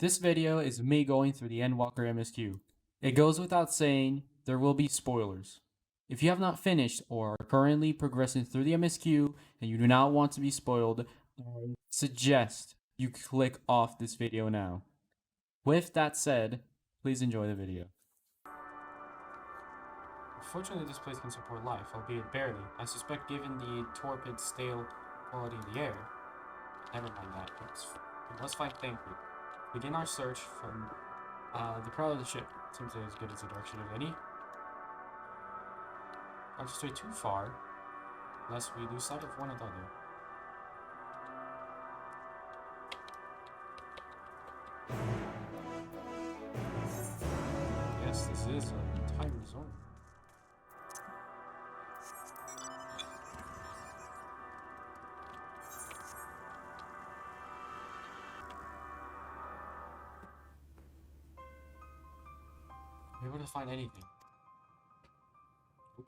This video is me going through the Endwalker MSQ. It goes without saying, there will be spoilers. If you have not finished or are currently progressing through the MSQ and you do not want to be spoiled, I suggest you click off this video now. With that said, please enjoy the video. Fortunately, this place can support life, albeit barely. I suspect given the torpid, stale quality of the air. Never mind that, let's find Thancred. Begin our search from the prow of the ship. Seems as good as a direction of any. Not to stray too far, lest we lose sight of one another. Yes, this is an entire zone. I'm able to find anything. Oop.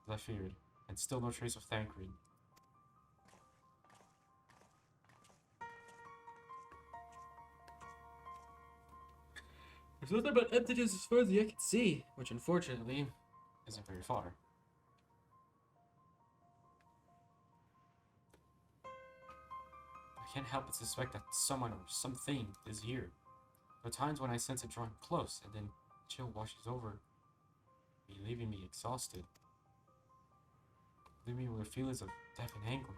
As I feared, and still no trace of Thancred. There's nothing but emptiness as far as the eye can see, which unfortunately isn't very far. I can't help but suspect that someone or something is here. There are times when I sense it drawing close, and then chill washes over me, leaving me exhausted. Leaving me with feelings of death and anguish.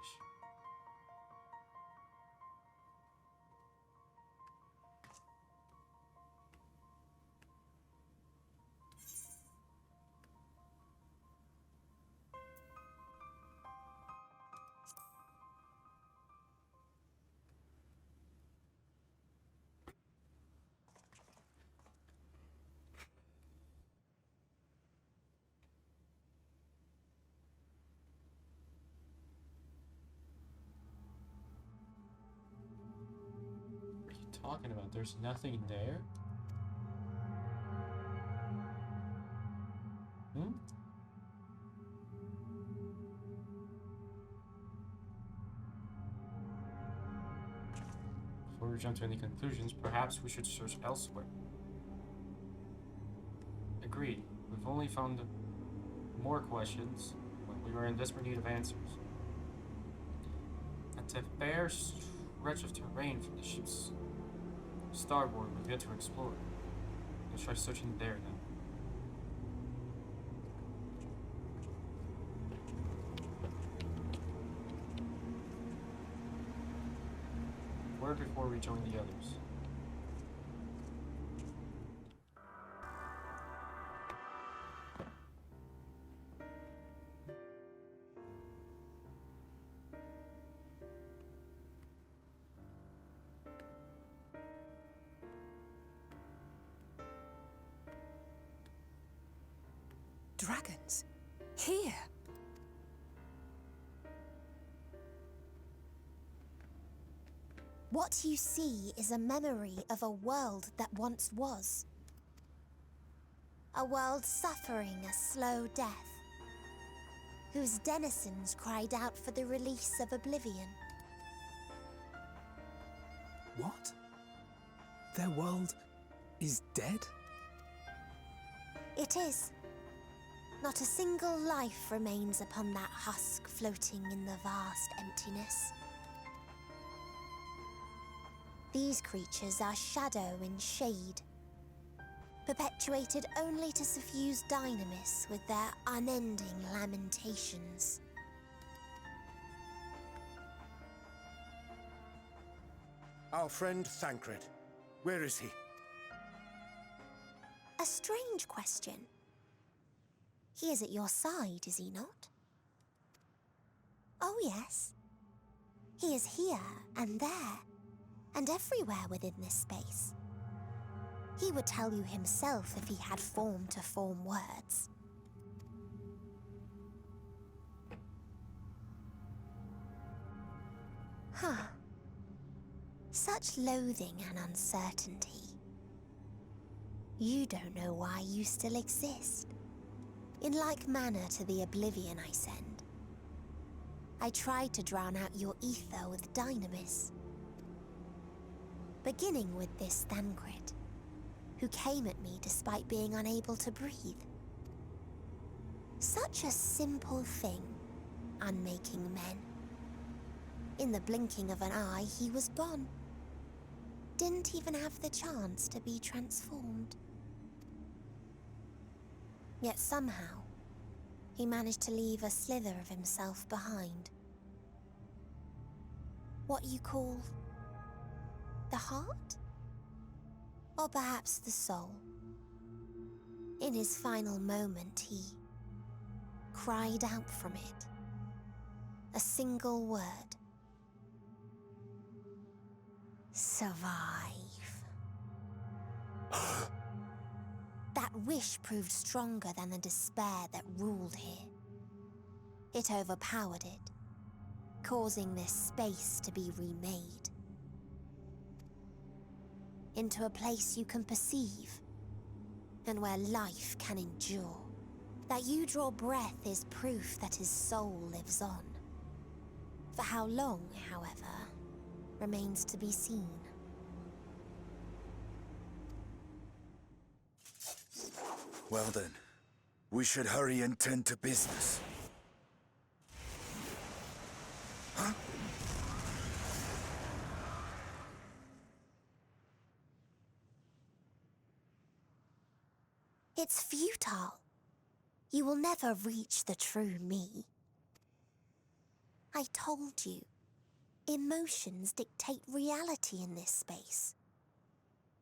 What are you talking about? There's nothing there? Hmm? Before we jump to any conclusions, perhaps we should search elsewhere. Agreed. We've only found more questions when we were in desperate need of answers. And a fair stretch of terrain from the ship's starboard we've yet to explore. Let's try searching there then. Word before we join the others. Dragons? Here? What you see is a memory of a world that once was. A world suffering a slow death, whose denizens cried out for the release of oblivion. What? Their world is dead? It is. Not a single life remains upon that husk floating in the vast emptiness. These creatures are shadow and shade, perpetuated only to suffuse dynamis with their unending lamentations. Our friend Thancred. Where is he? A strange question. He is at your side, is he not? Oh yes. He is here and there, and everywhere within this space. He would tell you himself if he had form to form words. Huh. Such loathing and uncertainty. You don't know why you still exist. In like manner to the oblivion I send. I tried to drown out your ether with dynamis. beginning with this Thancred, who came at me despite being unable to breathe. Such a simple thing, unmaking men. In the blinking of an eye, he was gone. Didn't even have the chance to be transformed. Yet somehow, he managed to leave a slither of himself behind. What you call the heart? Or perhaps the soul. In his final moment, he cried out from it. A single word. Survive. That wish proved stronger than the despair that ruled here. It overpowered it, causing this space to be remade into a place you can perceive and where life can endure. That you draw breath is proof that his soul lives on. For how long, however, remains to be seen. Well then, we should hurry and tend to business. Huh? It's futile. You will never reach the true me. I told you, emotions dictate reality in this space.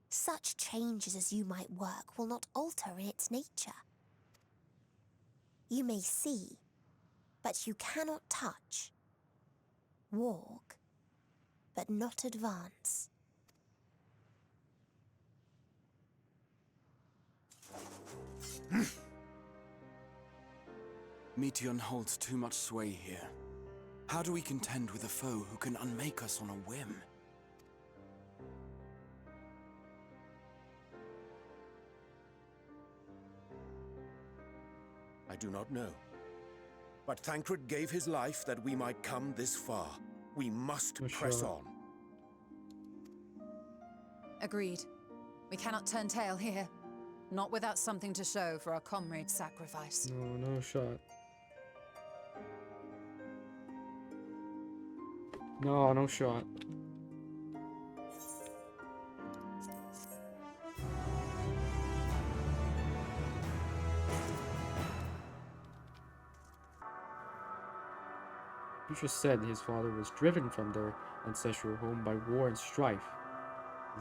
Such changes as you might work will not alter its nature. You may see, but you cannot touch. Walk, but not advance. Meteon holds too much sway here. How do we contend with a foe who can unmake us on a whim? I do not know. But Thancred gave his life that we might come this far. We must For press sure. on. Agreed. We cannot turn tail here. Not without something to show for our comrade's sacrifice. No shot. No shot. Future said his father was driven from their ancestral home by war and strife.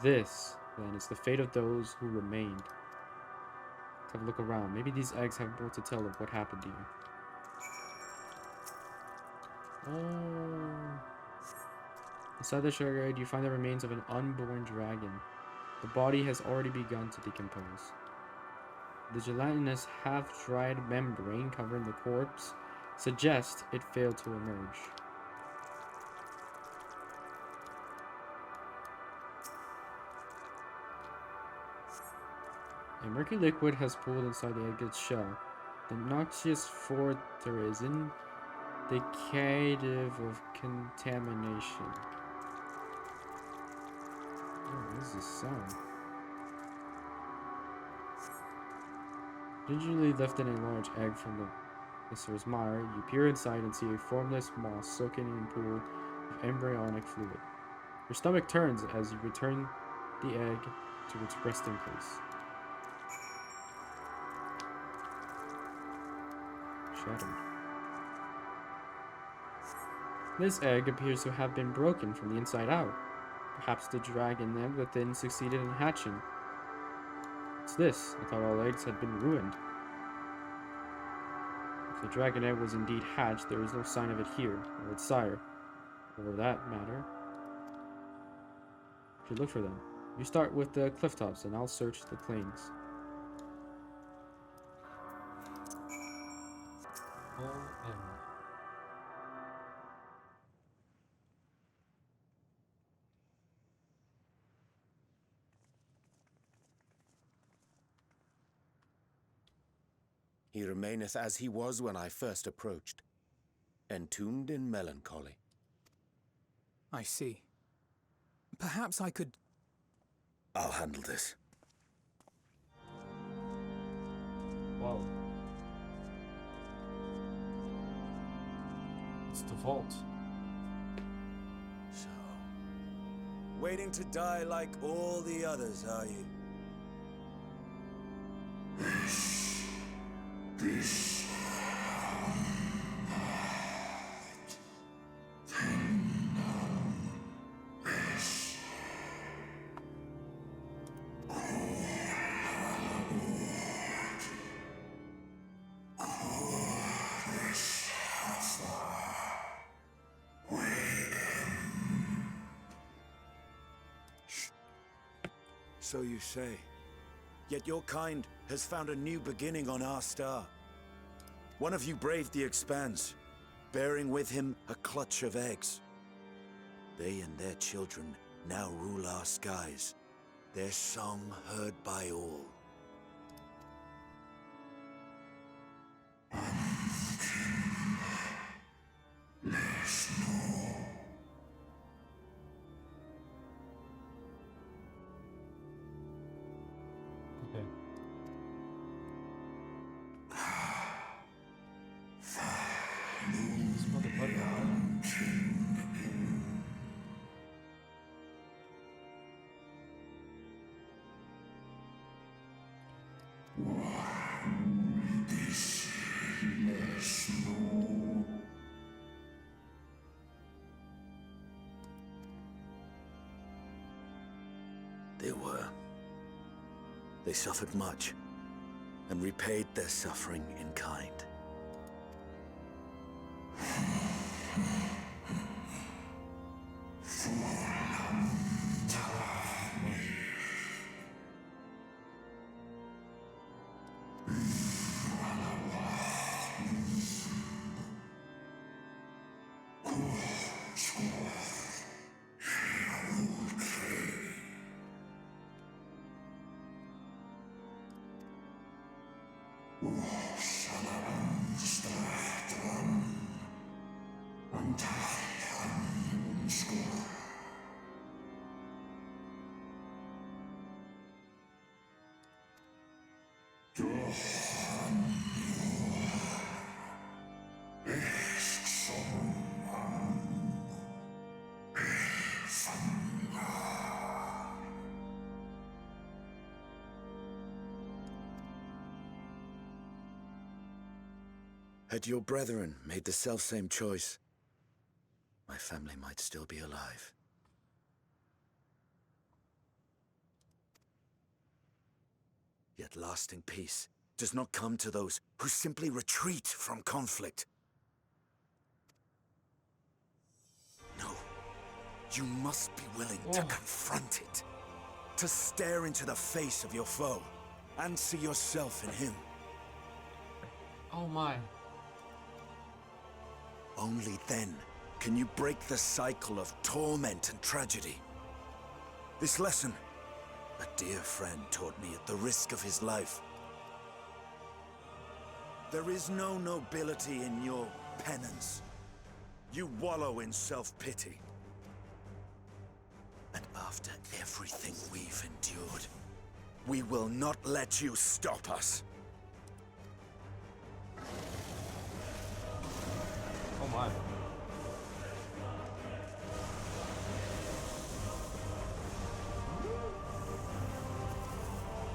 This, then, is the fate of those who remained. Let's have a look around. Maybe these eggs have more to tell of what happened here. Oh. Inside the sugar egg, you find the remains of an unborn dragon. The body has already begun to decompose. The gelatinous half-dried membrane covering the corpse suggests it failed to emerge. A murky liquid has pooled inside the egg's shell. The noxious fortherism, indicative of contamination. Oh, what is this sound? Gingerly lifting a large egg from the Mrs. Mire, you peer inside and see a formless moss soaking in a pool of embryonic fluid. Your stomach turns as you return the egg to its resting place. Shattered. This egg appears to have been broken from the inside out. Perhaps the dragon egg within succeeded in hatching. What's this? I thought all eggs had been ruined. If the dragon egg was indeed hatched, there is no sign of it here, or its sire. Or for that matter. I should look for them. You start with the cliff tops, and I'll search the plains. He remaineth as he was when I first approached, entombed in melancholy. I see. Perhaps I could I'll handle this. Whoa. It's the vault. So, waiting to die like all the others, are you? So you say. Yet your kind has found a new beginning on our star. One of you braved the Expanse, bearing with him a clutch of eggs. They and their children now rule our skies, their song heard by all. Okay. Smell the butterfly. They were. They suffered much, and repaid their suffering in kind. Had your brethren made the selfsame choice, my family might still be alive. Yet lasting peace does not come to those who simply retreat from conflict. No, you must be willing to confront it, to stare into the face of your foe, and see yourself in him. Oh my. Only then can you break the cycle of torment and tragedy. This lesson, a dear friend taught me at the risk of his life. There is no nobility in your penance. You wallow in self-pity. And after everything we've endured, we will not let you stop us. Oh my.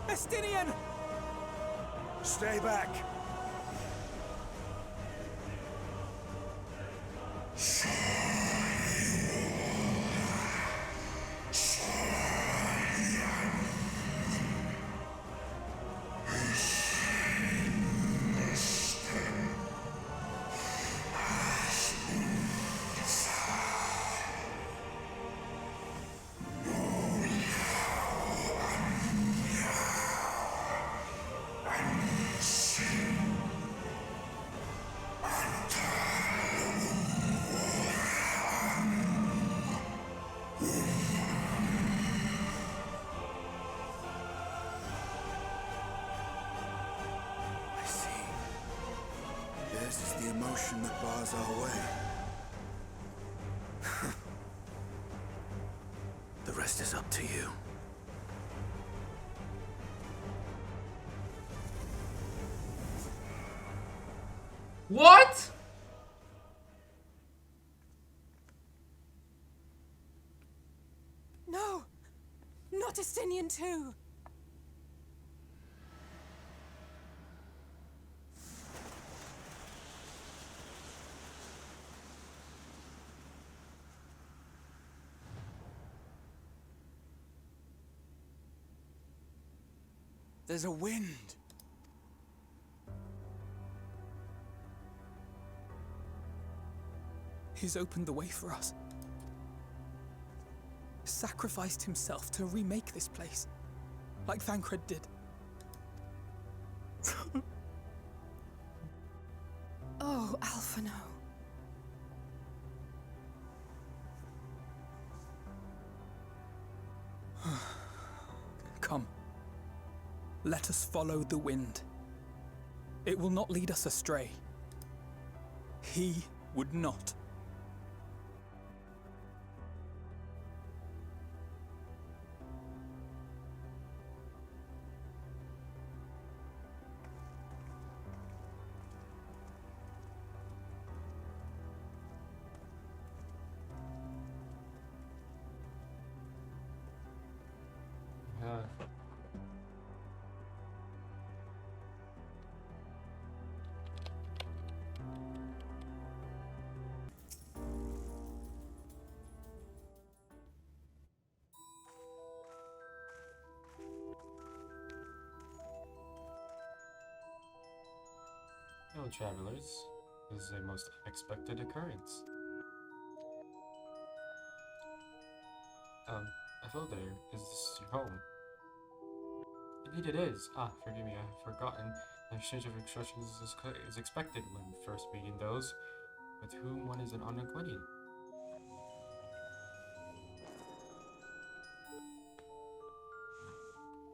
Estinian! Stay back! I see. This is the emotion that bars our way. The rest is up to you. What? No! Not Estinian too! There's a wind. He's opened the way for us. Sacrificed himself to remake this place, like Thancred did. Oh, Alphino. Come. Let us follow the wind. It will not lead us astray. He would not. Yeah. Hello, travelers. This is a most unexpected occurrence. Hello there. Is this your home? Indeed it is. Ah, forgive me, I have forgotten. An exchange of instructions is expected when first meeting those with whom one is an unacquainted.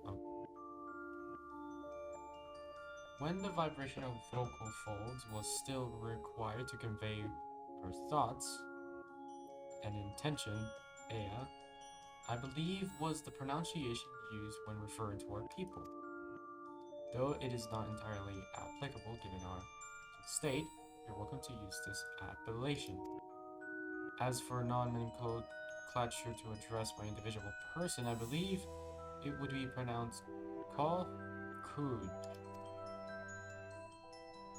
Oh. When the vibration of vocal folds was still required to convey her thoughts and intention, Ea, I believe, was the pronunciation used when referring to our people. Though it is not entirely applicable given our state, you're welcome to use this appellation. As for non-nomenclature to address my individual person, I believe it would be pronounced Kofkuj.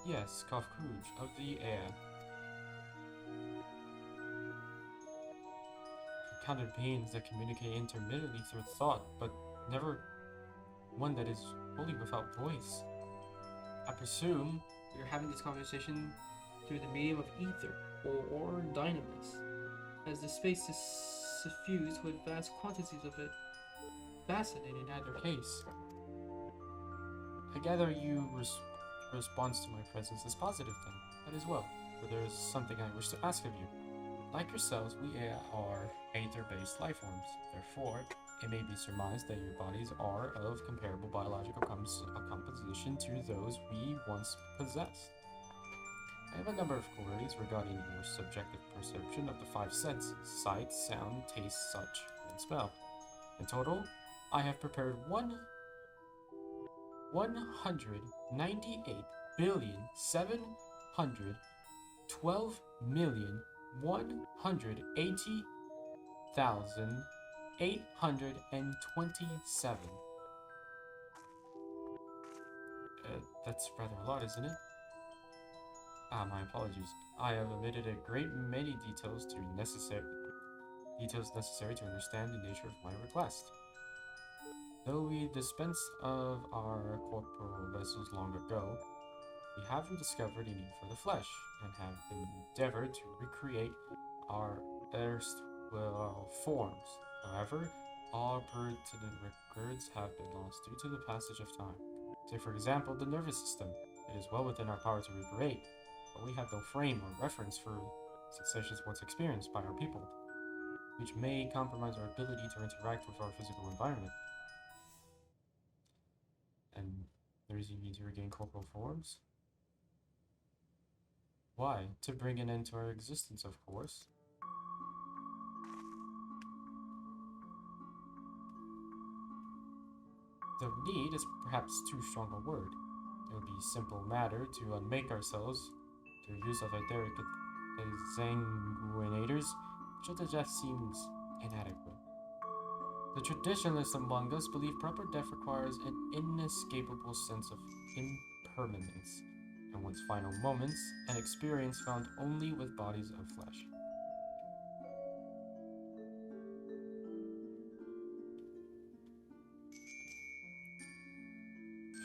Yes, Kofkuj of the air. I've encountered beings that communicate intermittently through thought, but never one that is wholly without voice. I presume we are having this conversation through the medium of ether, or dynamis, as the space is suffused with vast quantities of it. fascinating in either case. I gather your response to my presence is positive then. That is well, for there is something I wish to ask of you. Like yourselves, we are aether-based life forms. Therefore, it may be surmised that your bodies are of comparable biological composition to those we once possessed. I have a number of queries regarding your subjective perception of the five senses: sight, sound, taste, touch, and smell. In total, I have prepared 198,712,180,827. That's rather a lot, isn't it? Ah, my apologies. I have omitted a great many details necessary to understand the nature of my request. Though we dispensed of our corporal vessels long ago, we haven't discovered a need for the flesh, and have endeavored to recreate our erstwhile forms. However, all pertinent records have been lost due to the passage of time. Say, for example, the nervous system. It is well within our power to recreate, but we have no frame or reference for sensations once experienced by our people, which may compromise our ability to interact with our physical environment. And the reason you need to regain corporal forms? Why? To bring an end to our existence, of course. The need is perhaps too strong a word. It would be a simple matter to unmake ourselves Their use of etheric exsanguinators show that death seems inadequate. The traditionalists among us believe proper death requires an inescapable sense of impermanence, and one's final moments, an experience found only with bodies of flesh.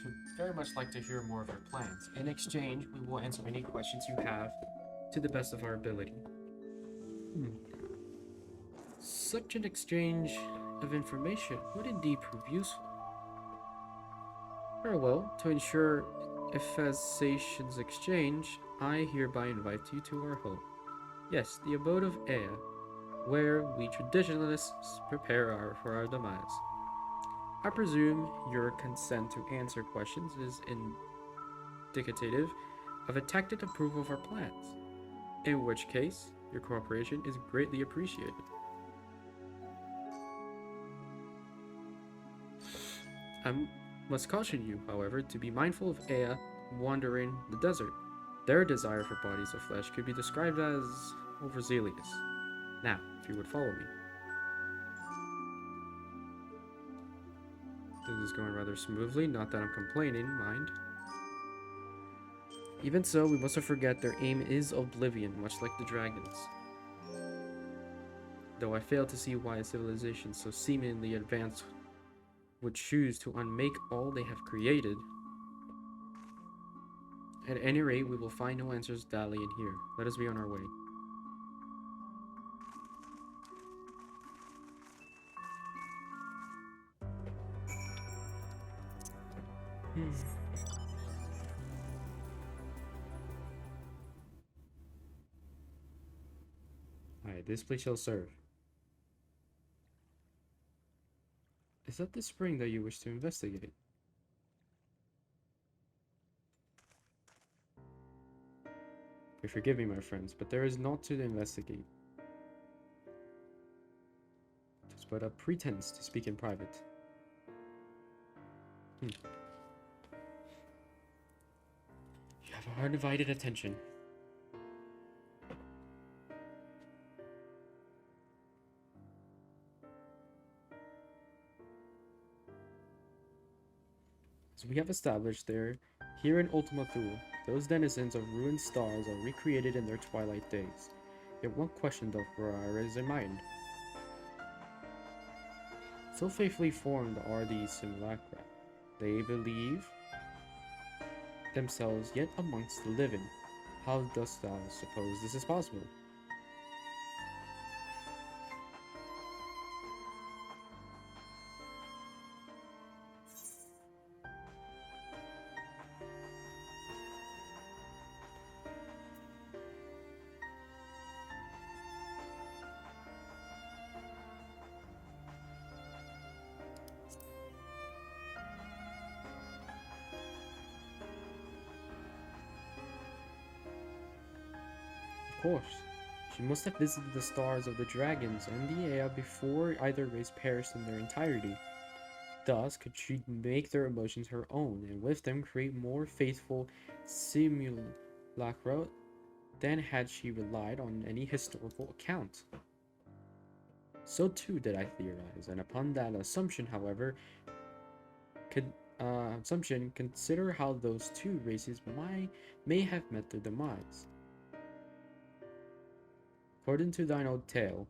Should very much like to hear more of your plans. In exchange, we will answer any questions you have to the best of our ability. Such an exchange of information would indeed prove useful. Very well, to ensure Ephesation's exchange, I hereby invite you to our home. Yes, the abode of Ea, where we traditionalists prepare for our demise. I presume your consent to answer questions is indicative of a tacit approval of our plans, in which case your cooperation is greatly appreciated. I must caution you, however, to be mindful of Ea wandering the desert. Their desire for bodies of flesh could be described as overzealous. Now, if you would follow me. This is going rather smoothly, not that I'm complaining, mind. Even so, we mustn't forget their aim is oblivion, much like the dragons. Though I fail to see why a civilization so seemingly advanced would choose to unmake all they have created. At any rate, we will find no answers dallying here. Let us be on our way. Alright, this place shall serve. Is that the spring that you wish to investigate? Pray forgive me, my friends, but there is naught to investigate. It is but a pretense to speak in private. You have our undivided attention. As we have established here in Ultima Thule, those denizens of ruined stars are recreated in their twilight days. Yet one question doth arise in mind. So faithfully formed are these simulacra. They believe themselves yet amongst the living. How dost thou suppose this is possible? Of course, she must have visited the stars of the dragons and the Ea before either race perished in their entirety. Thus could she make their emotions her own, and with them create more faithful simulacra than had she relied on any historical account. So too did I theorize, and upon that assumption, however, consider how those two races may have met their demise. According to thine old tale,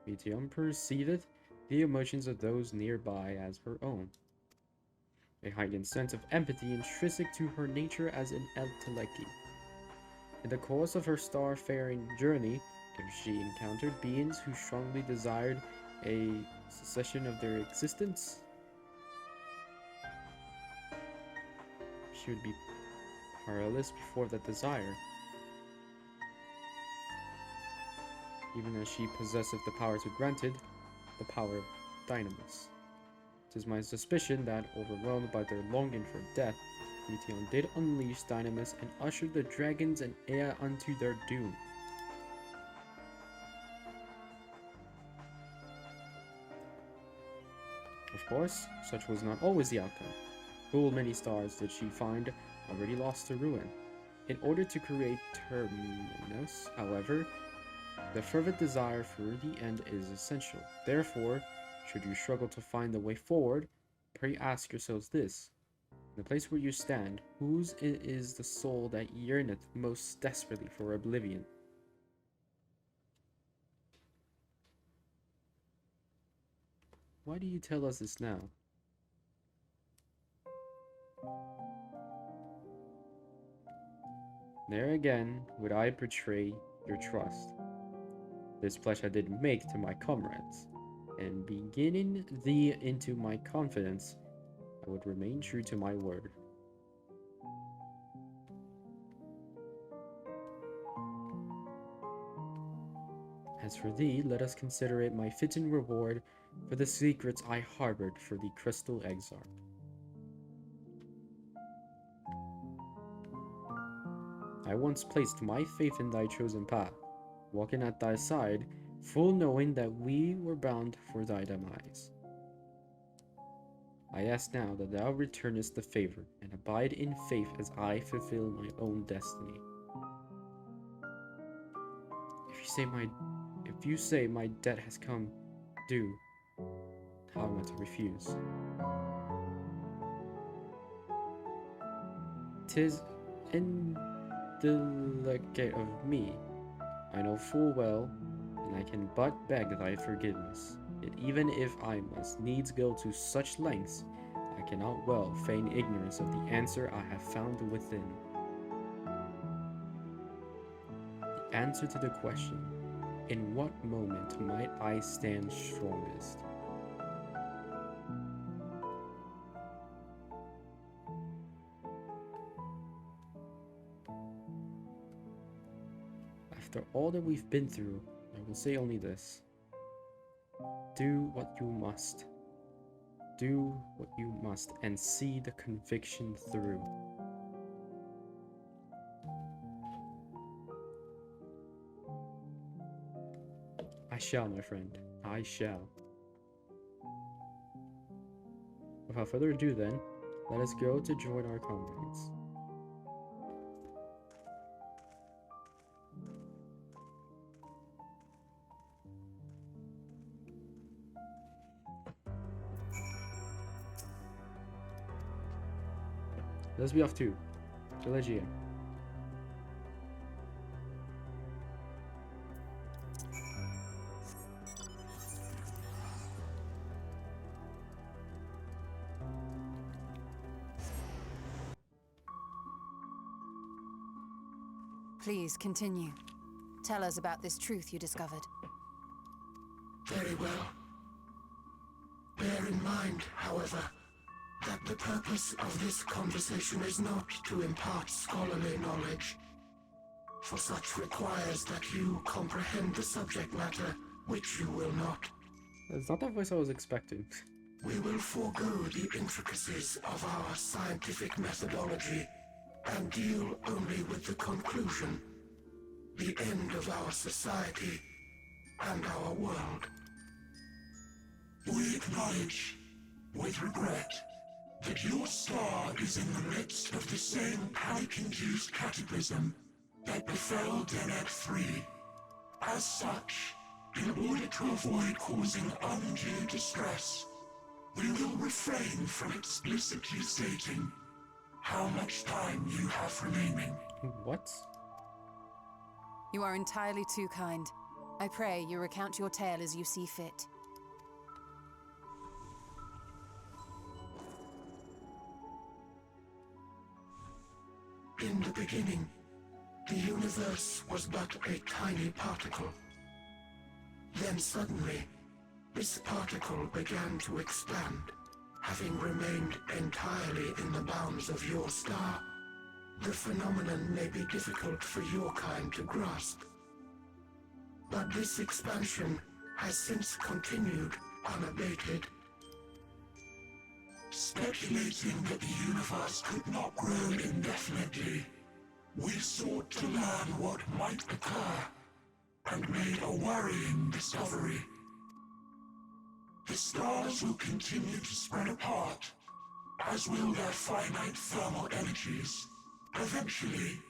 Metium perceiveth the emotions of those nearby as her own. A heightened sense of empathy intrinsic to her nature as an Elteleki. In the course of her star-faring journey, if she encountered beings who strongly desired a cessation of their existence, she would be powerless before that desire. Even as she possesseth the power to grant it, the power of Dynamis. 'Tis my suspicion that, overwhelmed by their longing for death, Meteon did unleash Dynamis and ushered the dragons and Ea unto their doom. Of course, such was not always the outcome. Full many stars did she find already lost to ruin. In order to create terminus, however, the fervent desire for the end is essential. Therefore, should you struggle to find the way forward, pray ask yourselves this. In the place where you stand, whose is the soul that yearneth most desperately for oblivion? Why do you tell us this now? There again would I betray your trust. This pledge I did make to my comrades, and beginning thee into my confidence, I would remain true to my word. As for thee, let us consider it my fitting reward for the secrets I harbored for the crystal exarch. I once placed my faith in thy chosen path, walking at thy side, full knowing that we were bound for thy demise. I ask now that thou returnest the favor, and abide in faith as I fulfill my own destiny. If you say my debt has come due, how am I to refuse? 'Tis indelicate of me, I know full well, and I can but beg thy forgiveness. Yet even if I must needs go to such lengths, I cannot well feign ignorance of the answer I have found within. The answer to the question, in what moment might I stand strongest? After all that we've been through, I will say only this. Do what you must. Do what you must and see the conviction through. I shall, my friend. I shall. Without further ado then, let us go to join our comrades. Let's be off to Legia. Please continue. Tell us about this truth you discovered. Very well. Bear in mind, however, that the purpose of this conversation is not to impart scholarly knowledge, for such requires that you comprehend the subject matter, which you will not. That's not the voice I was expecting. We will forego the intricacies of our scientific methodology and deal only with the conclusion, the end of our society and our world. We acknowledge, with regret, that your star is in the midst of the same panic-induced cataclysm that befell Denet 3. As such, in order to avoid causing undue distress, we will refrain from explicitly stating how much time you have remaining. What? You are entirely too kind. I pray you recount your tale as you see fit. In the beginning, the universe was but a tiny particle. Then suddenly, this particle began to expand. Having remained entirely in the bounds of your star, the phenomenon may be difficult for your kind to grasp. But this expansion has since continued unabated. Speculating that the universe could not grow indefinitely, we sought to learn what might occur, and made a worrying discovery. The stars will continue to spread apart, as will their finite thermal energies. Eventually,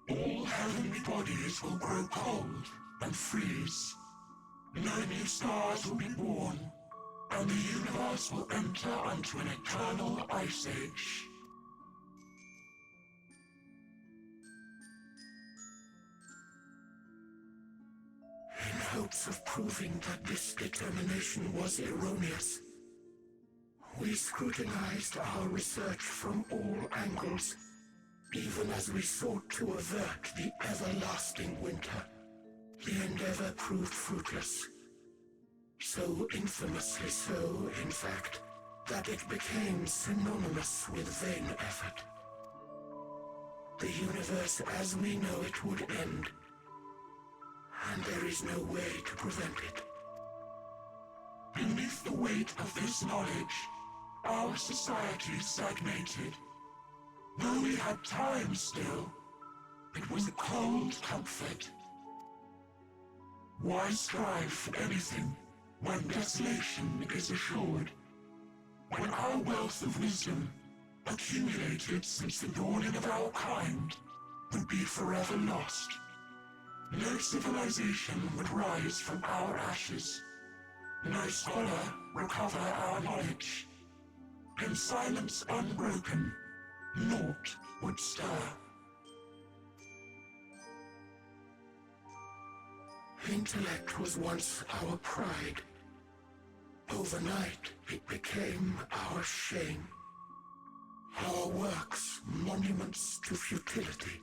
All heavenly bodies will grow cold and freeze. No new stars will be born, and the universe will enter into an eternal ice age. In hopes of proving that this determination was erroneous, we scrutinized our research from all angles, even as we sought to avert the everlasting winter. The endeavor proved fruitless. So infamously so, in fact, that it became synonymous with vain effort. The universe as we know it would end, and there is no way to prevent it. Beneath the weight of this knowledge, our society stagnated. Though we had time still, it was a cold comfort. Why strive for anything when desolation is assured? When our wealth of wisdom, accumulated since the dawning of our kind, would be forever lost. No civilization would rise from our ashes. No scholar recover our knowledge. In silence unbroken, naught would stir. Intellect was once our pride. Overnight, it became our shame. Our works, monuments to futility.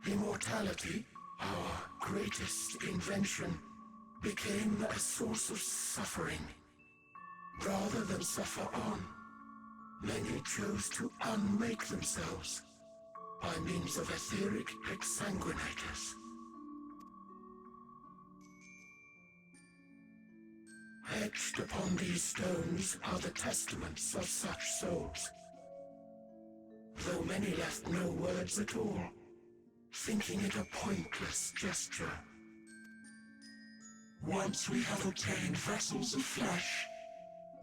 Immortality, our greatest invention, became a source of suffering. Rather than suffer on, many chose to unmake themselves by means of etheric exsanguinators. Etched upon these stones are the testaments of such souls. Though many left no words at all, thinking it a pointless gesture. Once we have obtained vessels of flesh,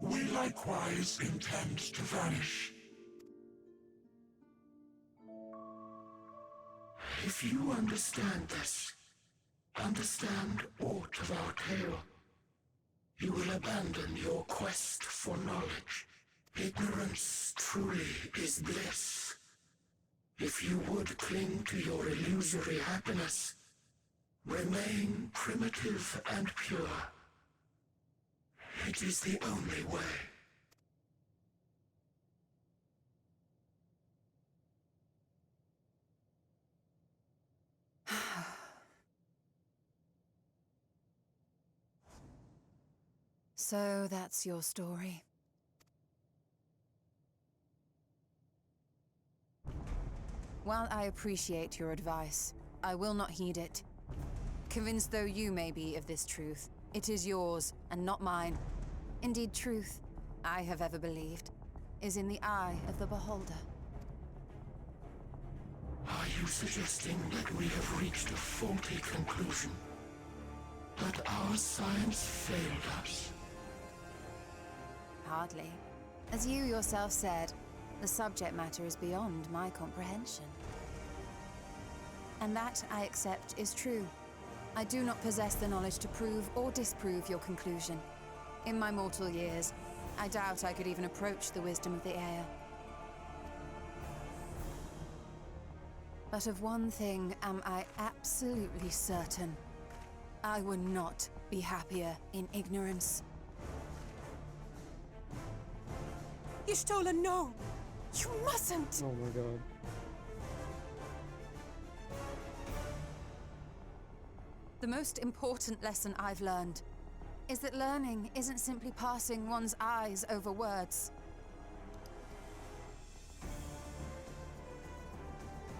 we likewise intend to vanish. If you understand this, understand aught of our tale, you will abandon your quest for knowledge. Ignorance truly is bliss. If you would cling to your illusory happiness, remain primitive and pure. It is the only way. So that's your story. While I appreciate your advice, I will not heed it. Convinced though you may be of this truth, it is yours and not mine. Indeed, truth, I have ever believed, is in the eye of the beholder. Are you suggesting that we have reached a faulty conclusion? That our science failed us? Hardly. As you yourself said, the subject matter is beyond my comprehension. And that, I accept, is true. I do not possess the knowledge to prove or disprove your conclusion. In my mortal years, I doubt I could even approach the wisdom of the air. But of one thing am I absolutely certain. I would not be happier in ignorance. Y'shtola, no! You mustn't! Oh my god. The most important lesson I've learned is that learning isn't simply passing one's eyes over words.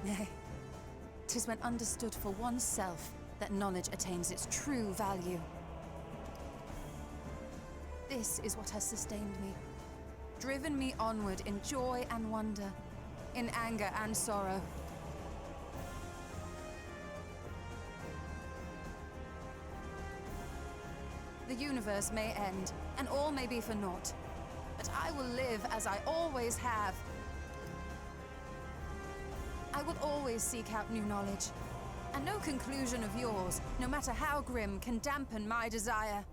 Nay, 'tis when understood for oneself that knowledge attains its true value. This is what has sustained me, driven me onward in joy and wonder, in anger and sorrow. The universe may end, and all may be for naught, but I will live as I always have. I will always seek out new knowledge, And no conclusion of yours, no matter how grim, can dampen my desire.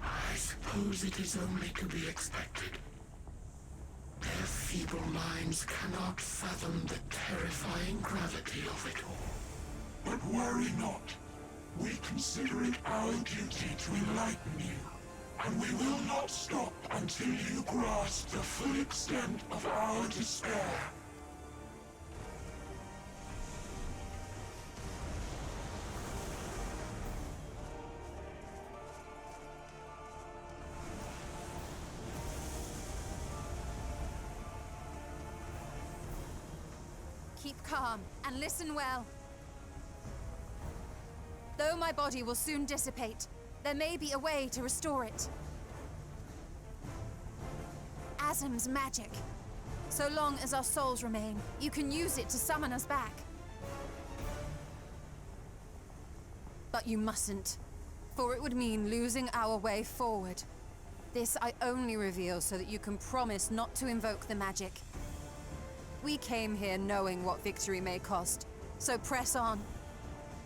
I suppose it is only to be expected. Their feeble minds cannot fathom the terrifying gravity of it all. But worry not. We consider it our duty to enlighten you, and we will not stop until you grasp the full extent of our despair. Keep calm and listen well. Though my body will soon dissipate, there may be a way to restore it. Azim's magic. So long as our souls remain, you can use it to summon us back. But you mustn't, for it would mean losing our way forward. This I only reveal so that you can promise not to invoke the magic. We came here knowing what victory may cost, so press on.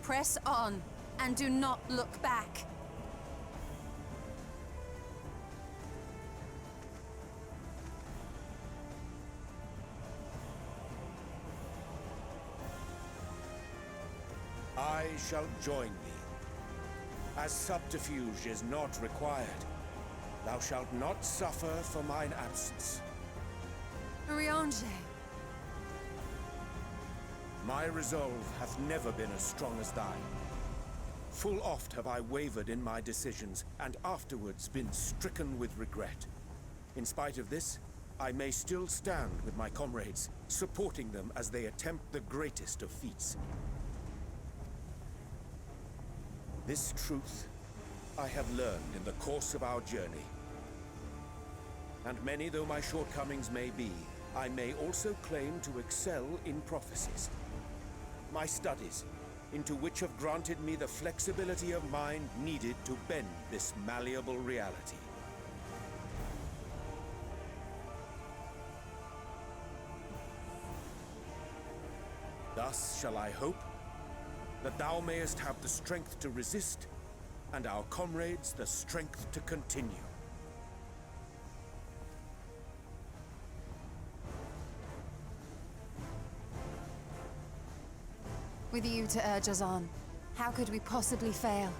Press on, and do not look back. I shall join thee. As subterfuge is not required, thou shalt not suffer for mine absence. Riange. My resolve hath never been as strong as thine. Full oft have I wavered in my decisions, and afterwards been stricken with regret. In spite of this, I may still stand with my comrades, supporting them as they attempt the greatest of feats. This truth I have learned in the course of our journey. And many though my shortcomings may be, I may also claim to excel in prophecies. My studies, into which have granted me the flexibility of mind needed to bend this malleable reality. Thus shall I hope that thou mayest have the strength to resist, and our comrades the strength to continue. With you to urge us on, how could we possibly fail?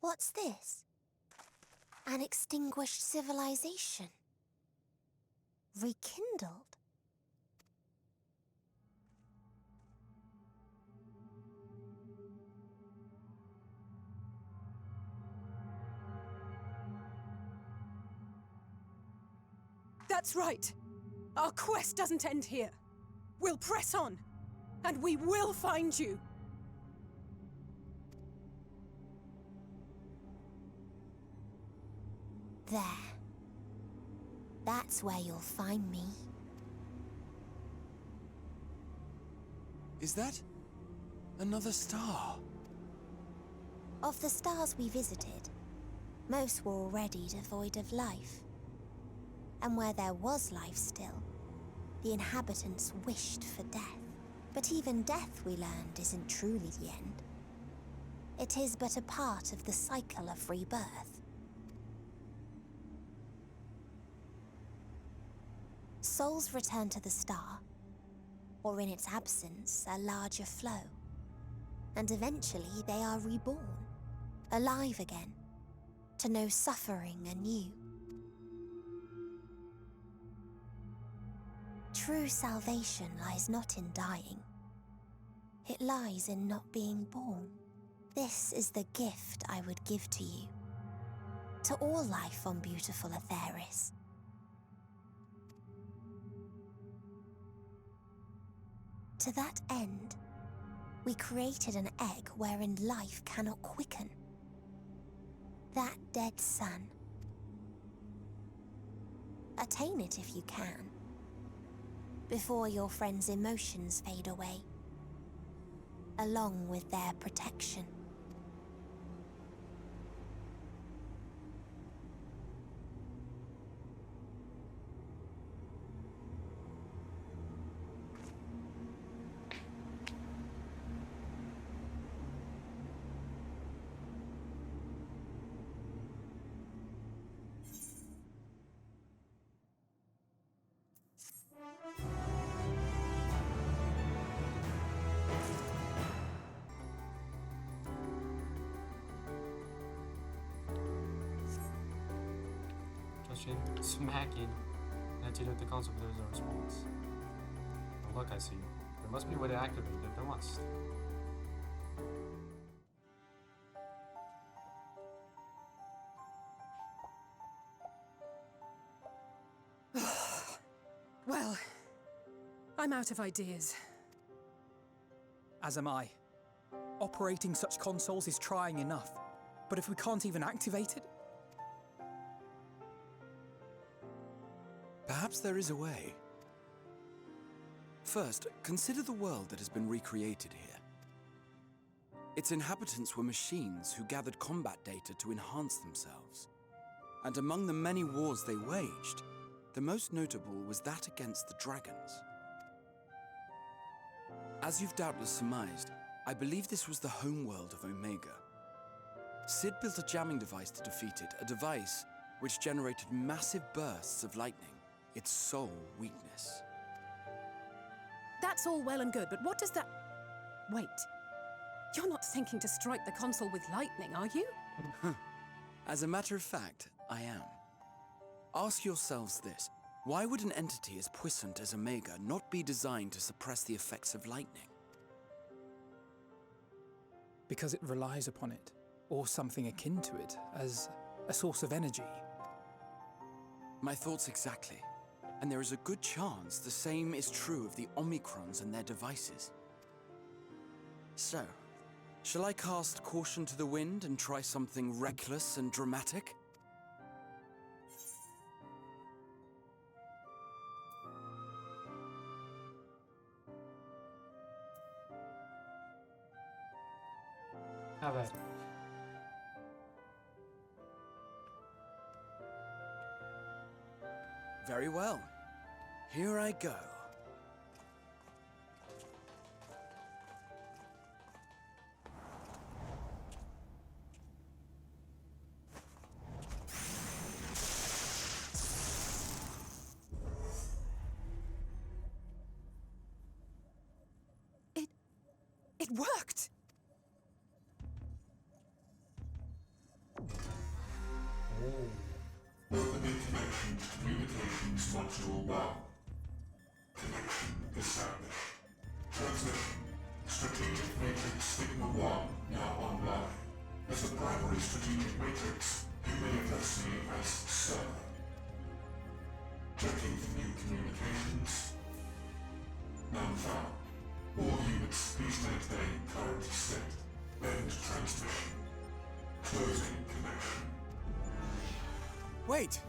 What's this? An extinguished civilization. Rekindled. That's right. Our quest doesn't end here. We'll press on, and we will find you. There. That's where you'll find me. Is that another star? Of the stars we visited, most were already devoid of life. And where there was life still, the inhabitants wished for death. But even death, we learned, isn't truly the end. It is but a part of the cycle of rebirth. Souls return to the star, or in its absence, a larger flow. And eventually they are reborn, alive again, to know suffering anew. True salvation lies not in dying. It lies in not being born. This is the gift I would give to you. To all life on beautiful Atheris. To that end, we created an egg wherein life cannot quicken. That dead sun. Attain it if you can, before your friends' emotions fade away, along with their protection. Touching, smacking. Antidote the console, but there's no response. Oh, look, I see. There must be a way to activate it. There must. Well, I'm out of ideas. As am I. Operating such consoles is trying enough, but if we can't even activate it... Perhaps there is a way. First, consider the world that has been recreated here. Its inhabitants were machines who gathered combat data to enhance themselves. And among the many wars they waged, the most notable was that against the dragons. As you've doubtless surmised, I believe this was the homeworld of Omega. Sid built a jamming device to defeat it, a device which generated massive bursts of lightning, its sole weakness. That's all well and good, but what does that... Wait. You're not thinking to strike the console with lightning, are you? As a matter of fact, I am. Ask yourselves this. Why would an entity as puissant as Omega not be designed to suppress the effects of lightning? Because it relies upon it, or something akin to it, as a source of energy. My thoughts exactly. And there is a good chance the same is true of the Omicrons and their devices. So, shall I cast caution to the wind and try something reckless and dramatic? Have at it. Very well. Here I go. It worked! Open information to Communications Module 1. Connection established. Transmission. Strategic Matrix Sigma 1 now online. As the primary strategic matrix, you may address me as Sir. Checking for new communications. None found. All units, please maintain current state. End transmission. Closing connection. Wait!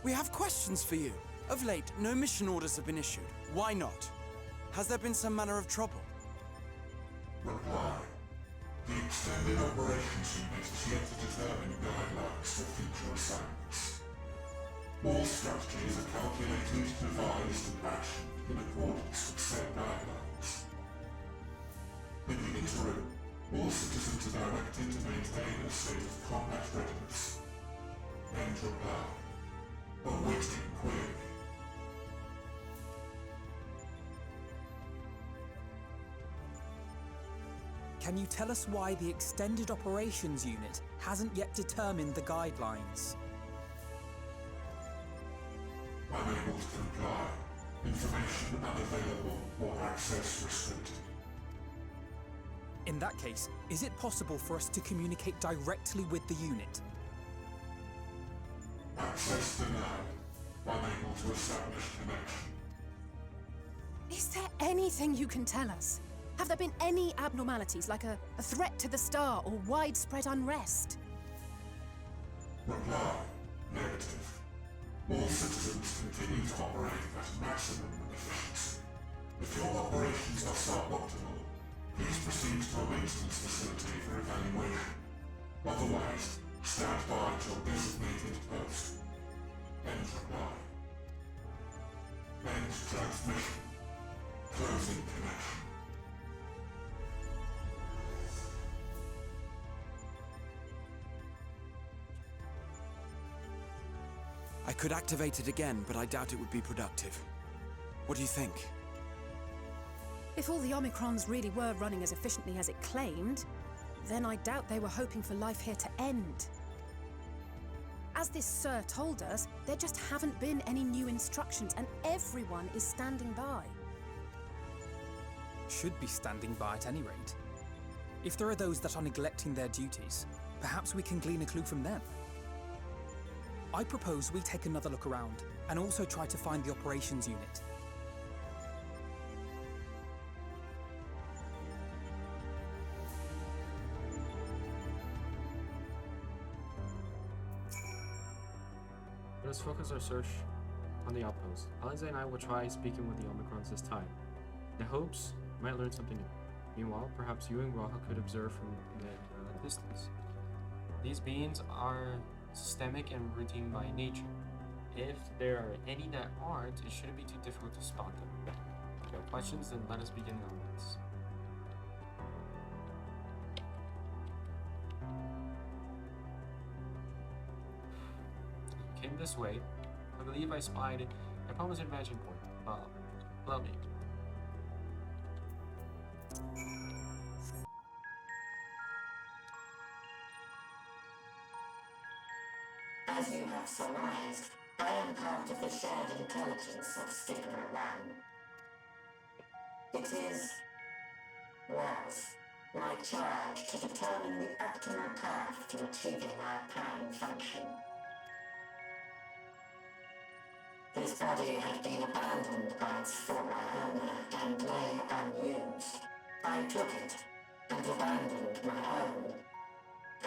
We have questions for you. Of late, no mission orders have been issued. Why not? Has there been some manner of trouble? Reply. The Extended Operations Unit is yet to determine guidelines for future assignments. All strategies are calculated, devised, and actioned in accordance with said guidelines. In the interim, all citizens are directed to maintain a state of combat readiness. End reply. Awaiting query. Can you tell us why the Extended Operations Unit hasn't yet determined the guidelines? Unable to comply. Information unavailable or access restricted. In that case, is it possible for us to communicate directly with the unit? Access denied. Unable to establish connection. Is there anything you can tell us? Have there been any abnormalities, like a threat to the star or widespread unrest? Reply. Negative. All citizens continue to operate at maximum efficiency. If your operations are suboptimal, please proceed to a maintenance facility for evaluation. Otherwise, stand by at your designated post. End reply. End transmission. Closing connection. I could activate it again, but I doubt it would be productive. What do you think? If all the Omicrons really were running as efficiently as it claimed, then I doubt they were hoping for life here to end. As this Sir told us, there just haven't been any new instructions, and everyone is standing by. Should be standing by at any rate. If there are those that are neglecting their duties, perhaps we can glean a clue from them. I propose we take another look around, and also try to find the operations unit. Let us focus our search on the outpost. Alexei and I will try speaking with the Omicrons this time, in hopes we might learn something new. Meanwhile, perhaps you and Raha could observe from the distance. These beings are systemic and routine by nature. If there are any that aren't, it shouldn't be too difficult to spot them. If you have questions, then let us begin on this. Came this way. I believe I spied a promising vantage point. Allow me. As you have surmised, I am part of the shared intelligence of Stigma 1. It was, my charge to determine the optimal path to achieving our prime function. This body had been abandoned by its former owner and lay unused. I took it and abandoned my own,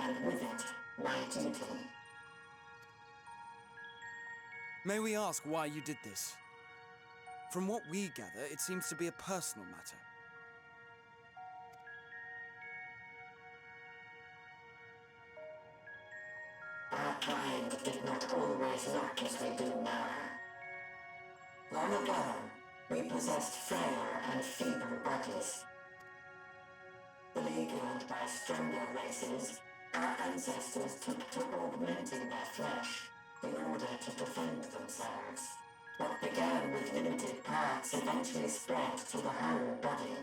and with it, my duty. May we ask why you did this? From what we gather, it seems to be a personal matter. Our kind did not always look as we do now. Long ago, we possessed frail and feeble bodies. Beleaguered by stronger races, our ancestors took to augmenting their flesh in order to defend themselves. What began with limited parts eventually spread to the whole body,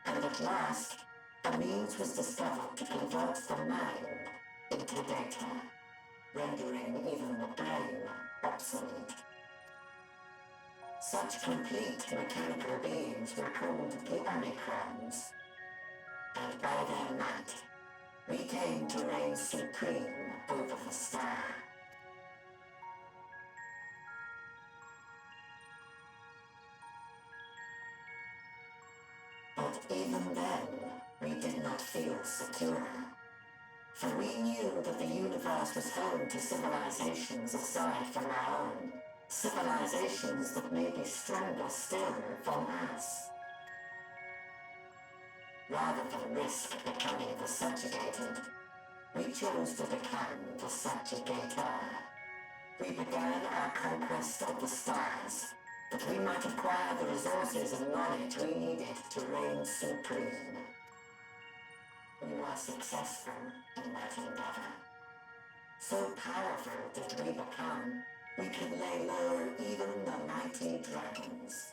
and at last, a means was discovered to convert the mind into data, rendering even the brain obsolete. Such complete mechanical beings were called the Omicrons, and by their might, we came to reign supreme over the star. But even then, we did not feel secure. For we knew that the universe was home to civilizations aside from our own. Civilizations that may be stronger still than us. Rather than risk becoming the subjugated, we chose to become the subjugator. We began our conquest of the stars, that we might acquire the resources and knowledge we needed to reign supreme. We were successful in that endeavor. So powerful did we become, we could lay low even the mighty dragons.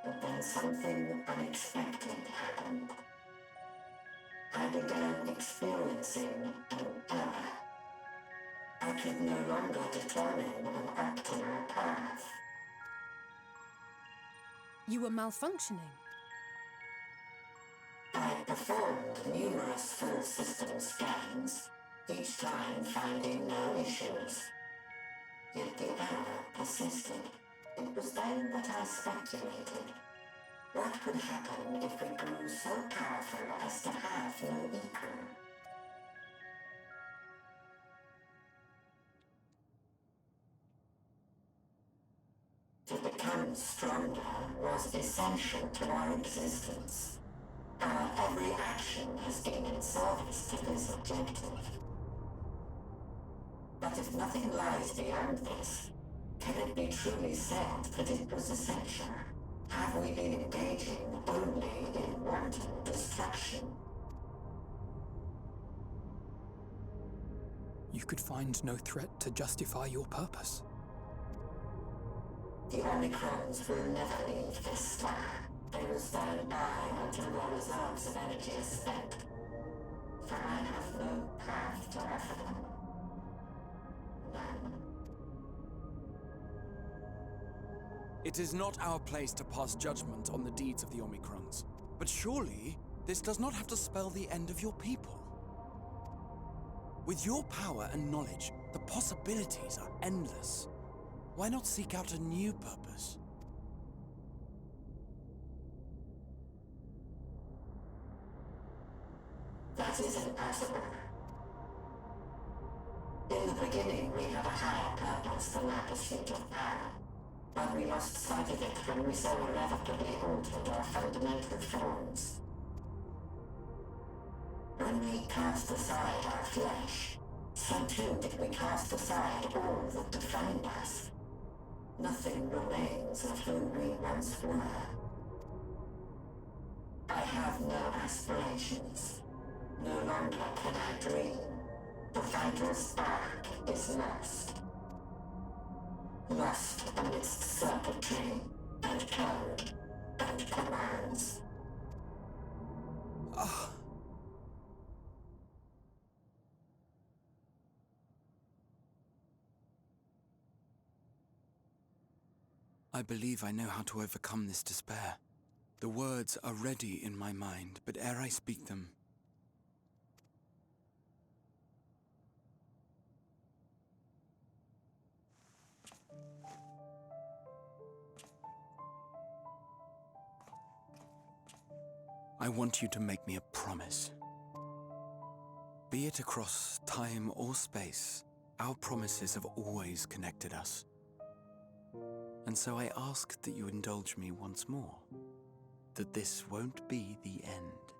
But then something unexpected happened. I began experiencing an error. I could no longer determine an optimal path. You were malfunctioning. I performed numerous full system scans, each time finding no issues. Yet the error persisted. It was then that I speculated. What could happen if we grew so powerful as to have no equal? To become stronger was essential to our existence. Our every action has been in service to this objective. But if nothing lies beyond this, can it be truly said that it was essential? Have we been engaging only in wanton destruction? You could find no threat to justify your purpose. The Omicrons will never leave this star. They will stand by until their reserves of energy are spent. For I have no path to offer them. None. It is not our place to pass judgment on the deeds of the Omicrons. But surely, this does not have to spell the end of your people. With your power and knowledge, the possibilities are endless. Why not seek out a new purpose? That is impossible. In the beginning, we had a higher purpose than our pursuit of power. But we lost sight of it when we so irrevocably altered our fundamental forms. When we cast aside our flesh, so too did we cast aside all that defined us. Nothing remains of who we once were. I have no aspirations. No longer can I dream. The vital spark is lost. Lost amidst circuitry and code and commands. I believe I know how to overcome this despair. The words are ready in my mind, but ere I speak them, I want you to make me a promise. Be it across time or space, our promises have always connected us. And so I ask that you indulge me once more, that this won't be the end.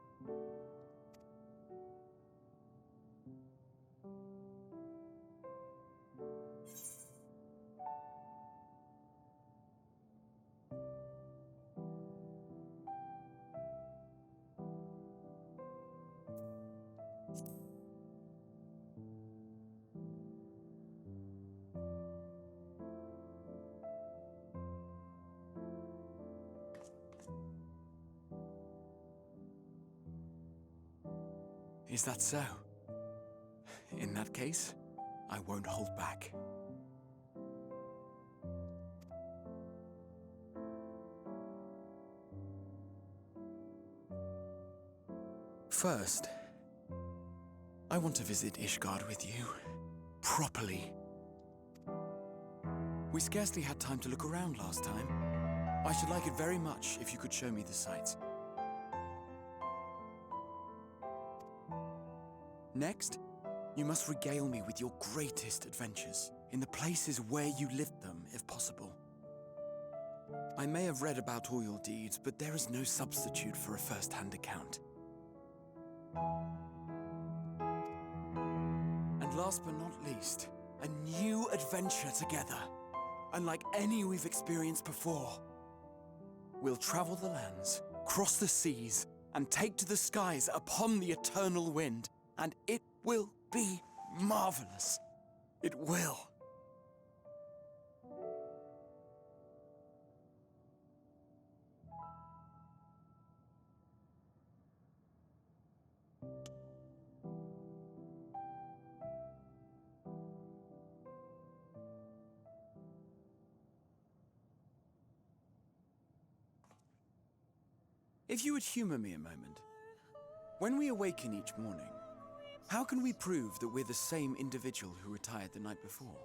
Is that so? In that case, I won't hold back. First, I want to visit Ishgard with you, properly. We scarcely had time to look around last time. I should like it very much if you could show me the sights. Next, you must regale me with your greatest adventures, in the places where you lived them, if possible. I may have read about all your deeds, but there is no substitute for a first-hand account. And last but not least, a new adventure together, unlike any we've experienced before. We'll travel the lands, cross the seas, and take to the skies upon the eternal wind, and it will be marvelous. It will. If you would humor me a moment, When we awaken each morning, how can we prove that we're the same individual who retired the night before?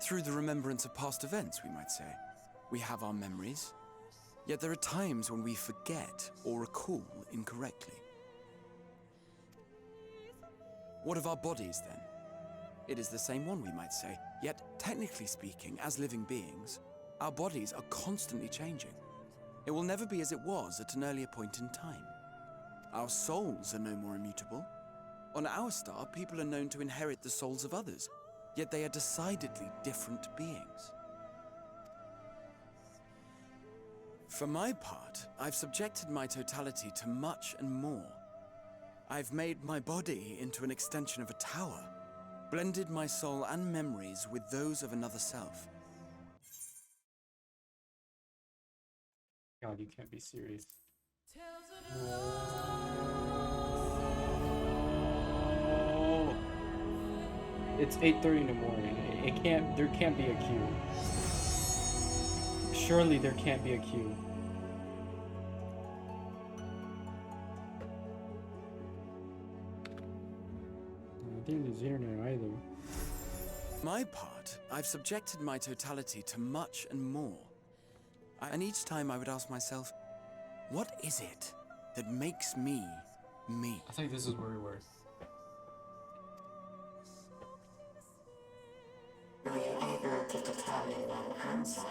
Through the remembrance of past events, we might say. We have our memories, yet there are times when we forget or recall incorrectly. What of our bodies, then? It is the same one, we might say, yet technically speaking, as living beings, our bodies are constantly changing. It will never be as it was at an earlier point in time. Our souls are no more immutable. On our star, people are known to inherit the souls of others, yet they are decidedly different beings. For my part, I've subjected my totality to much and more. I've made my body into an extension of a tower, blended my soul and memories with those of another self. God, you can't be serious. It's 8:30 in the morning. There can't be a queue. Surely there can't be a queue. I think there's internet either. My part, I've subjected my totality to much and more. And each time I would ask myself, what is it that makes me, me? I think this is where we were. Were you able to determine an answer?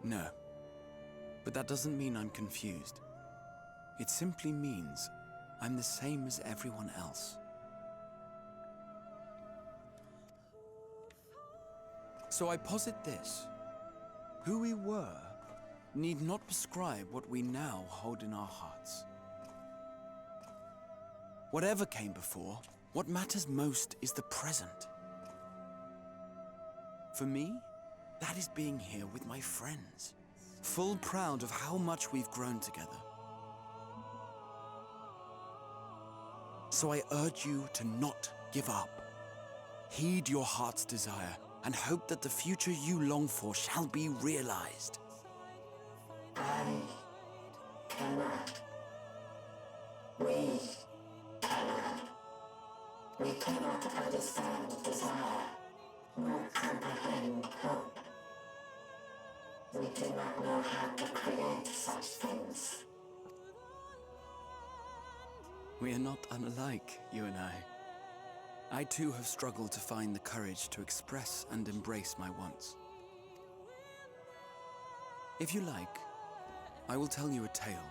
No. But that doesn't mean I'm confused. It simply means I'm the same as everyone else. So I posit this. Who we were need not prescribe what we now hold in our hearts. Whatever came before, what matters most is the present. For me, that is being here with my friends, full proud of how much we've grown together. So I urge you to not give up. Heed your heart's desire and hope that the future you long for shall be realized. I cannot. We cannot. We cannot understand desire, nor comprehend hope. We do not know how to create such things. We are not unlike, you and I. I too have struggled to find the courage to express and embrace my wants. If you like, I will tell you a tale.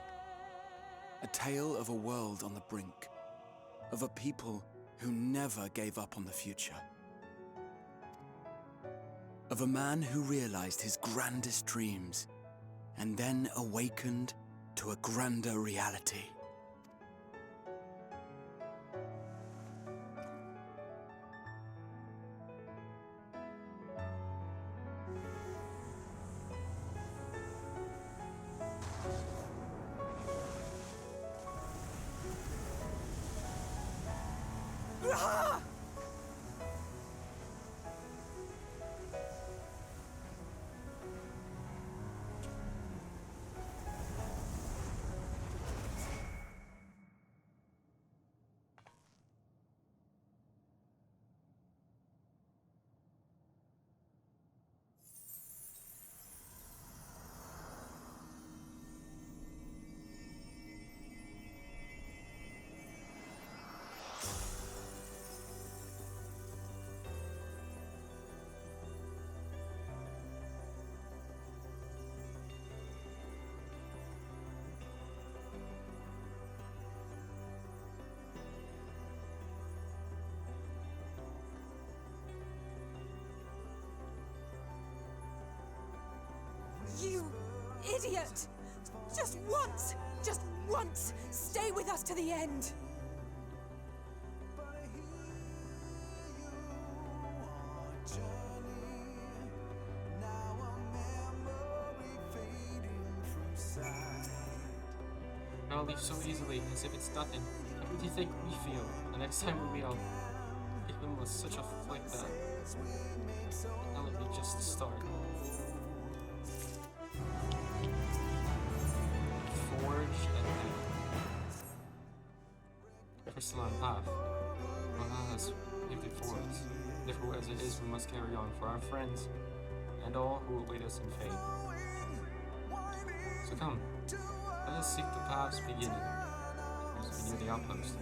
A tale of a world on the brink, of a people who never gave up on the future. Of a man who realized his grandest dreams and then awakened to a grander reality. You idiot! Just once, stay with us to the end! I'll leave so easily, as if it's nothing. How do you think we feel the next time we meet? I'll give them was such a flick that now let me just start. Forge ahead. Crystalline path. Valhalla has paved it for us. Difficult as it is, we must carry on for our friends and all who await us in fate. So come, let us seek the path's beginning, as we near the outpost.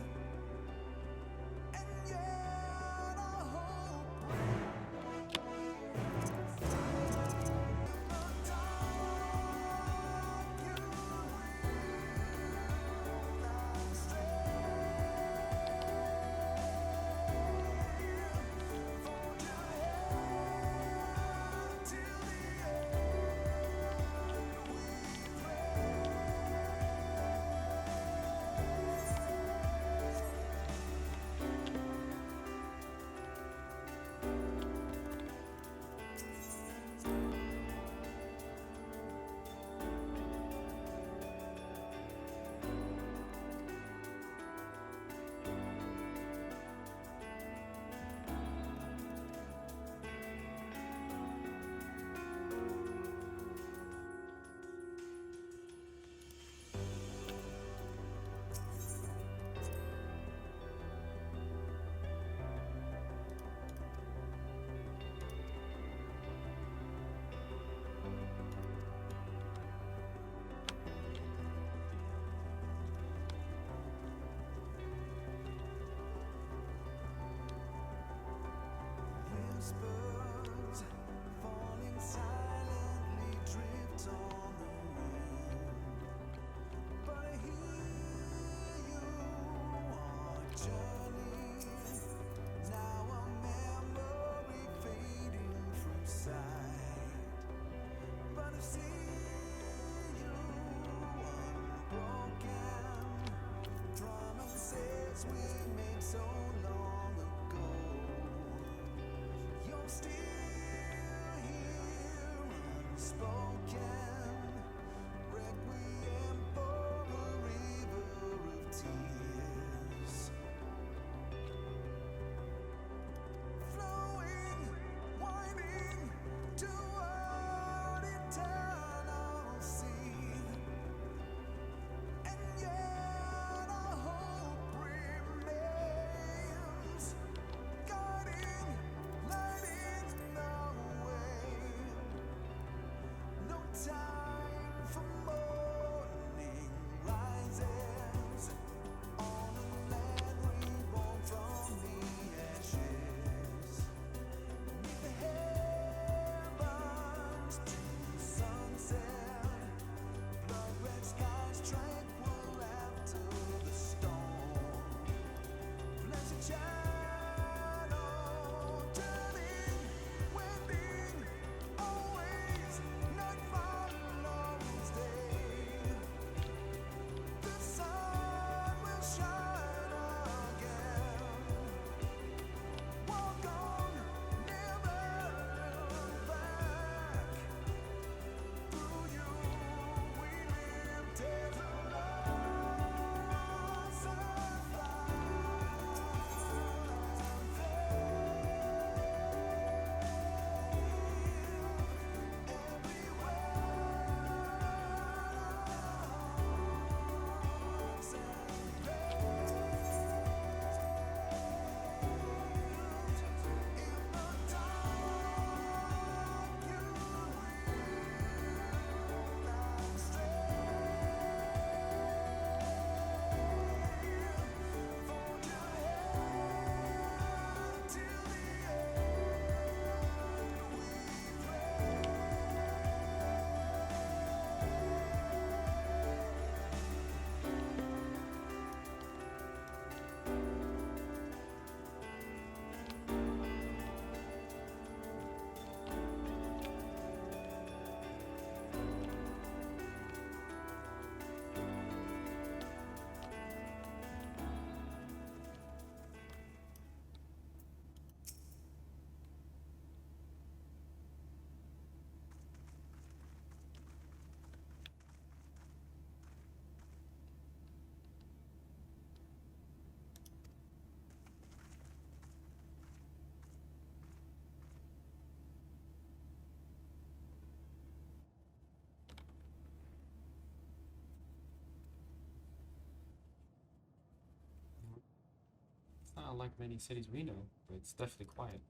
not like many cities we know, but it's definitely quiet.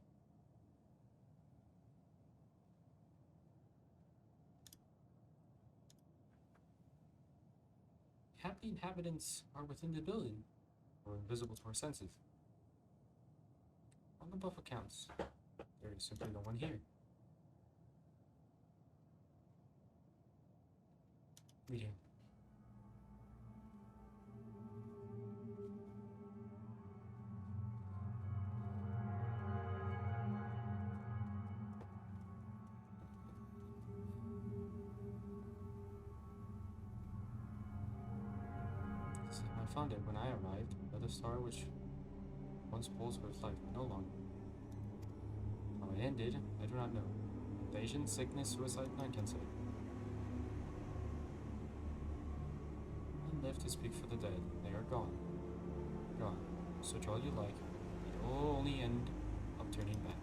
Half the inhabitants are within the building, or invisible to our senses. On the above accounts, there is simply no one here. Meeting. I found it when I arrived, but the star which once pulsed with life no longer. How it ended, I do not know. Invasion, sickness, suicide, none can say. None live to speak for the dead. They are gone. Gone. Search all you like. It will only end up turning back.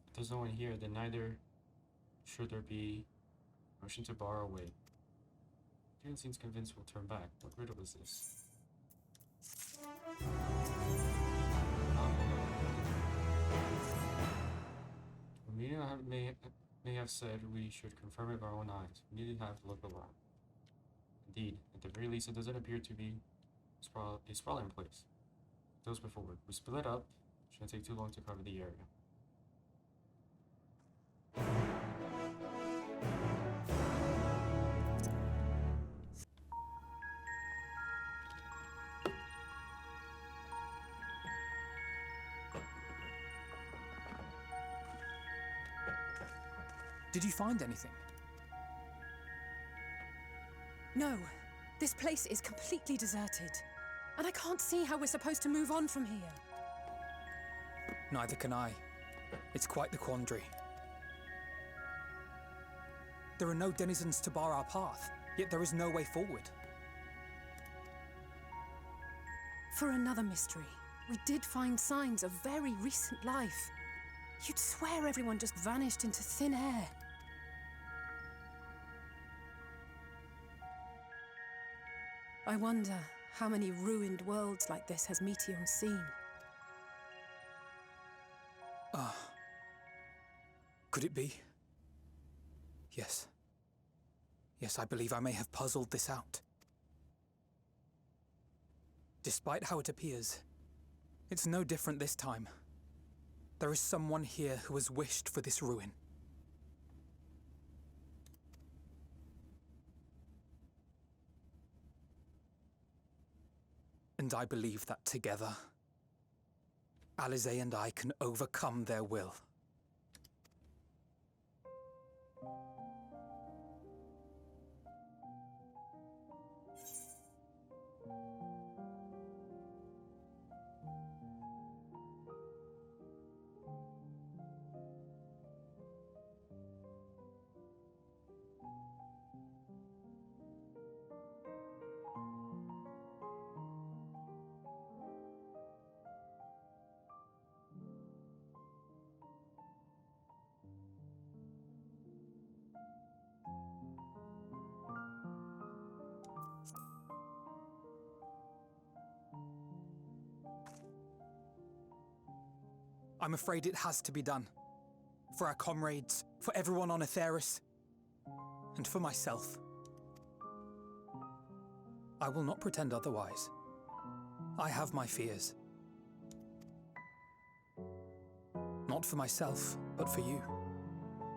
If there's no one here, then neither should there be motion to bar away. Gran seems convinced we'll turn back. What riddle is this? Romina may have said we should confirm it with our own eyes. We need to have a look around. Indeed, at the very least, it doesn't appear to be a sprawling place. Those before. We split up. Shouldn't take too long to cover the area. Did you find anything? No, this place is completely deserted. And I can't see how we're supposed to move on from here. Neither can I. It's quite the quandary. There are no denizens to bar our path, yet there is no way forward. For another mystery, we did find signs of very recent life. You'd swear everyone just vanished into thin air. I wonder how many ruined worlds like this has Meteion seen. Could it be? Yes. Yes, I believe I may have puzzled this out. Despite how it appears, it's no different this time. There is someone here who has wished for this ruin. And I believe that together, Alize and I can overcome their will. I'm afraid it has to be done. For our comrades, for everyone on Aetheris, and for myself. I will not pretend otherwise. I have my fears. Not for myself, but for you,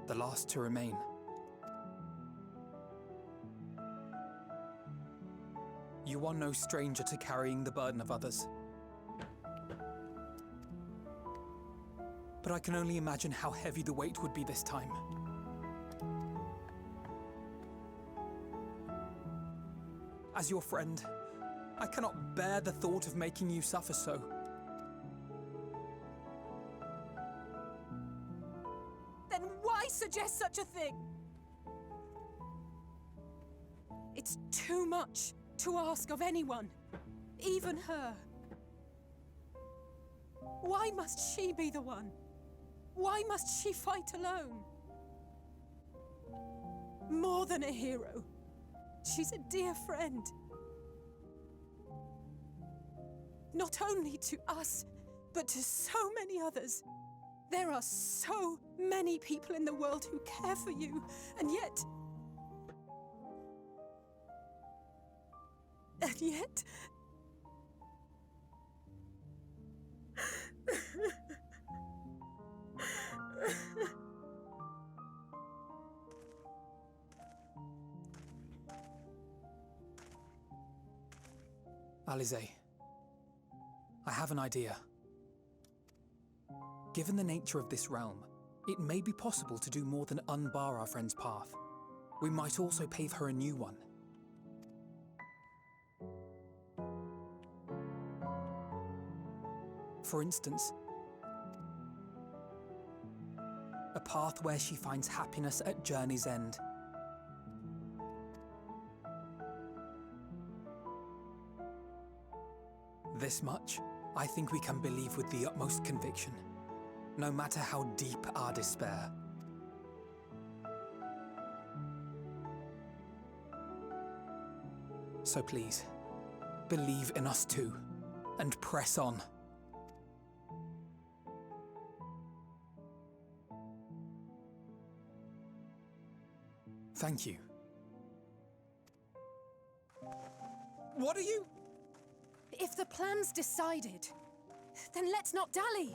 the last to remain. You are no stranger to carrying the burden of others. But I can only imagine how heavy the weight would be this time. As your friend, I cannot bear the thought of making you suffer so. Then why suggest such a thing? It's too much to ask of anyone, even her. Why must she be the one? Why must she fight alone? More than a hero, she's a dear friend. Not only to us, but to so many others. There are so many people in the world who care for you, and yet... And yet... Alize, I have an idea. Given the nature of this realm, it may be possible to do more than unbar our friend's path. We might also pave her a new one. For instance, a path where she finds happiness at journey's end. This much, I think we can believe with the utmost conviction, no matter how deep our despair. So please, believe in us too, and press on. Thank you. What are you? If the plan's decided, then let's not dally.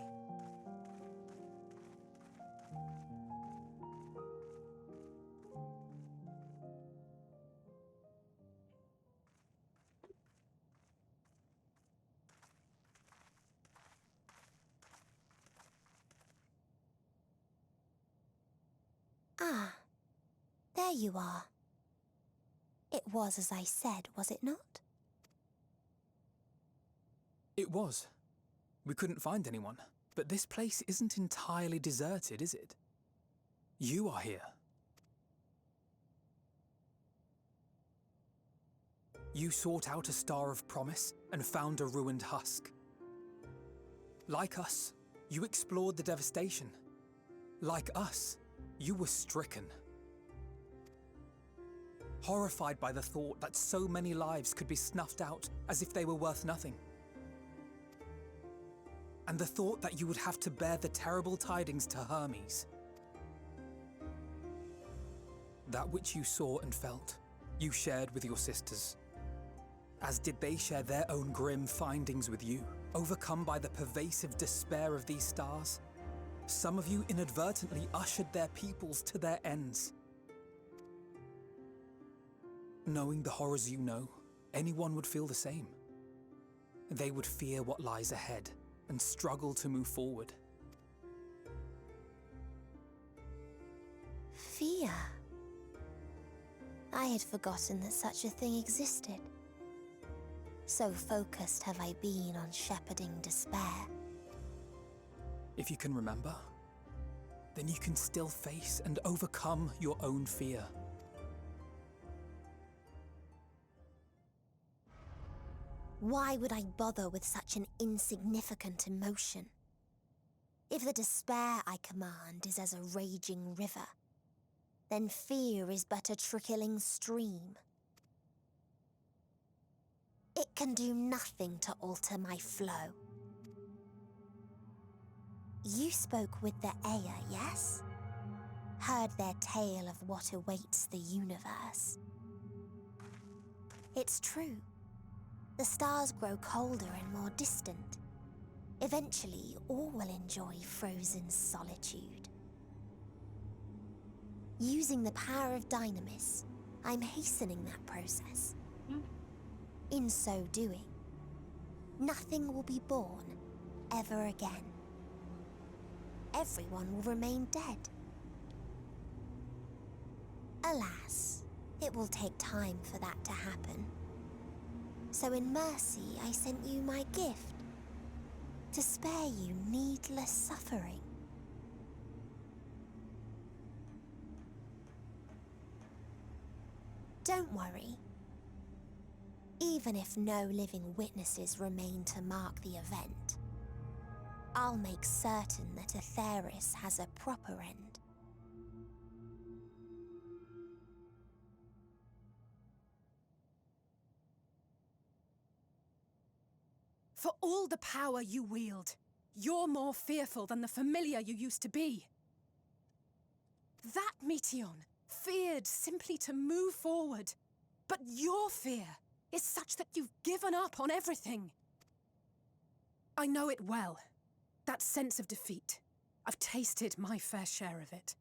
Ah, there you are. It was as I said, was it not? It was. We couldn't find anyone, but this place isn't entirely deserted, is it? You are here. You sought out a star of promise and found a ruined husk. Like us, you explored the devastation. Like us, you were stricken. Horrified by the thought that so many lives could be snuffed out as if they were worth nothing. And the thought that you would have to bear the terrible tidings to Hermes. That which you saw and felt, you shared with your sisters. As did they share their own grim findings with you, overcome by the pervasive despair of these stars. Some of you inadvertently ushered their peoples to their ends. Knowing the horrors you know, anyone would feel the same. They would fear what lies ahead and struggle to move forward. Fear. I had forgotten that such a thing existed. So focused have I been on shepherding despair. If you can remember, then you can still face and overcome your own fear. Why would I bother with such an insignificant emotion? If the despair I command is as a raging river, then fear is but a trickling stream. It can do nothing to alter my flow. You spoke with the Aya, yes? Heard their tale of what awaits the universe. It's true. The stars grow colder and more distant. Eventually, all will enjoy frozen solitude. Using the power of Dynamis, I'm hastening that process. In so doing, nothing will be born ever again. Everyone will remain dead. Alas, it will take time for that to happen. So in mercy, I sent you my gift, to spare you needless suffering. Don't worry. Even if no living witnesses remain to mark the event, I'll make certain that Atheris has a proper end. For all the power you wield, you're more fearful than the familiar you used to be. That Meteion feared simply to move forward. But your fear is such that you've given up on everything. I know it well. That sense of defeat. I've tasted my fair share of it.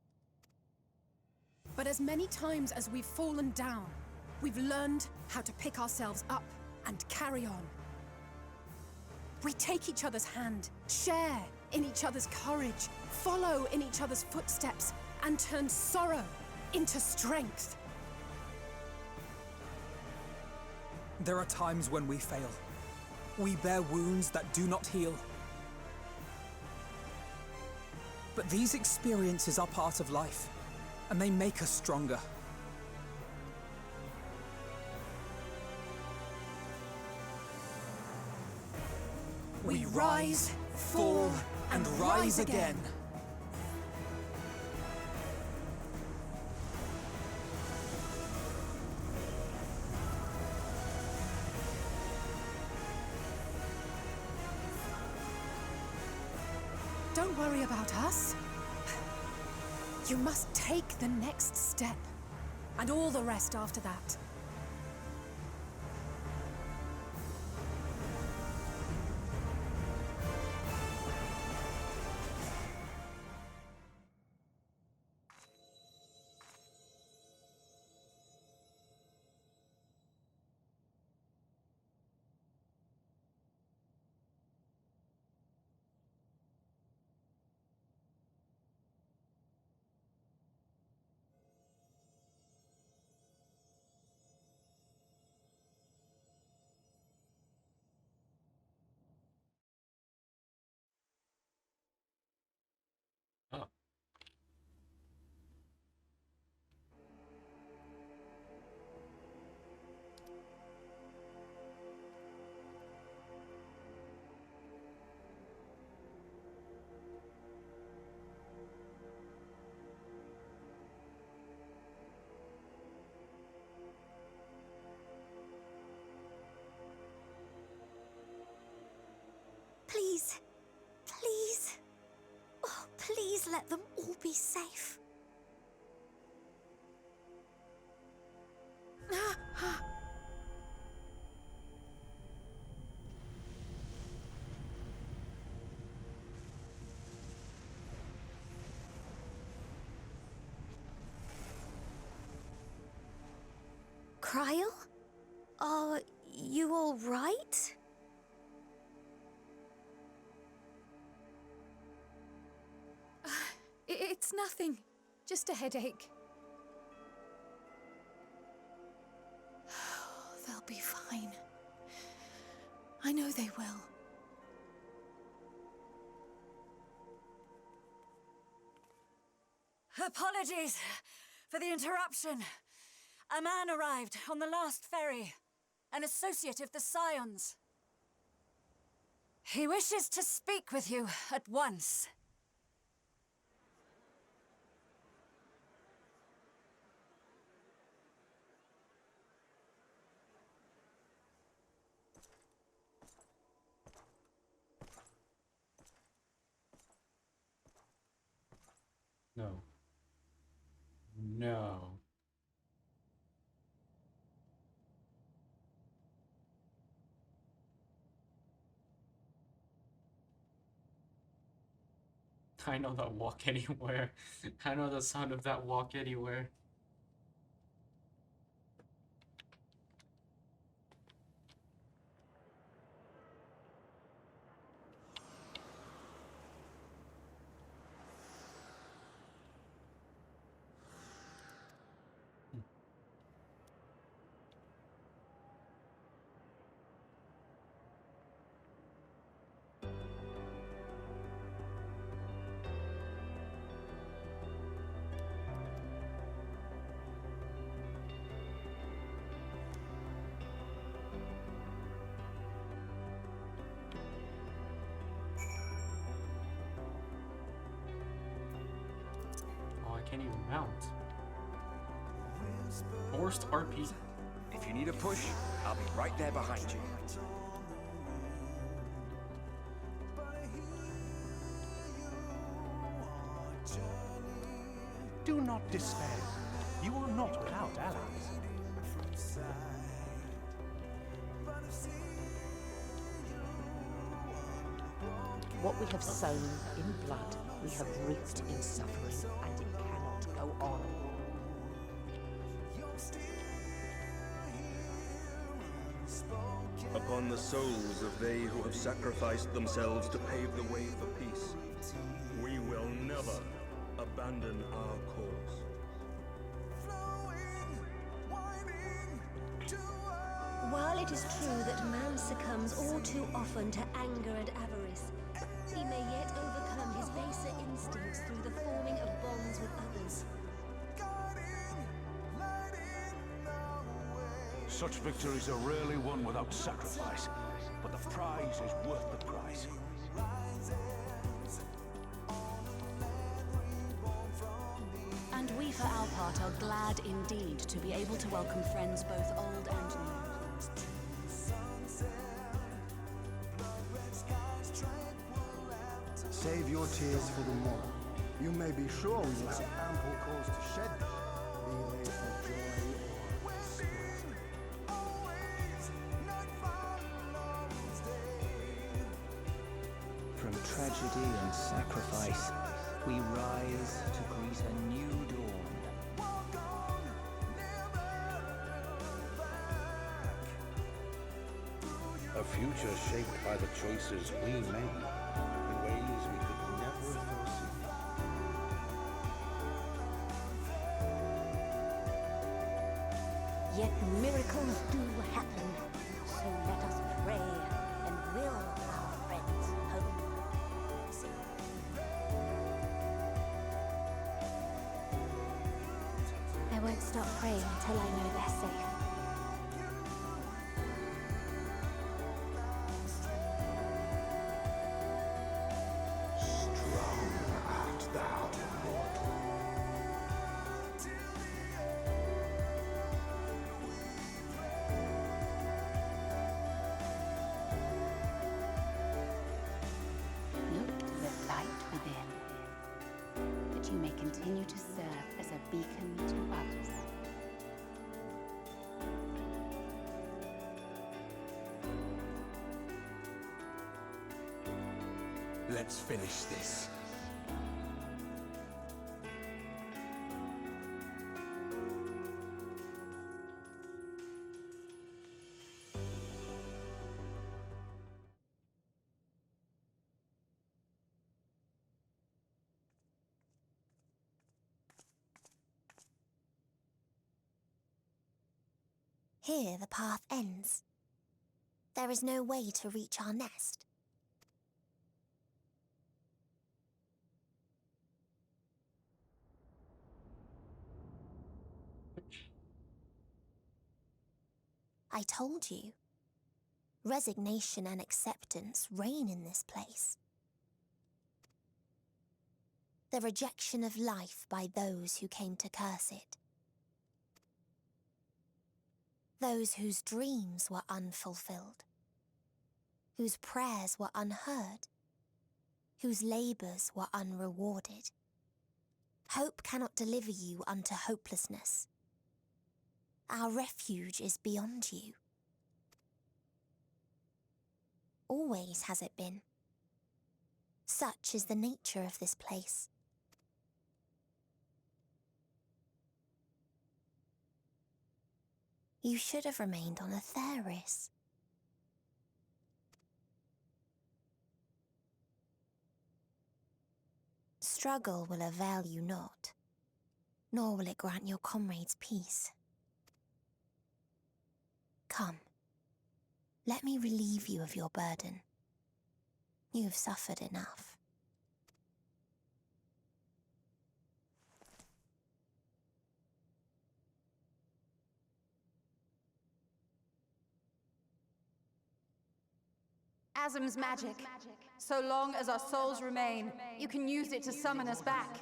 But as many times as we've fallen down, we've learned how to pick ourselves up and carry on. We take each other's hand, share in each other's courage, follow in each other's footsteps, and turn sorrow into strength. There are times when we fail. We bear wounds that do not heal. But these experiences are part of life, and they make us stronger. We rise, fall, and rise again. Don't worry about us. You must take the next step, and all the rest after that. Oh. Please, please. Oh, please let them all be safe. Cryle? Are you all right? It's nothing. Just a headache. They'll be fine. I know they will. Apologies for the interruption. A man arrived on the last ferry, an associate of the Scions. He wishes to speak with you at once. No. No. I know that walk anywhere. I know the sound of that walk anywhere. can't even mount. Forced RP. If you need a push, I'll be right there behind you. Do not despair. You are not without allies. What we have sown in blood, we have reaped in suffering, and it cannot go on. Upon the souls of they who have sacrificed themselves to pave the way for peace, we will never abandon our cause. While it is true that man succumbs all too often to anger and avarice, he may yet overcome his baser instincts through the forming of bonds with others. Such victories are rarely won without sacrifice, but the prize is worth the price. And we, for our part, are glad indeed to be able to welcome friends both old and new. Save your tears for the morrow. You may be sure we will have ample cause to shed them, be they for joy or despair. From tragedy and sacrifice, we rise to greet a new dawn. A future shaped by the choices we made, in ways we could never foresee. Yet miracles do happen, so let us pray and will our friends home. I won't stop praying until I know they're safe. Look to the light within, that you may continue to serve as a beacon to others. Let's finish this. Here the path ends. There is no way to reach our nest. I told you. Resignation and acceptance reign in this place. The rejection of life by those who came to curse it. Those whose dreams were unfulfilled. Whose prayers were unheard. Whose labors were unrewarded. Hope cannot deliver you unto hopelessness. Our refuge is beyond you. Always has it been. Such is the nature of this place. You should have remained on Atheris. Struggle will avail you not, nor will it grant your comrades peace. Come, let me relieve you of your burden. You've suffered enough. Chasm's magic. So long as our souls remain, you can use it to summon us back.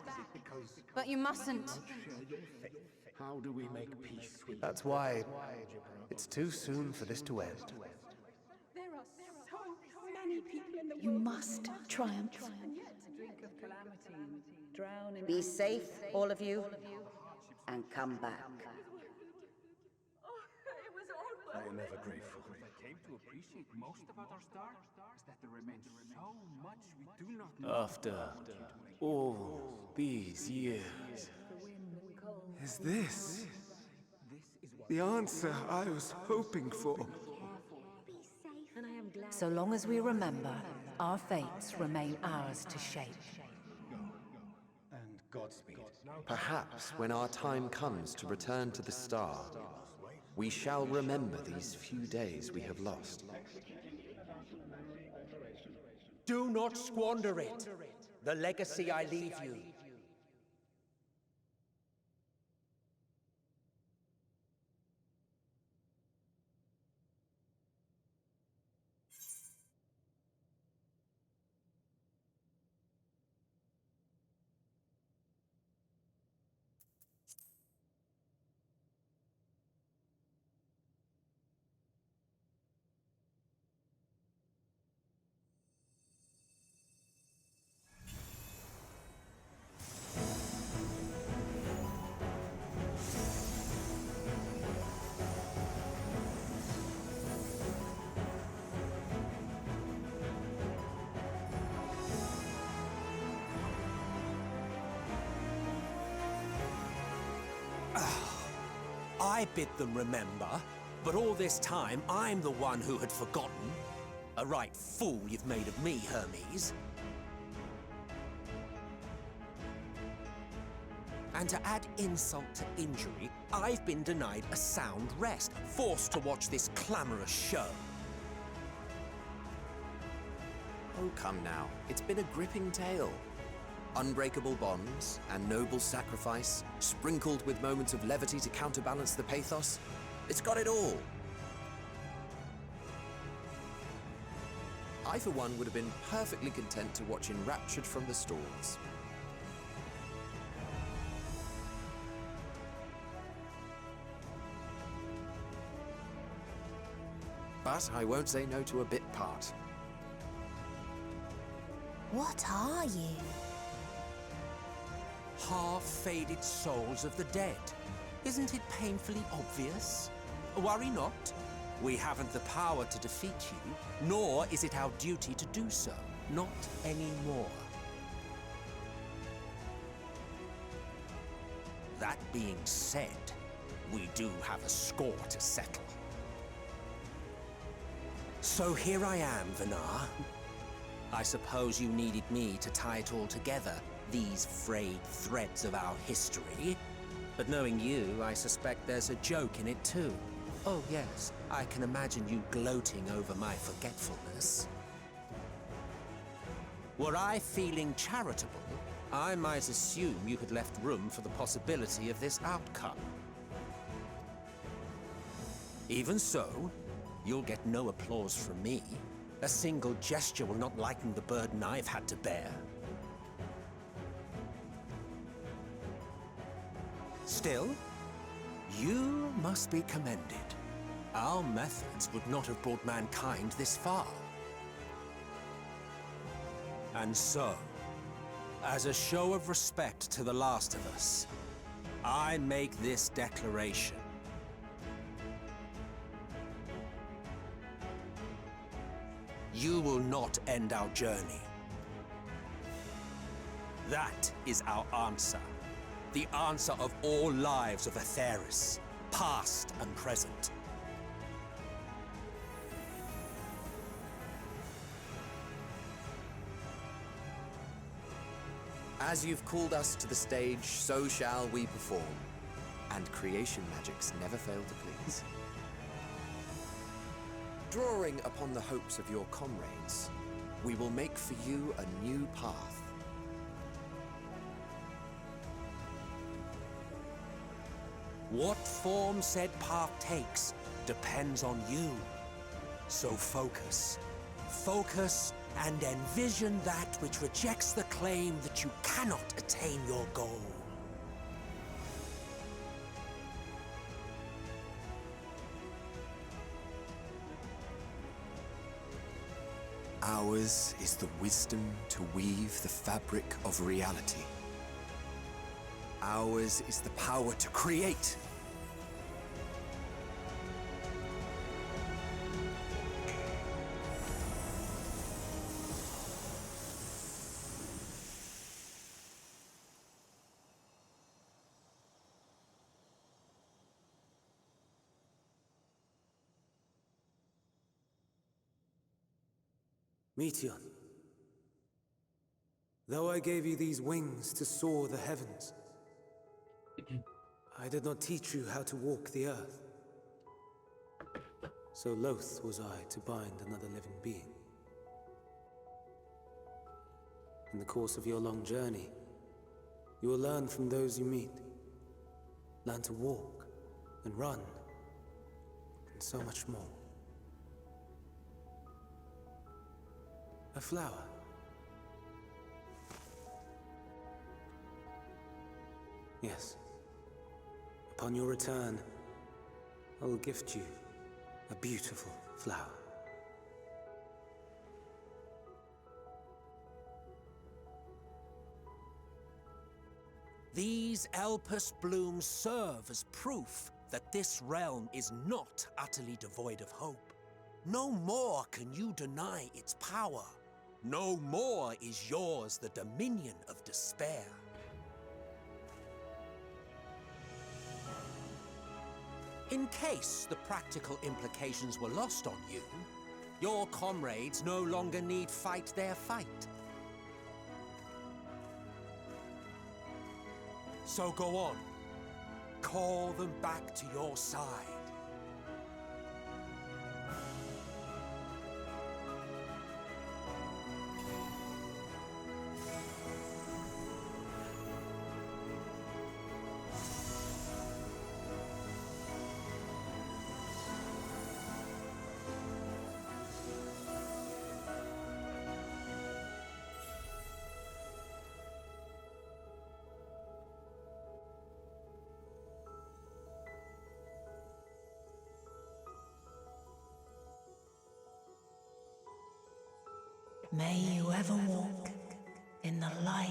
But you mustn't. How do we make peace with That's why it's too soon for this to end. There are so many people in the world. You must triumph. Drink of calamity and drown in. Be safe, all of you, and come back. I am ever grateful. What I came to appreciate most about our star is that there remains so much we do not know. After all these years, is this the answer I was hoping for? So long as we remember, our fates remain ours to shape. And Godspeed. Perhaps when our time comes to return to the star, we shall remember these few days we have lost. Do not squander it. The legacy I leave you. I bid them remember, but all this time I'm the one who had forgotten. A right fool you've made of me, Hermes. And to add insult to injury, I've been denied a sound rest, forced to watch this clamorous show. Oh, come now. It's been a gripping tale. Unbreakable bonds and noble sacrifice, sprinkled with moments of levity to counterbalance the pathos. It's got it all. I, for one, would have been perfectly content to watch enraptured from the stalls. But I won't say no to a bit part. What are you? Half-faded souls of the dead. Isn't it painfully obvious? Worry not. We haven't the power to defeat you, nor is it our duty to do so. Not anymore. That being said, we do have a score to settle. So here I am, Venar. I suppose you needed me to tie it all together, these frayed threads of our history. But knowing you, I suspect there's a joke in it too. Oh yes, I can imagine you gloating over my forgetfulness. Were I feeling charitable, I might assume you had left room for the possibility of this outcome. Even so, you'll get no applause from me. A single gesture will not lighten the burden I've had to bear. Still, you must be commended. Our methods would not have brought mankind this far. And so, as a show of respect to the last of us, I make this declaration. You will not end our journey. That is our answer. The answer of all lives of Aetheris, past and present. As you've called us to the stage, so shall we perform. And creation magics never fail to please. Drawing upon the hopes of your comrades, we will make for you a new path. What form said path takes depends on you. So focus. Focus and envision that which rejects the claim that you cannot attain your goal. Ours is the wisdom to weave the fabric of reality. Ours is the power to create. Meteon, though I gave you these wings to soar the heavens, I did not teach you how to walk the earth. So loath was I to bind another living being. In the course of your long journey, you will learn from those you meet. Learn to walk and run, and so much more. A flower. Yes. Upon your return, I will gift you a beautiful flower. These Elpis blooms serve as proof that this realm is not utterly devoid of hope. No more can you deny its power. No more is yours the dominion of despair. In case the practical implications were lost on you, your comrades no longer need fight their fight. So go on. Call them back to your side. May you ever walk in the light.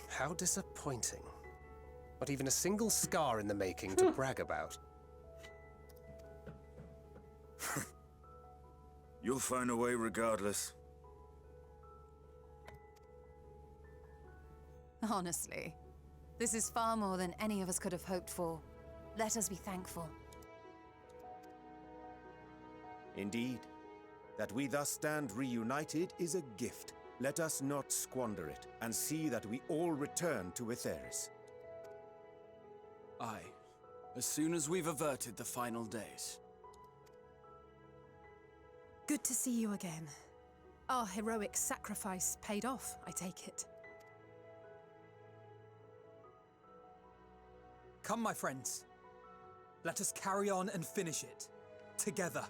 How disappointing. Not even a single scar in the making to brag about. You'll find a way regardless. Honestly, this is far more than any of us could have hoped for. Let us be thankful. Indeed. That we thus stand reunited is a gift. Let us not squander it, and see that we all return to Etheris. Aye. As soon as we've averted the final days. Good to see you again. Our heroic sacrifice paid off, I take it. Come, my friends. Let us carry on and finish it. Together.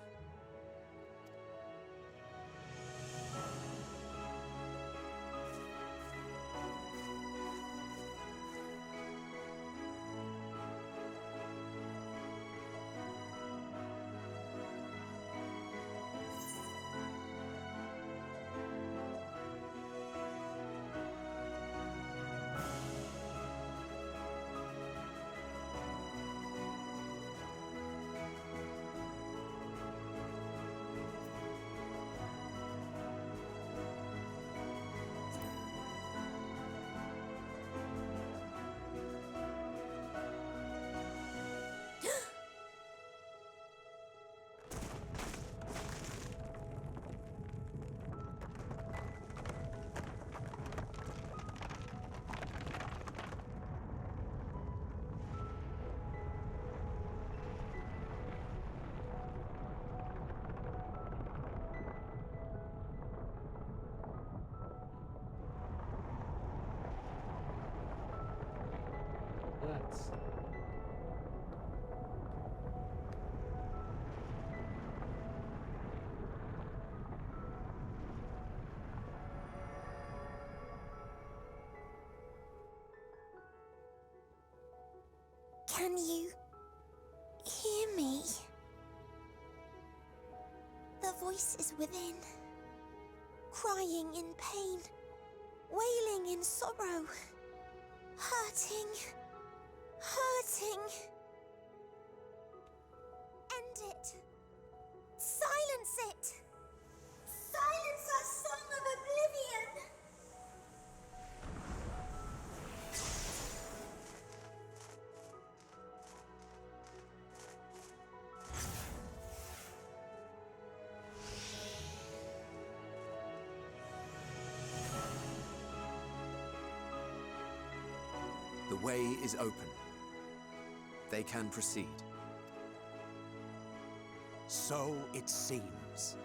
secrets. Can you hear me? The voice is within, crying in pain, wailing in sorrow, hurting, hurting. End it. Silence it. Silence our song of oblivion. The way is open. They can proceed. So it seems.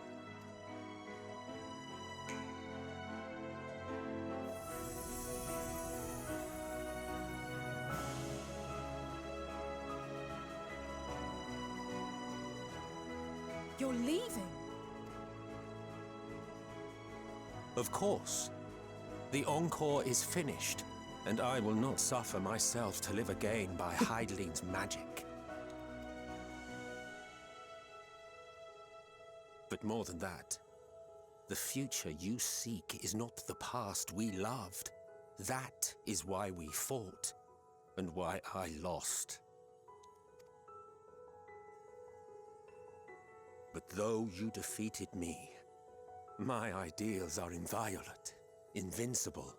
You're leaving? Of course. The encore is finished, and I will not suffer myself to live again by Heideling's magic. But more than that, the future you seek is not the past we loved. That is why we fought, and why I lost. But though you defeated me, my ideals are inviolate, invincible.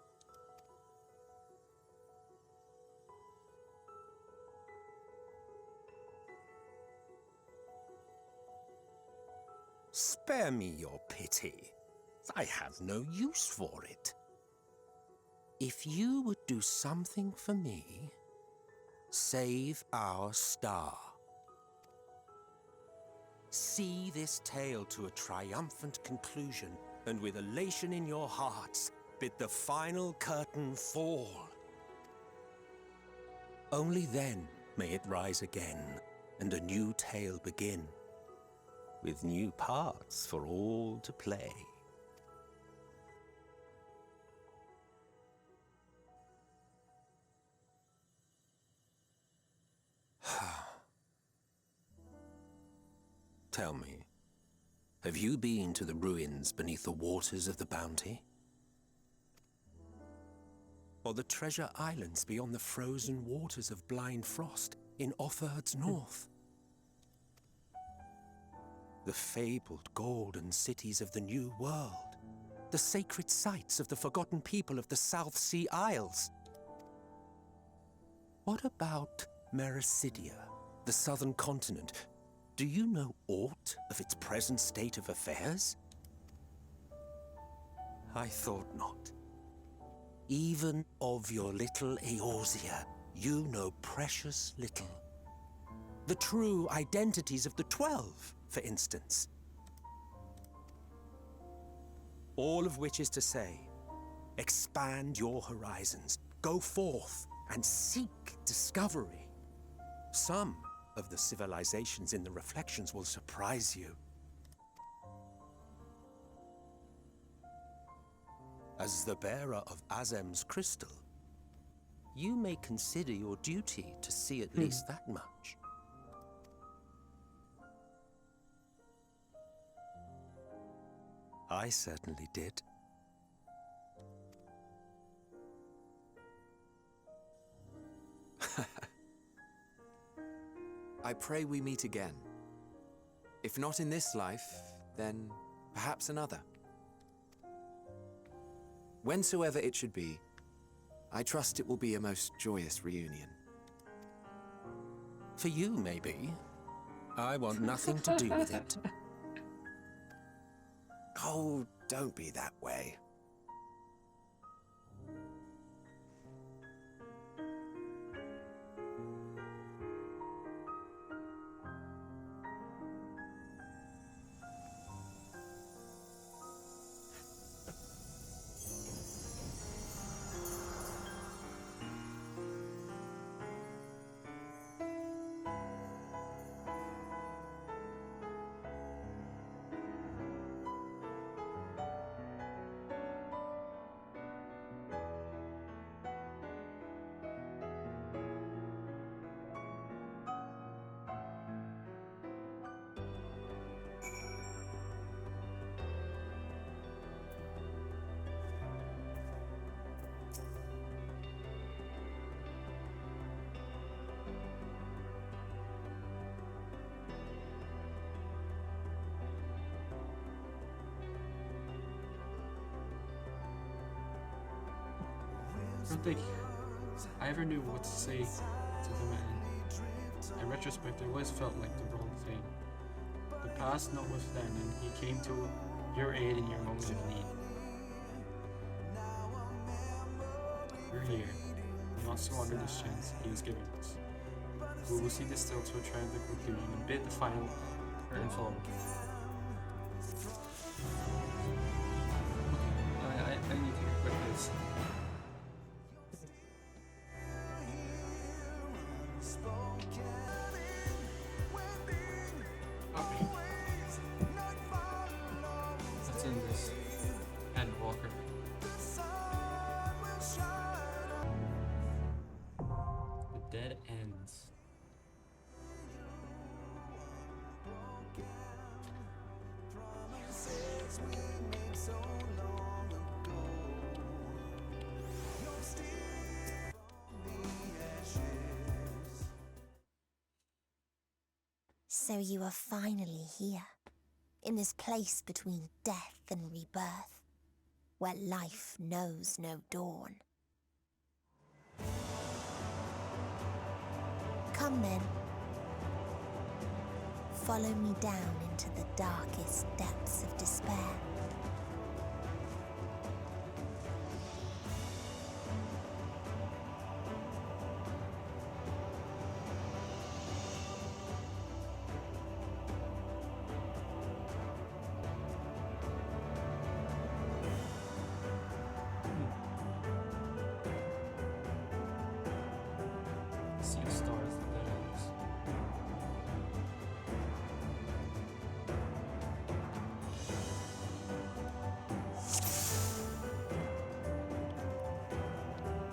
Spare me your pity. I have no use for it. If you would do something for me, save our star. See this tale to a triumphant conclusion, and with elation in your hearts, bid the final curtain fall. Only then may it rise again, and a new tale begin, with new parts for all to play. Tell me, have you been to the ruins beneath the waters of the Bounty? Or the treasure islands beyond the frozen waters of Blind Frost in Offerd's north? The fabled golden cities of the New World, the sacred sites of the forgotten people of the South Sea Isles? What about Mericidia, the southern continent? Do you know aught of its present state of affairs? I thought not. Even of your little Eorzea, you know precious little. The true identities of the 12, for instance. All of which is to say, expand your horizons, go forth and seek discovery. Some of the civilizations in the reflections will surprise you. As the bearer of Azem's crystal, you may consider your duty to see at least that much. I certainly did. I pray we meet again. If not in this life, then perhaps another. Whensoever it should be, I trust it will be a most joyous reunion. For you, maybe. I want nothing to do with it. Oh, don't be that way. don't think I ever knew what to say to the man. In retrospect, I always felt like the wrong thing. The past notwithstanding, he came to your aid in your moments of need. We're here. We must squander this chance he has given us. We will see this still to a triumphant conclusion and bid the final curtain fall. Okay, I need to get rid of this. Okay. What's in this? Endwalker. The dead ends. So you are finally here, in this place between death and rebirth, where life knows no dawn. Come then. Follow me down into the darkest depths of despair. See the stars at the ends.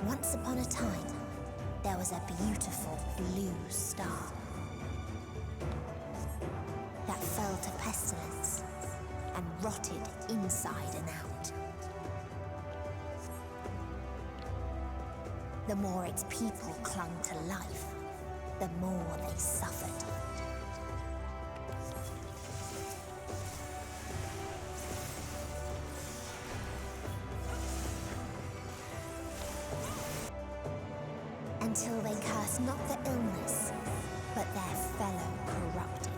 Once upon a time, there was a beautiful blue star that fell to pestilence and rotted inside and out. The more its people clung to life, the more they suffered. Until they cursed not the illness, but their fellow corrupted.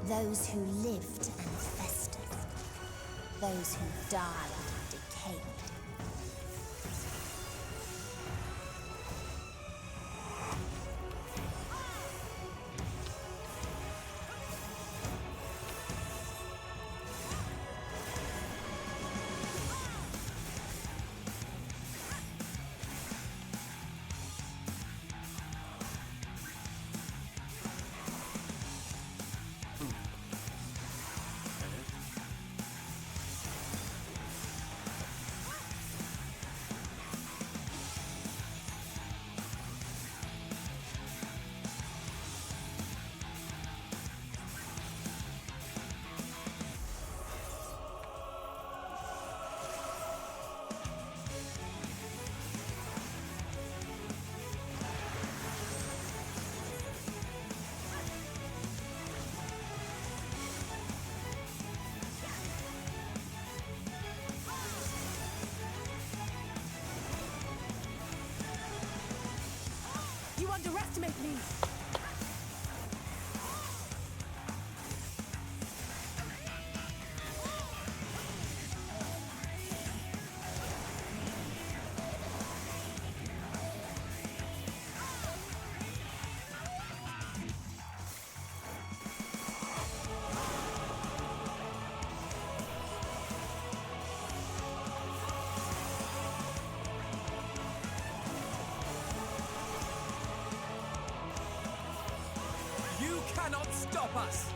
Those who lived and festered. Those who died and decayed. You underestimate me! You cannot stop us!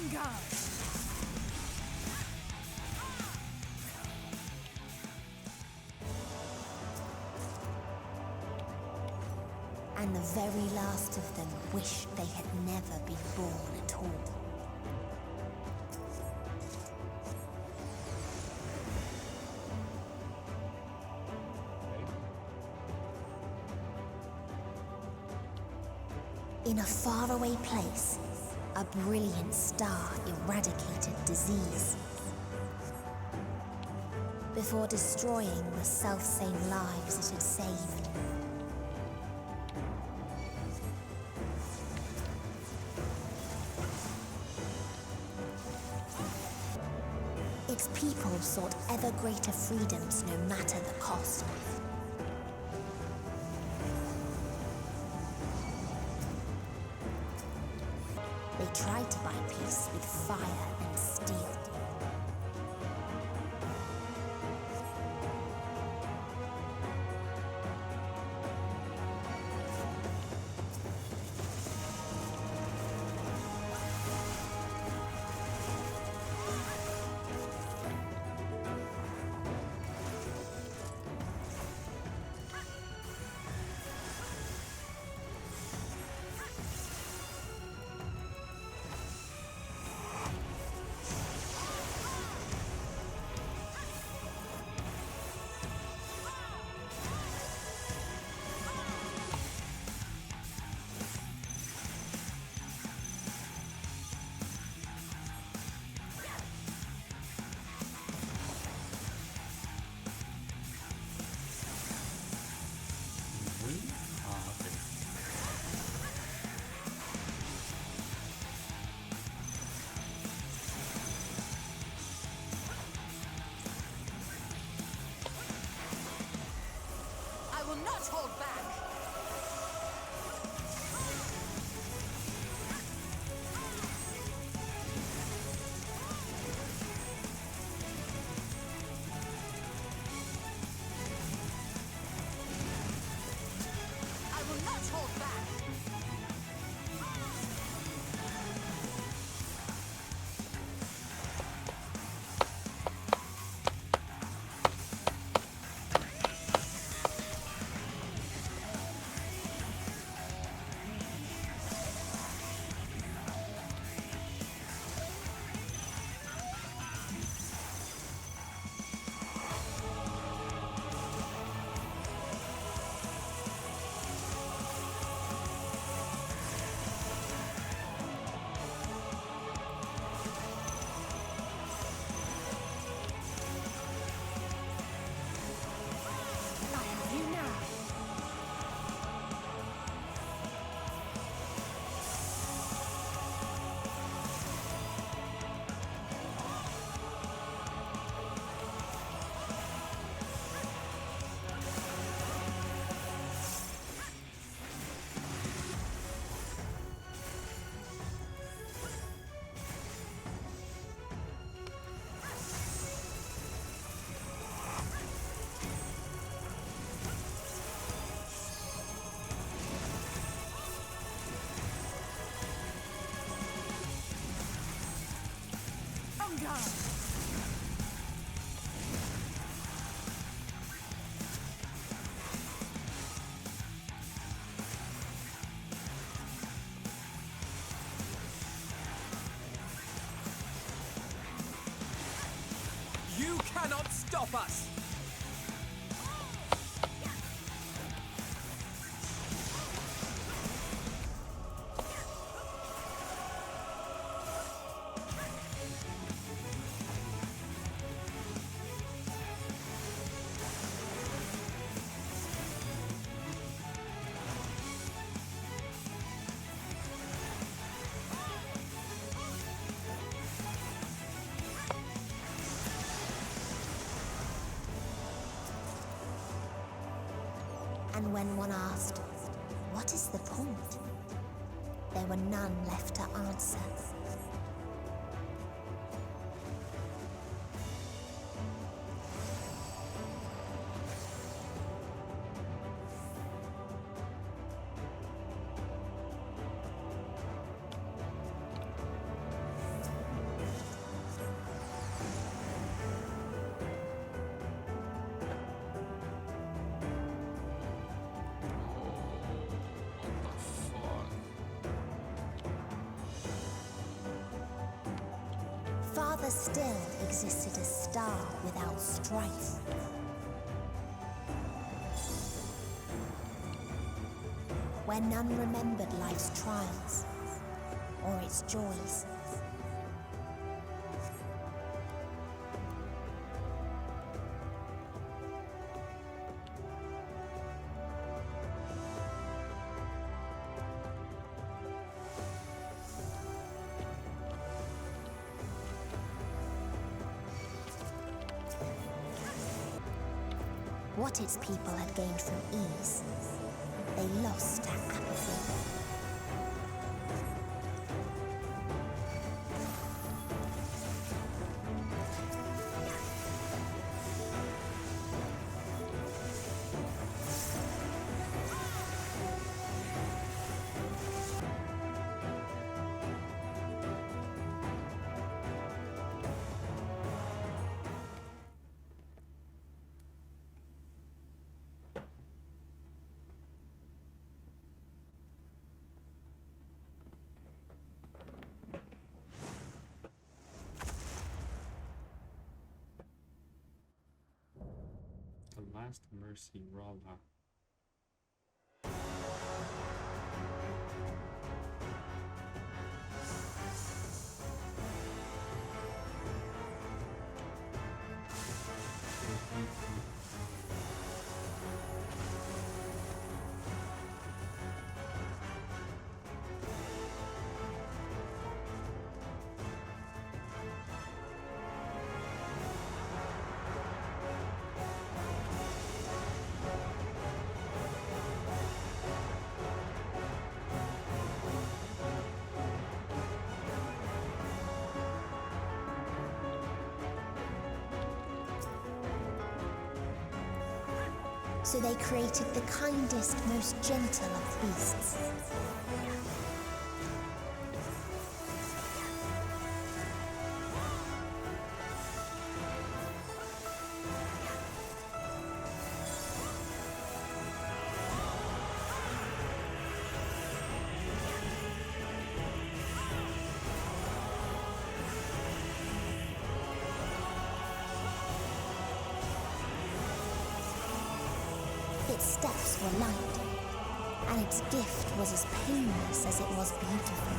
On guard! And the very last of them wished they had never been born at all. In a faraway place, a brilliant star eradicated disease. Before destroying the selfsame lives it had saved. Its people sought ever greater freedoms no matter the cost. They tried to buy peace with fire and steel. I will not hold back! I will not hold back! You cannot stop us! And when one asked, "What is the point?" there were none left to answer. Farther still existed a star without strife. Where none remembered life's trials or its joys. What its people had gained from ease, they lost to apathy. The Last Mercy Rala. So they created the kindest, most gentle of beasts. Its steps were light, and its gift was as painless as it was beautiful.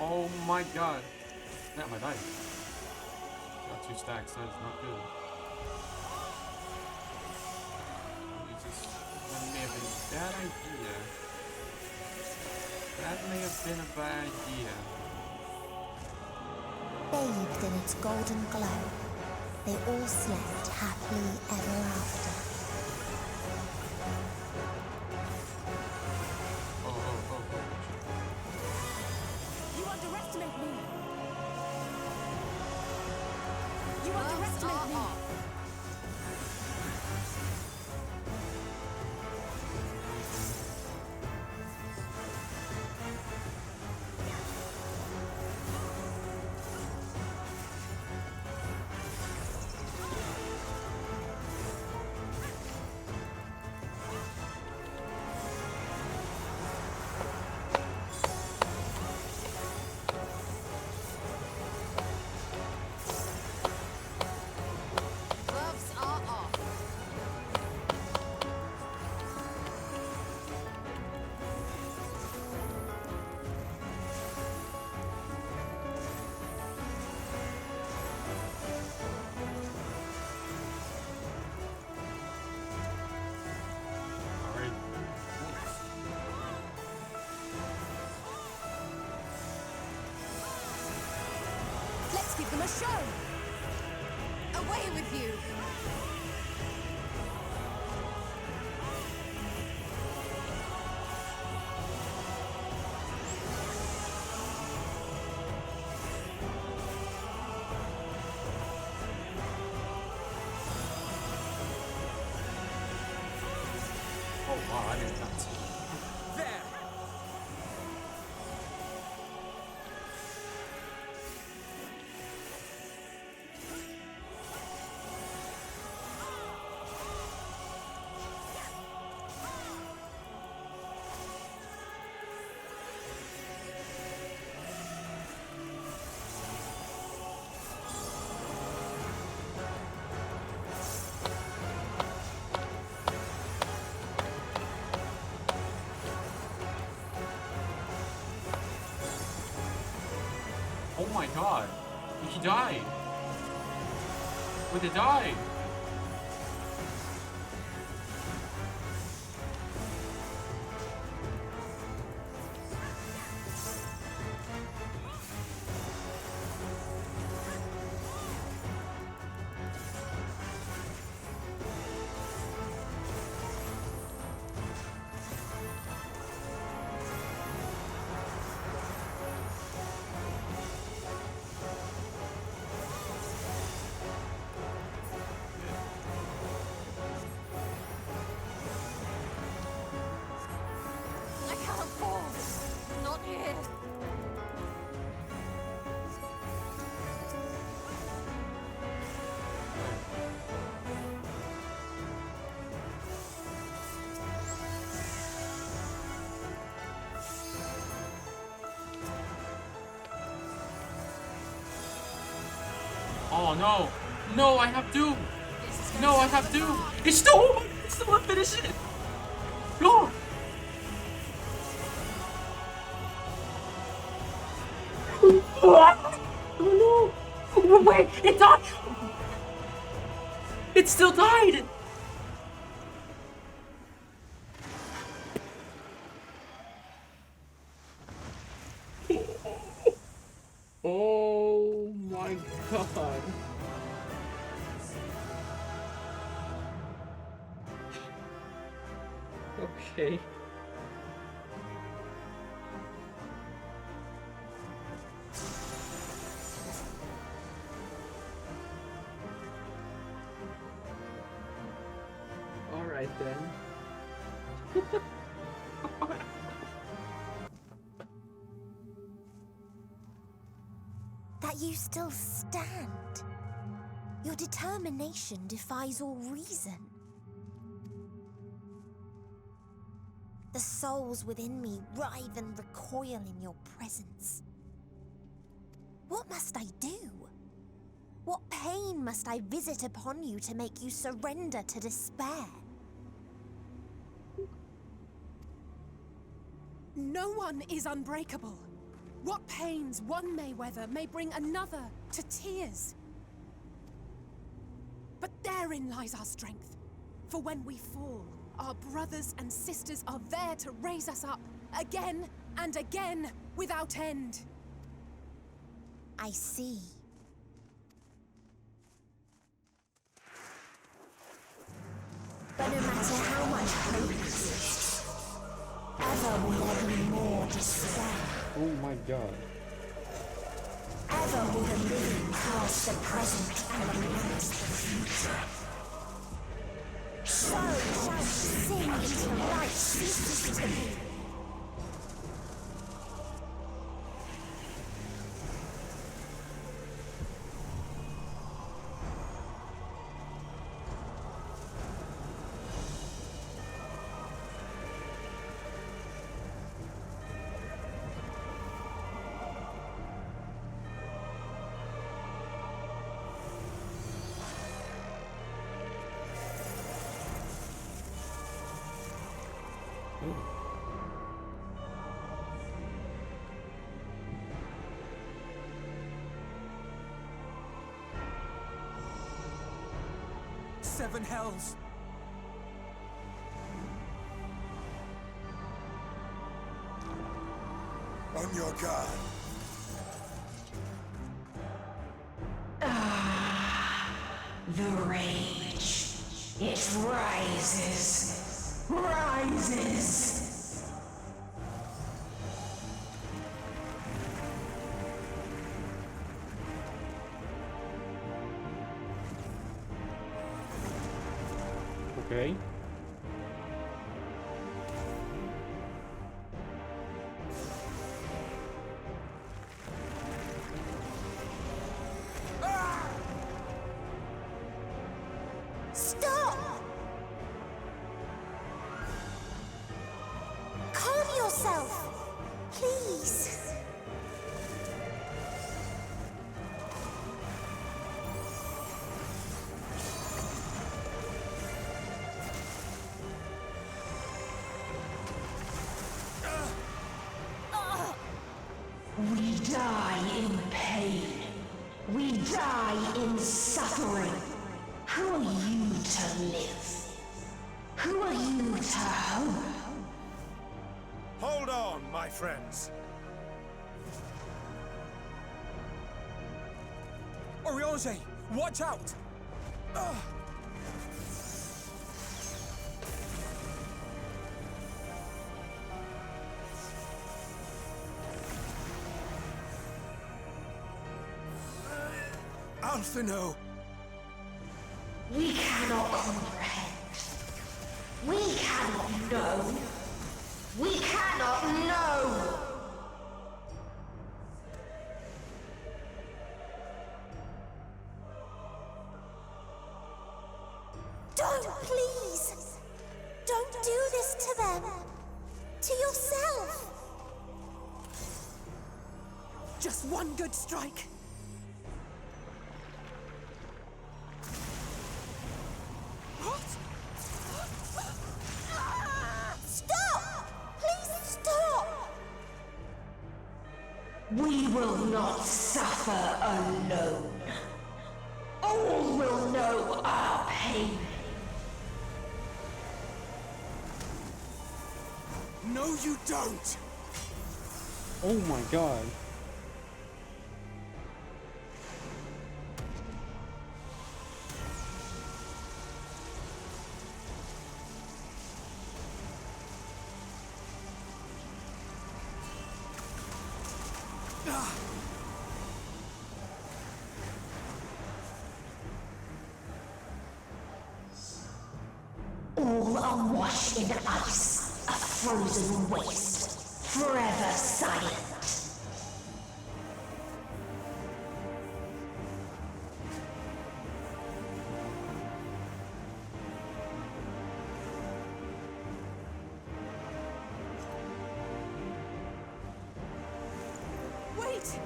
Oh my god! Yeah, my dice. Got 2 stacks, that is not good. That may have been a bad idea. That may have been a bad idea. Bathed in its golden glow, they all slept happily ever after. You underestimate me! You underestimate me! Let's give them a show! Away with you! Oh wow, I did not see that. There! Oh my god. He died. Wait, they died. I can't fall. Not here. Oh no! No, I have to! No, I have to! It's still unfinished it! No! Oh no! Oh, wait, it died! It still died! Oh my god. Okay. Alright then. That you still stand. Your determination defies all reason. The souls within me writhe and recoil in your presence. What must I do? What pain must I visit upon you to make you surrender to despair? No one is unbreakable. What pains one may weather may bring another to tears. But therein lies our strength. For when we fall, our brothers and sisters are there to raise us up, again and again, without end. I see. But no matter how much hope exists, ever will there be more despair. Oh my god. Ever will the living cast the present and announce the future. So shall sin into light ceases to be. Seven hells. On your guard. The rage. It rises. Rises. Okay. Stop! Calm yourself, please. We die in pain. We die in suffering. Who are you to live? Who are you to hope? Hold on, my friends. Oriange, watch out! Alphino! We cannot comprehend. We cannot know. We cannot know! Don't, please! Don't do this to them! To yourself! Just one good strike. What? Stop! Please stop! We will not suffer alone. All will know our pain. No, you don't! Oh my god. All are washed in ice, a frozen waste, forever silent. Wait!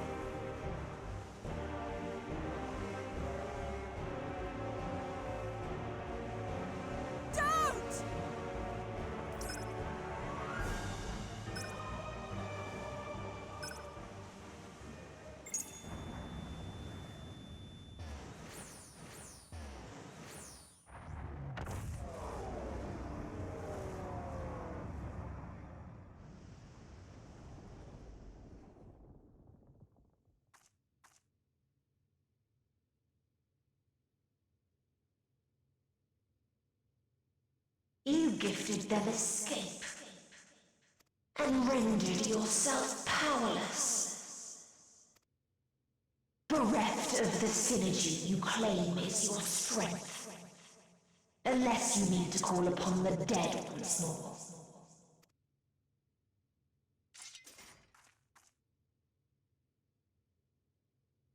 Don't! You gifted them escape and rendered yourself powerless. Bereft of the synergy you claim is your strength. Unless you mean to call upon the dead once more.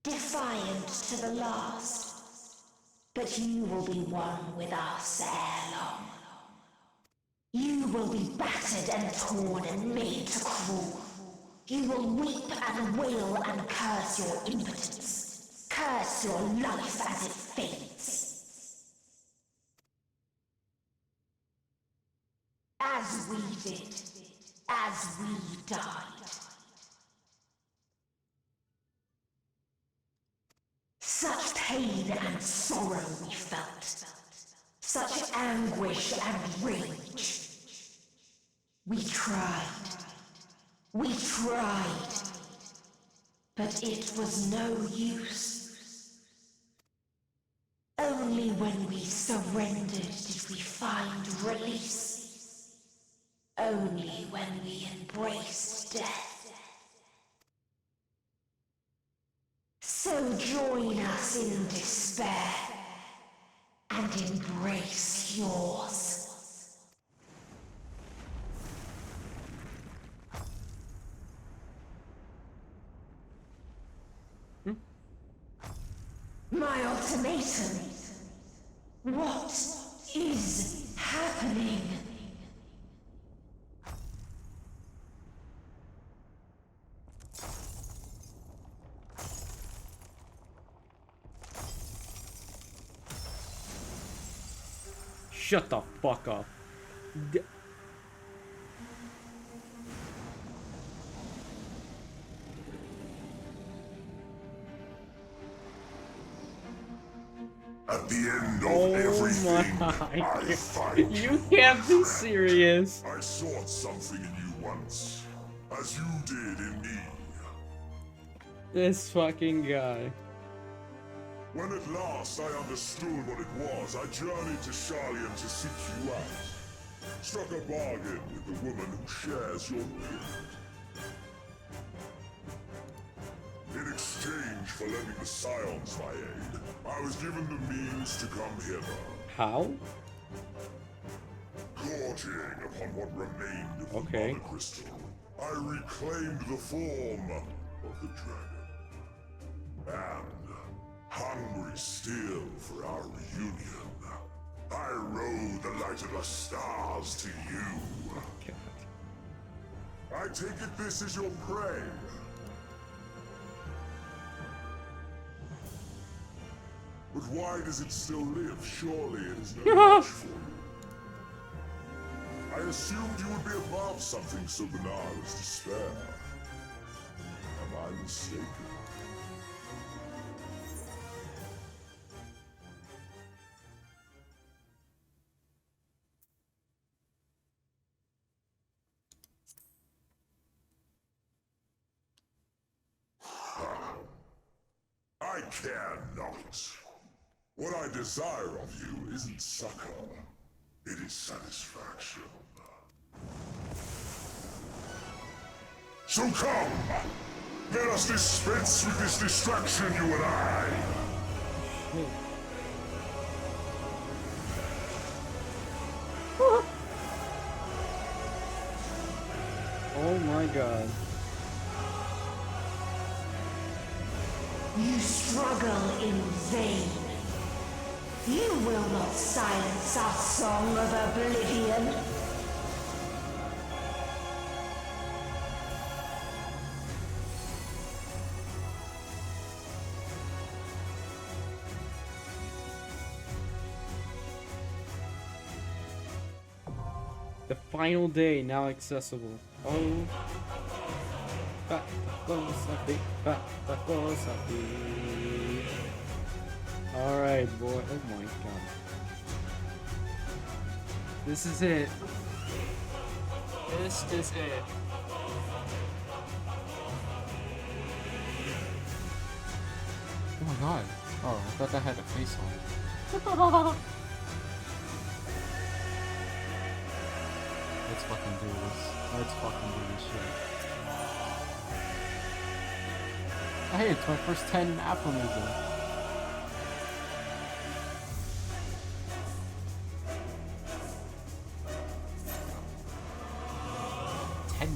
Defiant to the last, but you will be one with us ere long. You will be battered and torn and made to crawl. You will weep and wail and curse your impotence. Curse your life as it fades. As we did. As we died. Such pain and sorrow we felt. Such anguish and rage. We tried. We tried. But it was no use. Only when we surrendered did we find release. Only when we embraced death. So join us in despair and embrace yours. My ultimatum. What is happening? Shut the fuck up. At the end of Oh everything, my I find You can't be serious. I sought something in you once, as you did in me. This fucking guy. When at last I understood what it was, I journeyed to Sharlayan to seek you out. Struck a bargain with the woman who shares your gift. In exchange for lending the Scions my aid, I was given the means to come hither. How? Gorging upon what remained of Okay. the Mana Crystal, I reclaimed the form of the dragon. And, hungry still for our reunion, I rode the light of the stars to you. I take it this is your prey. But why does it still live? Surely it is no match for you. I assumed you would be above something so banal as despair. Am I mistaken? I care not. What I desire of you isn't succor, it is satisfaction. So come! Let us dispense with this distraction, you and I! Oh my god. You struggle in vain. You will not silence our song of oblivion. The final day now accessible. Oh. Alright, boy. Oh my god. This is it. This is it. Oh my god. Oh, I thought that had a face on it. Let's fucking do this. Let's fucking do this shit. Hey, it's my first 10 Aphonism.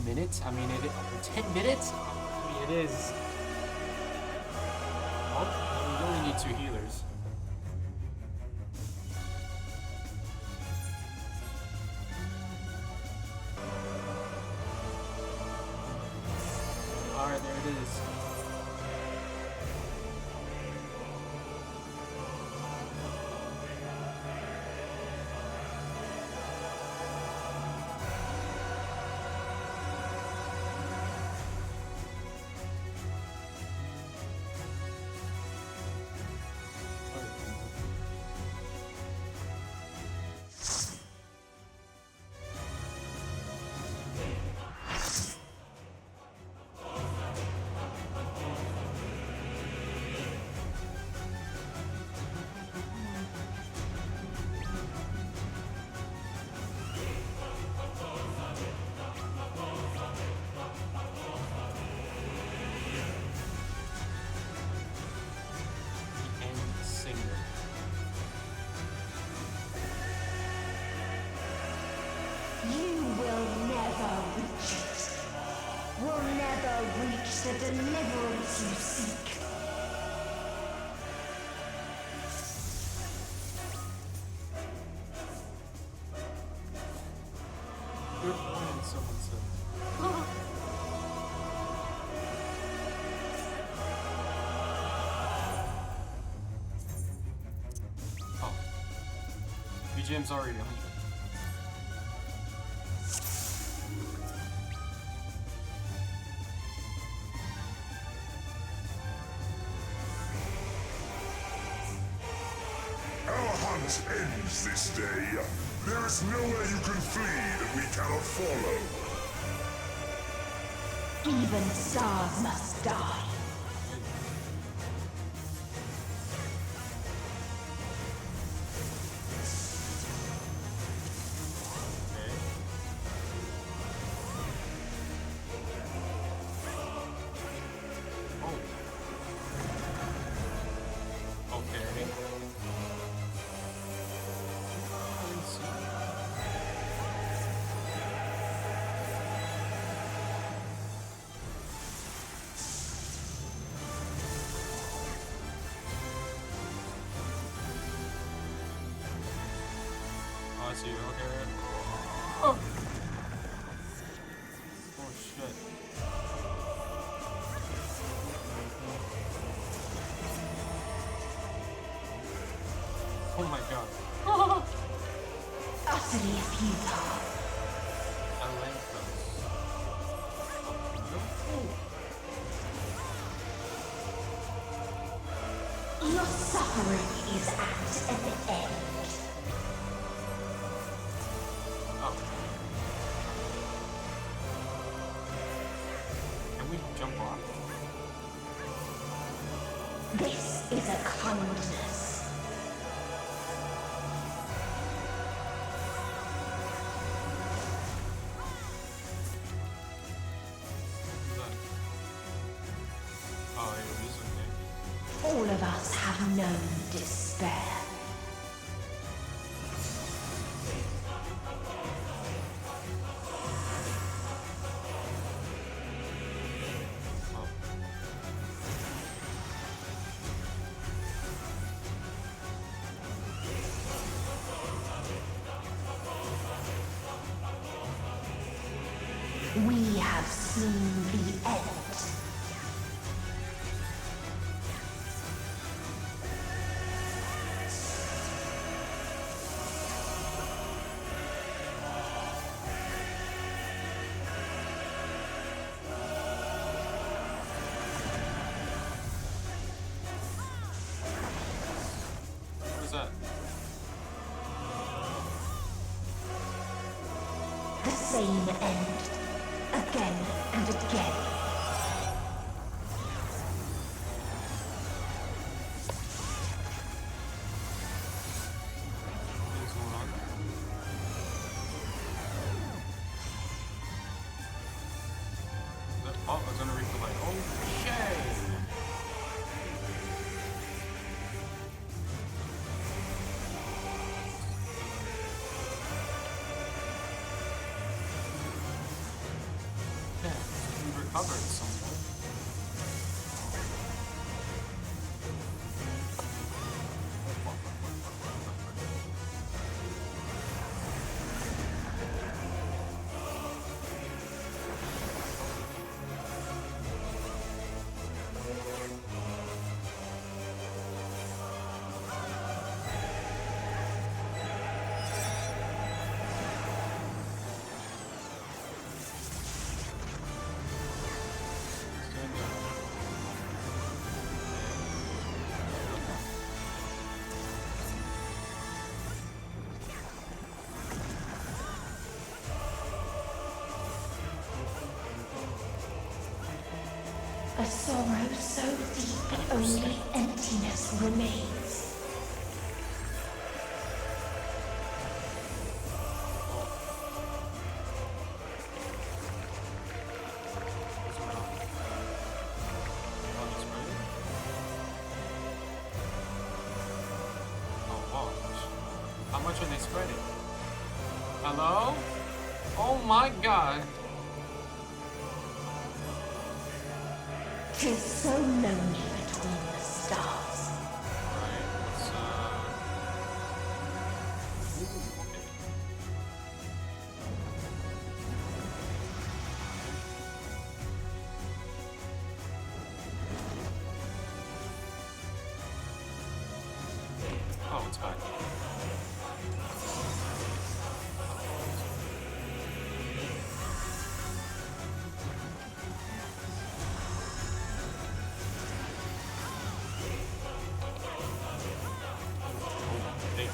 Minutes? I mean, 10 minutes? I mean, it is. Oh, we only need 2 healers. Alright, there it is. The deliverance you seek. Good point, someone said. Oh. BGM's already 100. hunt ends this day. There is nowhere you can flee that we cannot follow. Even stars must die. I see you, okay. Oh! Oh shit. Oh my god. Utterly futile. I like those. Your suffering is at an end. Can we jump off? This is a kindness. Oh, it is okay. All of us have known despair. We have seen the end. What is that? The same end. Again and again. What's going on? Oh, I was gonna read the light. Oh, shit! Yeah, we recovered somewhat. A sorrow so deep that only emptiness remains. How much are they spreading? Hello? Oh my god. 'Tis so lonely between the stars. Right, let's ooh, okay. Oh, it's back. I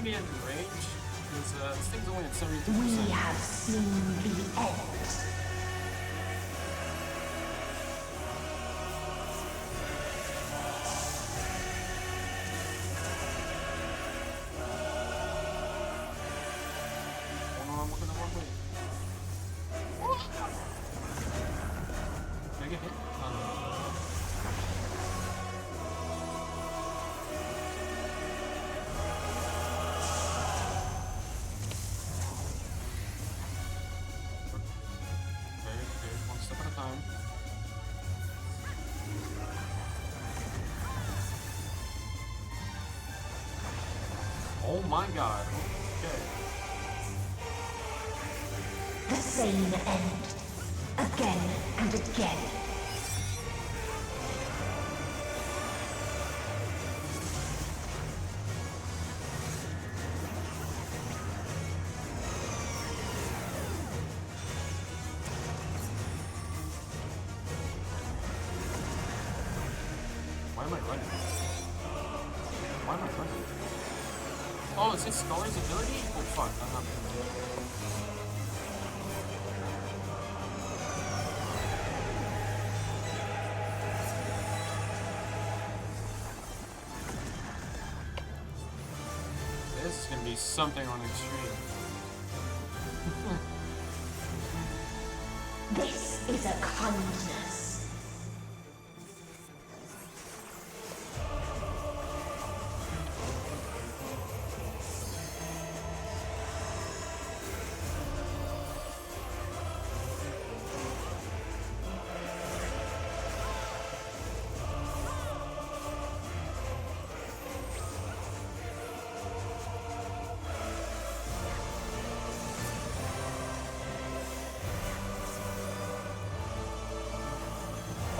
be in range? Because this thing's only at 72%. We have seen the end. Oh no, I'm looking the wrong way. Did I get hit? One step at a time. Oh my god. Okay. The same end. Again and again. Why am I running? Why am I running? Oh, is it Scholar's ability? Oh fuck, I'm not This is gonna be something on extreme. This is a kindness.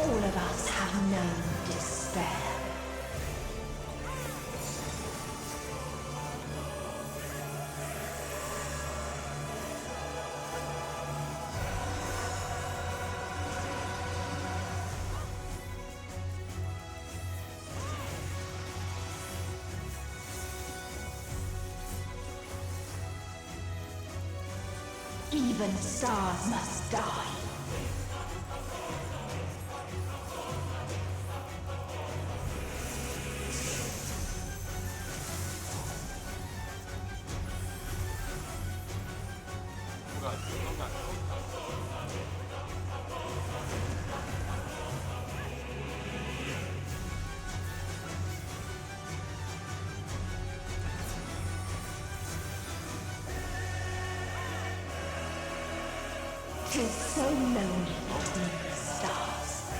All of us have known despair. Even stars must die. Oh god, oh god, oh Tis so lonely between the stars.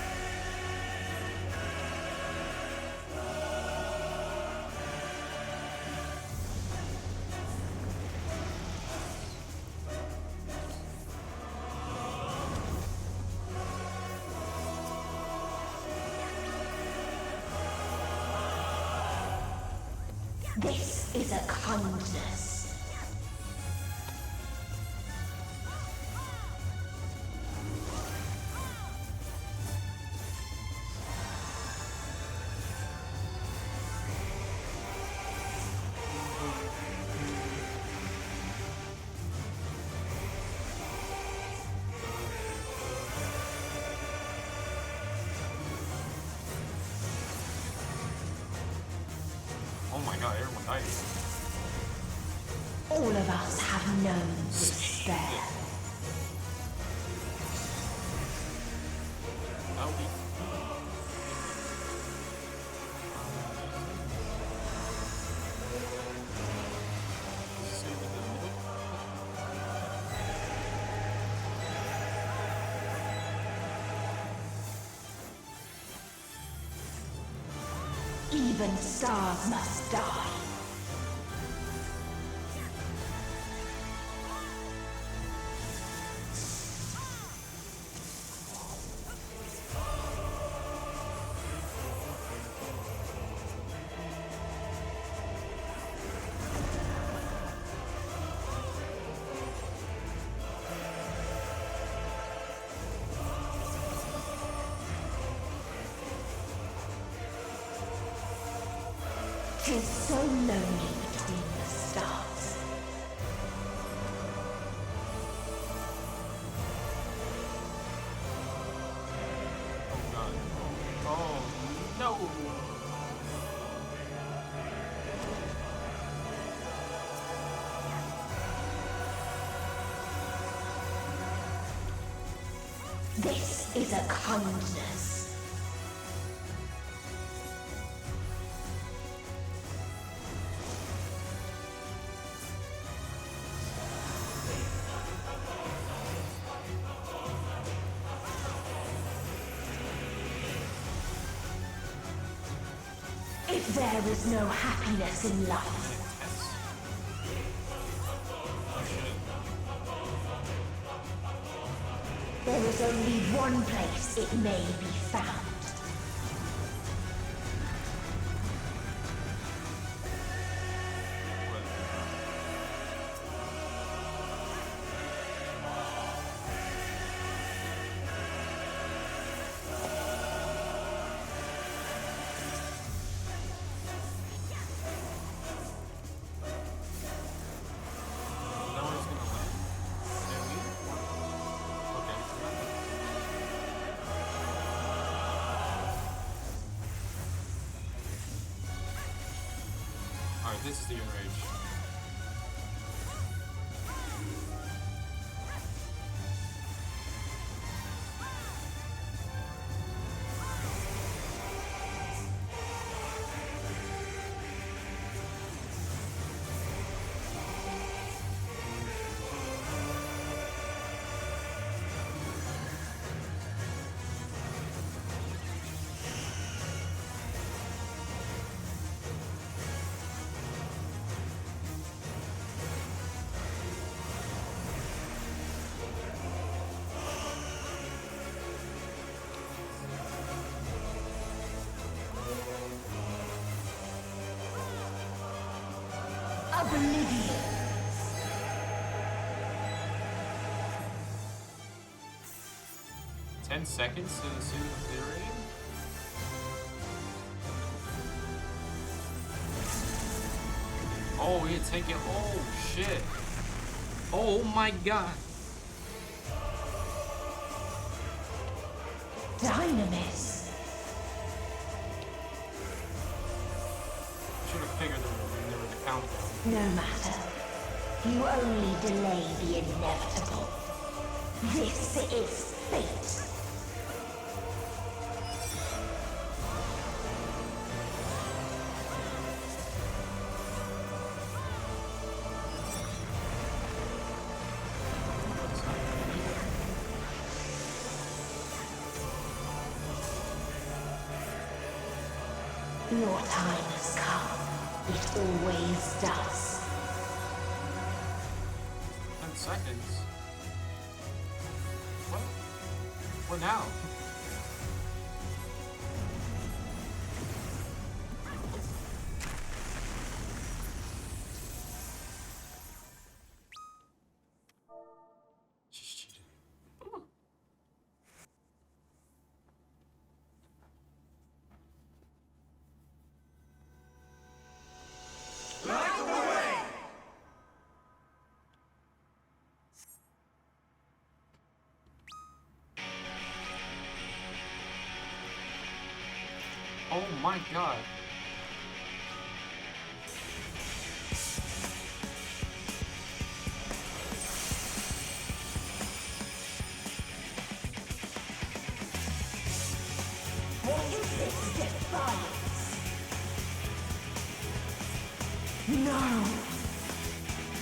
This is a kindness. Oh my god, everyone died. All of us have known despair. I'll be. Even stars must die. Tis so lonely between the stars. This is a kindness. If there is no happiness in life, there is only one place it may be found. Alright, this is the enrage. Oblivion. 10 seconds to the suit of the raid? Oh, you're taking. Oh, shit. Oh my god. Dynamis. Should have figured there was a countdown. No matter. You only delay the inevitable. This is fate. Your time has come. It always does. 10 seconds? What? What now? Just cheated. Oh my god. What is this defiance? No!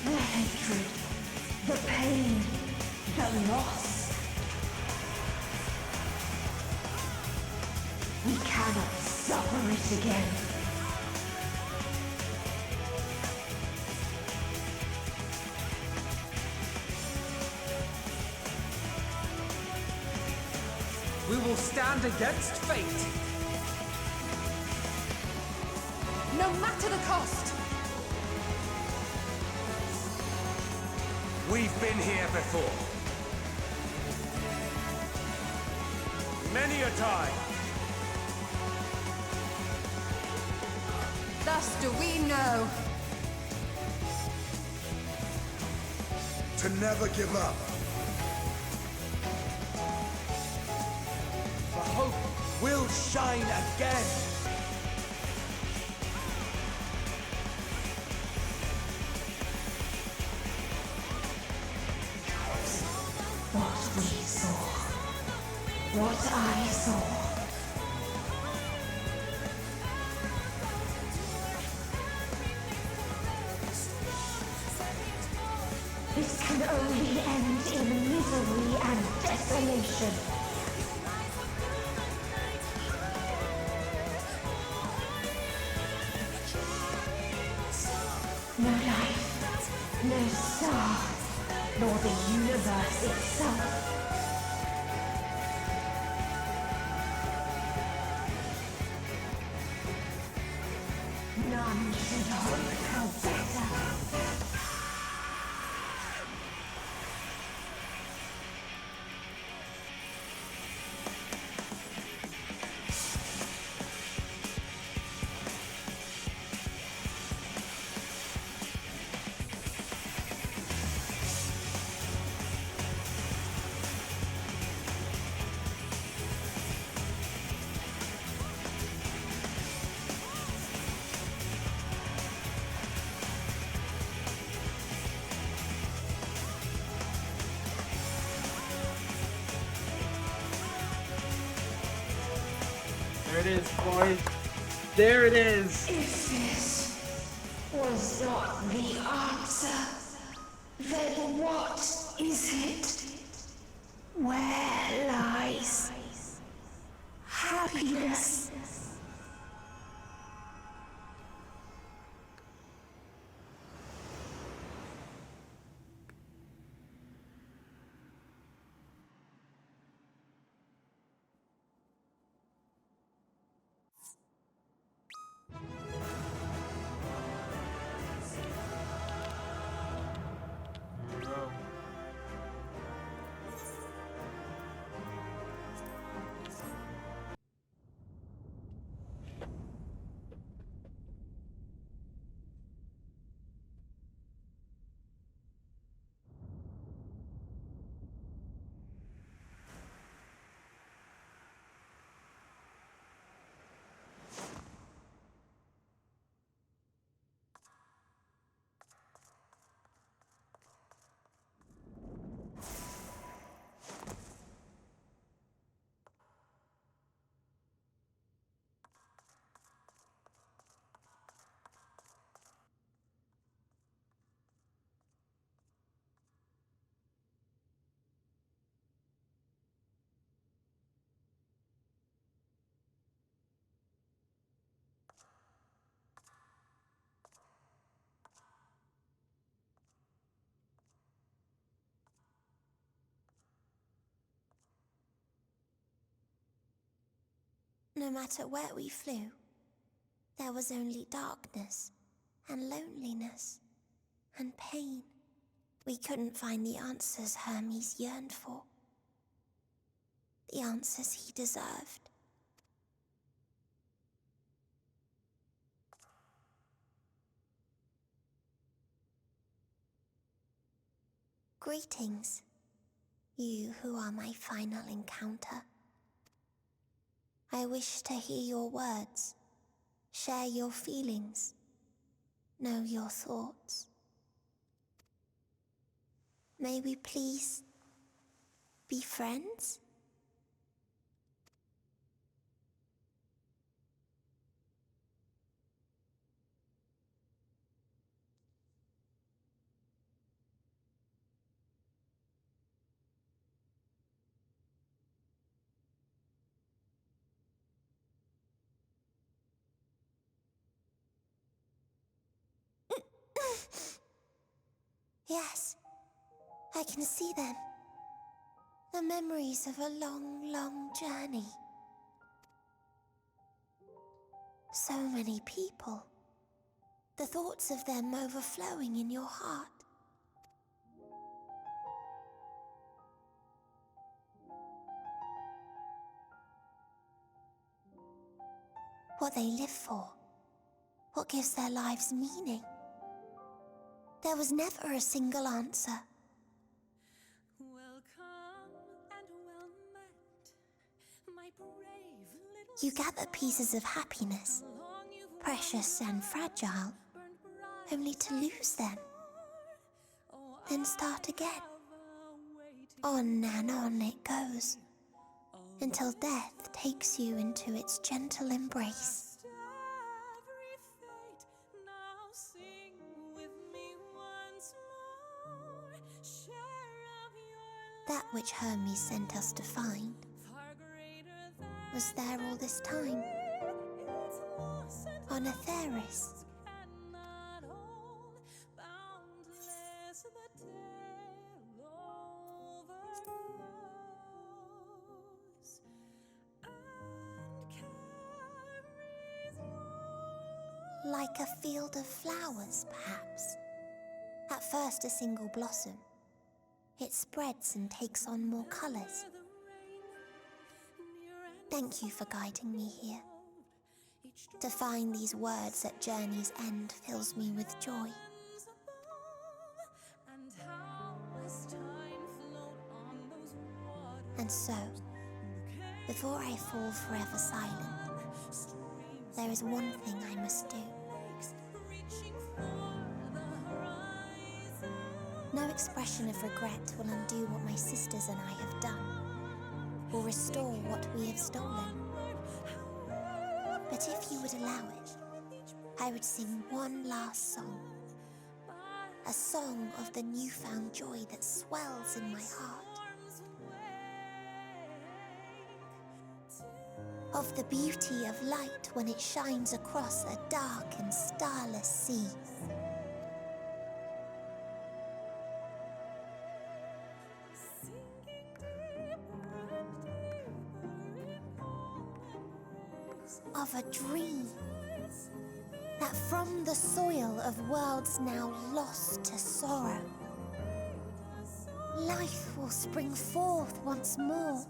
The hatred, the pain, the loss. We cannot suffer it again. We will stand against fate. No matter the cost. We've been here before. Many a time. Thus do we know. To never give up. The hope will shine again. what I saw. This can only end in misery and desolation. No life, no star, nor the universe itself. None should hope for better. There it is, boys. There it is. If this was not the answer, then what is it? Where lies happiness? There we go. No matter where we flew, there was only darkness and loneliness and pain. We couldn't find the answers Hermes yearned for. The answers he deserved. Greetings, you who are my final encounter. I wish to hear your words, share your feelings, know your thoughts. May we please be friends? Yes, I can see them. The memories of a long, long journey. So many people. The thoughts of them overflowing in your heart. What they live for. What gives their lives meaning. There was never a single answer. You gather pieces of happiness, precious and fragile, only to lose them. Then start again. On and on it goes. until death takes you into its gentle embrace. That which Hermes sent us to find was there all this time, on Atheris. Like a field of flowers, perhaps. At first a single blossom. It spreads and takes on more colors. Thank you for guiding me here. To find these words at journey's end fills me with joy. And so, before I fall forever silent, there is one thing I must do. No expression of regret will undo what my sisters and I have done, or restore what we have stolen. But if you would allow it, I would sing one last song. A song of the newfound joy that swells in my heart. Of the beauty of light when it shines across a dark and starless sea. Of a dream that from the soil of worlds now lost to sorrow, life will spring forth once more.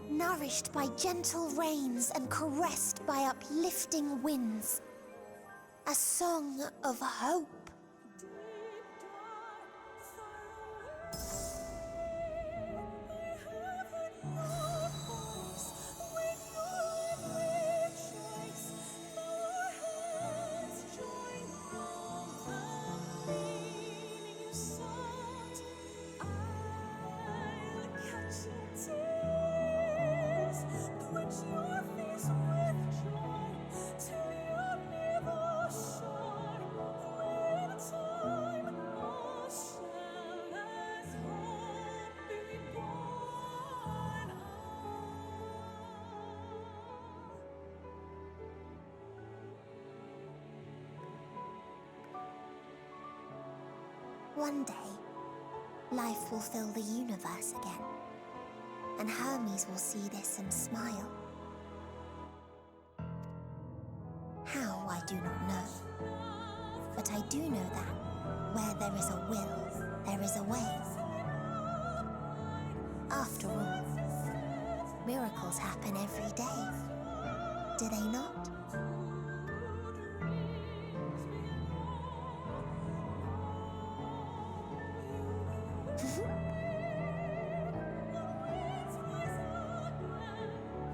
Nourished by gentle rains and caressed by uplifting winds. A song of hope. One day, life will fill the universe again, and Hermes will see this and smile. How, I do not know, but I do know that where there is a will, there is a way. After all, miracles happen every day, do they not?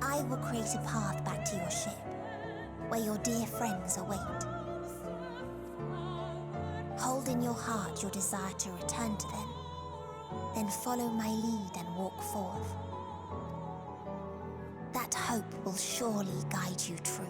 I will create a path back to your ship, where your dear friends await. Hold in your heart your desire to return to them, then follow my lead and walk forth. That hope will surely guide you true.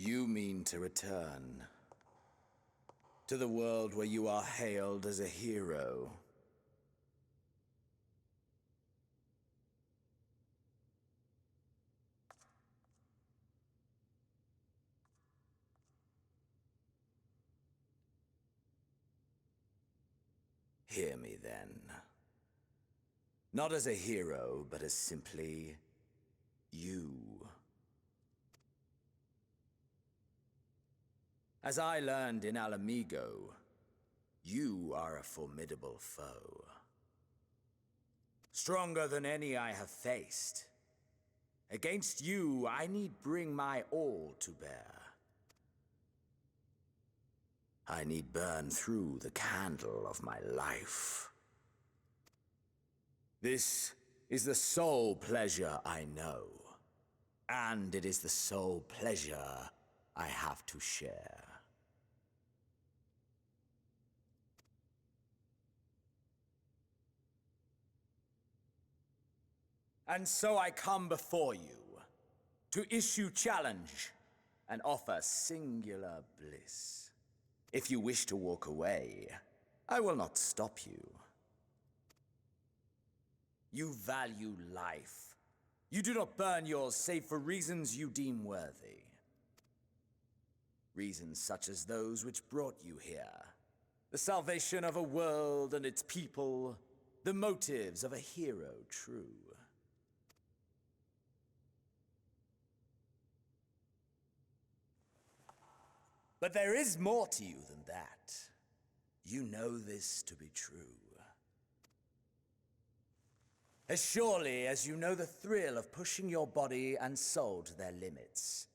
You mean to return to the world where you are hailed as a hero. Hear me then. Not as a hero, but as simply you. As I learned in Alamigo, you are a formidable foe. Stronger than any I have faced. Against you, I need bring my all to bear. I need burn through the candle of my life. This is the sole pleasure I know, and it is the sole pleasure I have to share. And so I come before you, to issue challenge and offer singular bliss. If you wish to walk away, I will not stop you. You value life. You do not burn yours save for reasons you deem worthy. Reasons such as those which brought you here. The salvation of a world and its people. The motives of a hero true. But there is more to you than that. You know this to be true. As surely as you know the thrill of pushing your body and soul to their limits.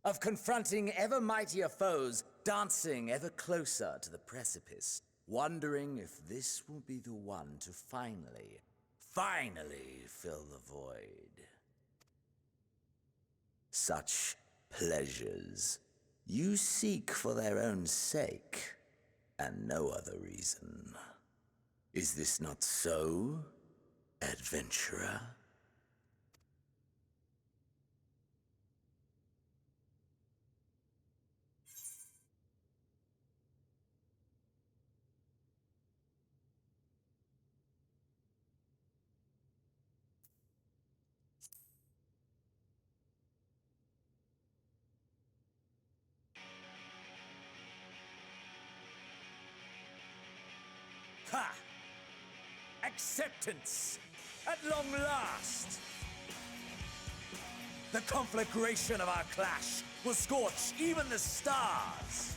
Of confronting ever mightier foes, dancing ever closer to the precipice, wondering if this will be the one to finally fill the void. Such pleasures you seek for their own sake, and no other reason. Is this not so, adventurer? Ha! Acceptance! At long last! The conflagration of our clash will scorch even the stars!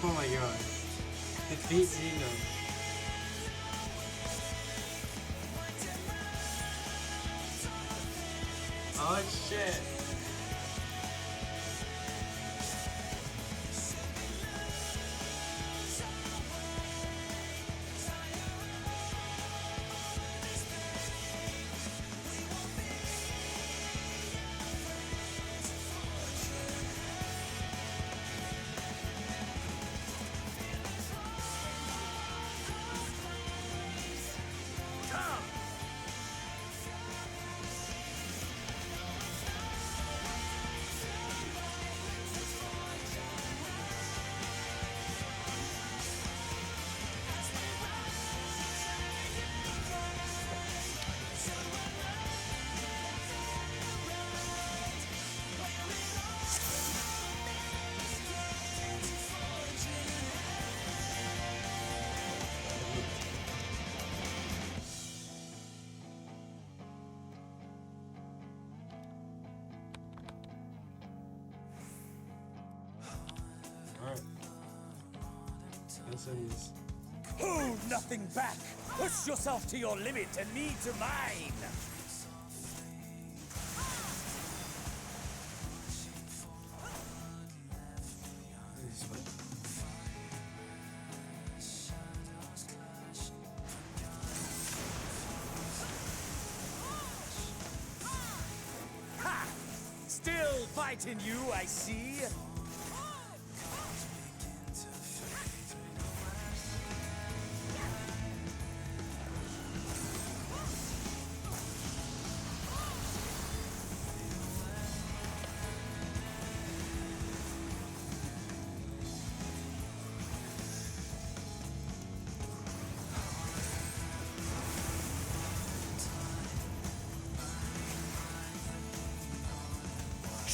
Oh my god. Defeat Zeno. Oh shit. Hold nothing back! Push yourself to your limit and me to mine! Ha! Still fighting you, I see!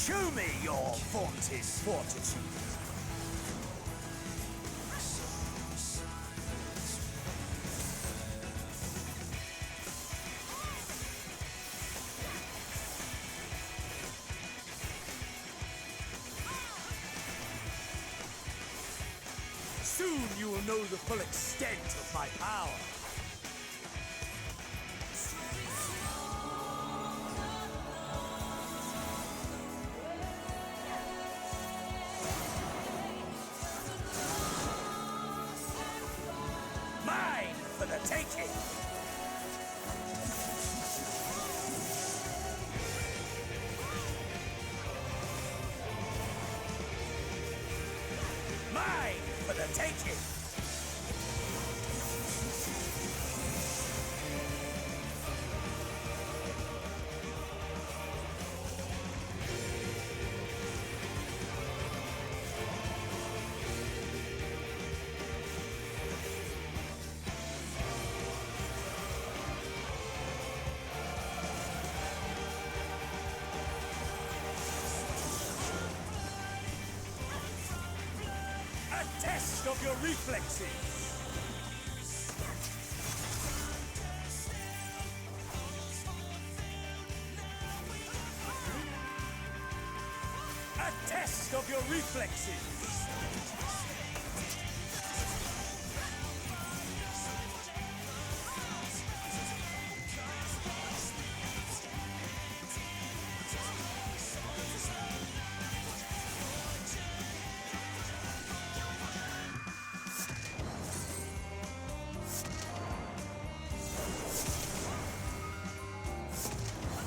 Show me your vaunted fortitude. Soon you will know the full extent of my power. Mine for the taking! Mine for the taking! A test of your reflexes! A test of your reflexes!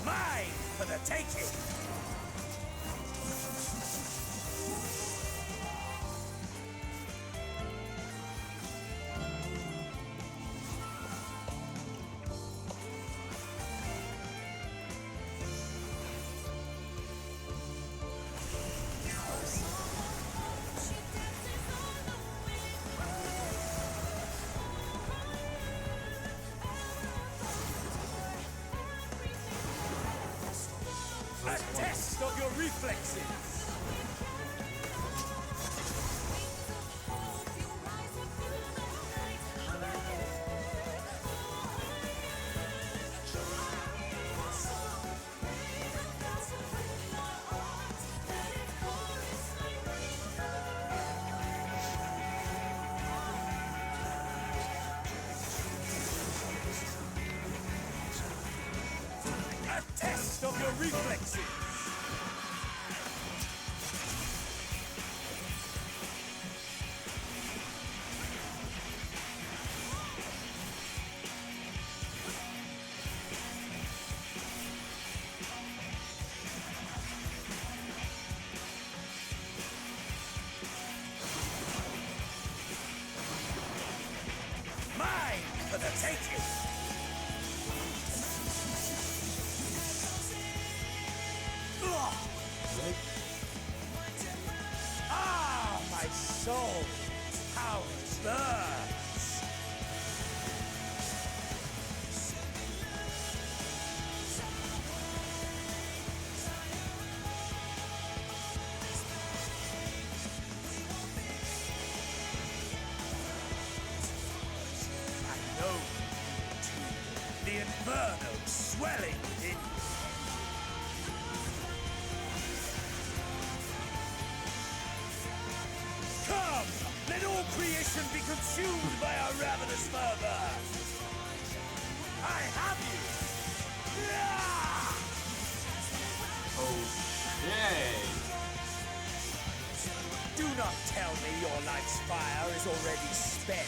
Mine for the taking! A test of your reflexes! A test of your reflexes! Mine for the taking! Ugh. Ah, my soul! How it burns! I know you too. The inferno swelling within you. Come! Let all creation be consumed by our ravenous fervor! I have you! Ah! Okay. Do not tell me your life's fire is already spent.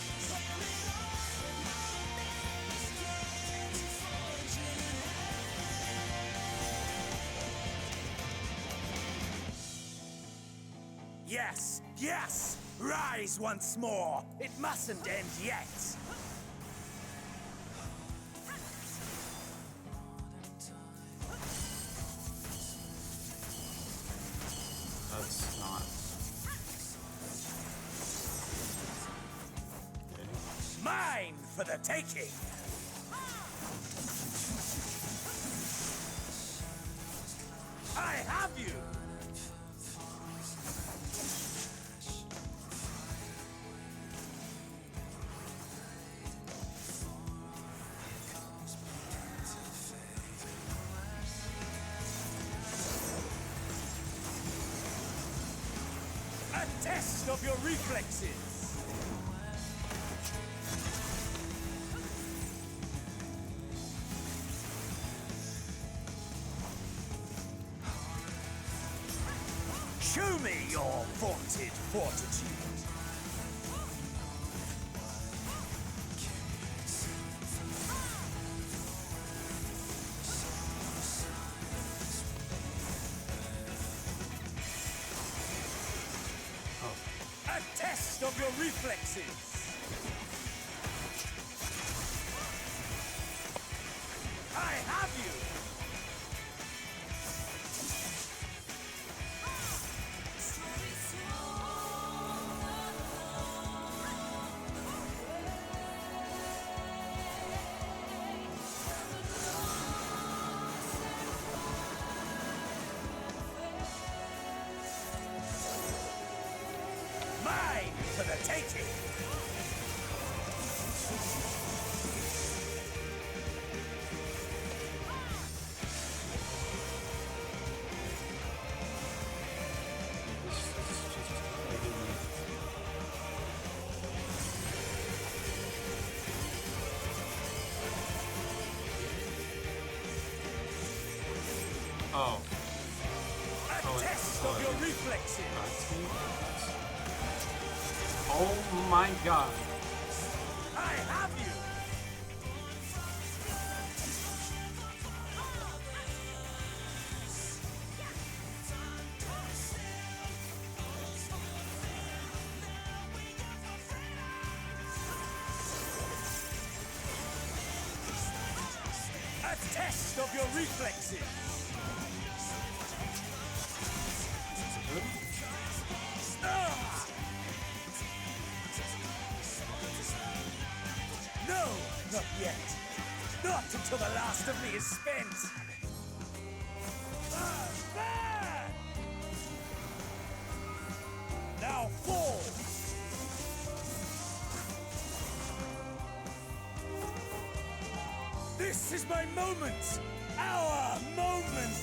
Yes, yes! Rise once more! It mustn't end yet! That's not. Okay. Mine for the taking! I have you! test of your reflexes! Show me your vaunted fortitude! A test of your reflexes! I have you! Mine for the taking! Oh. A test of your reflexes! Oh my god. I have you! A test of your reflexes! Ah! No, not yet. Not until the last of me is spent. There! Now fall! This is my moment! Our moment!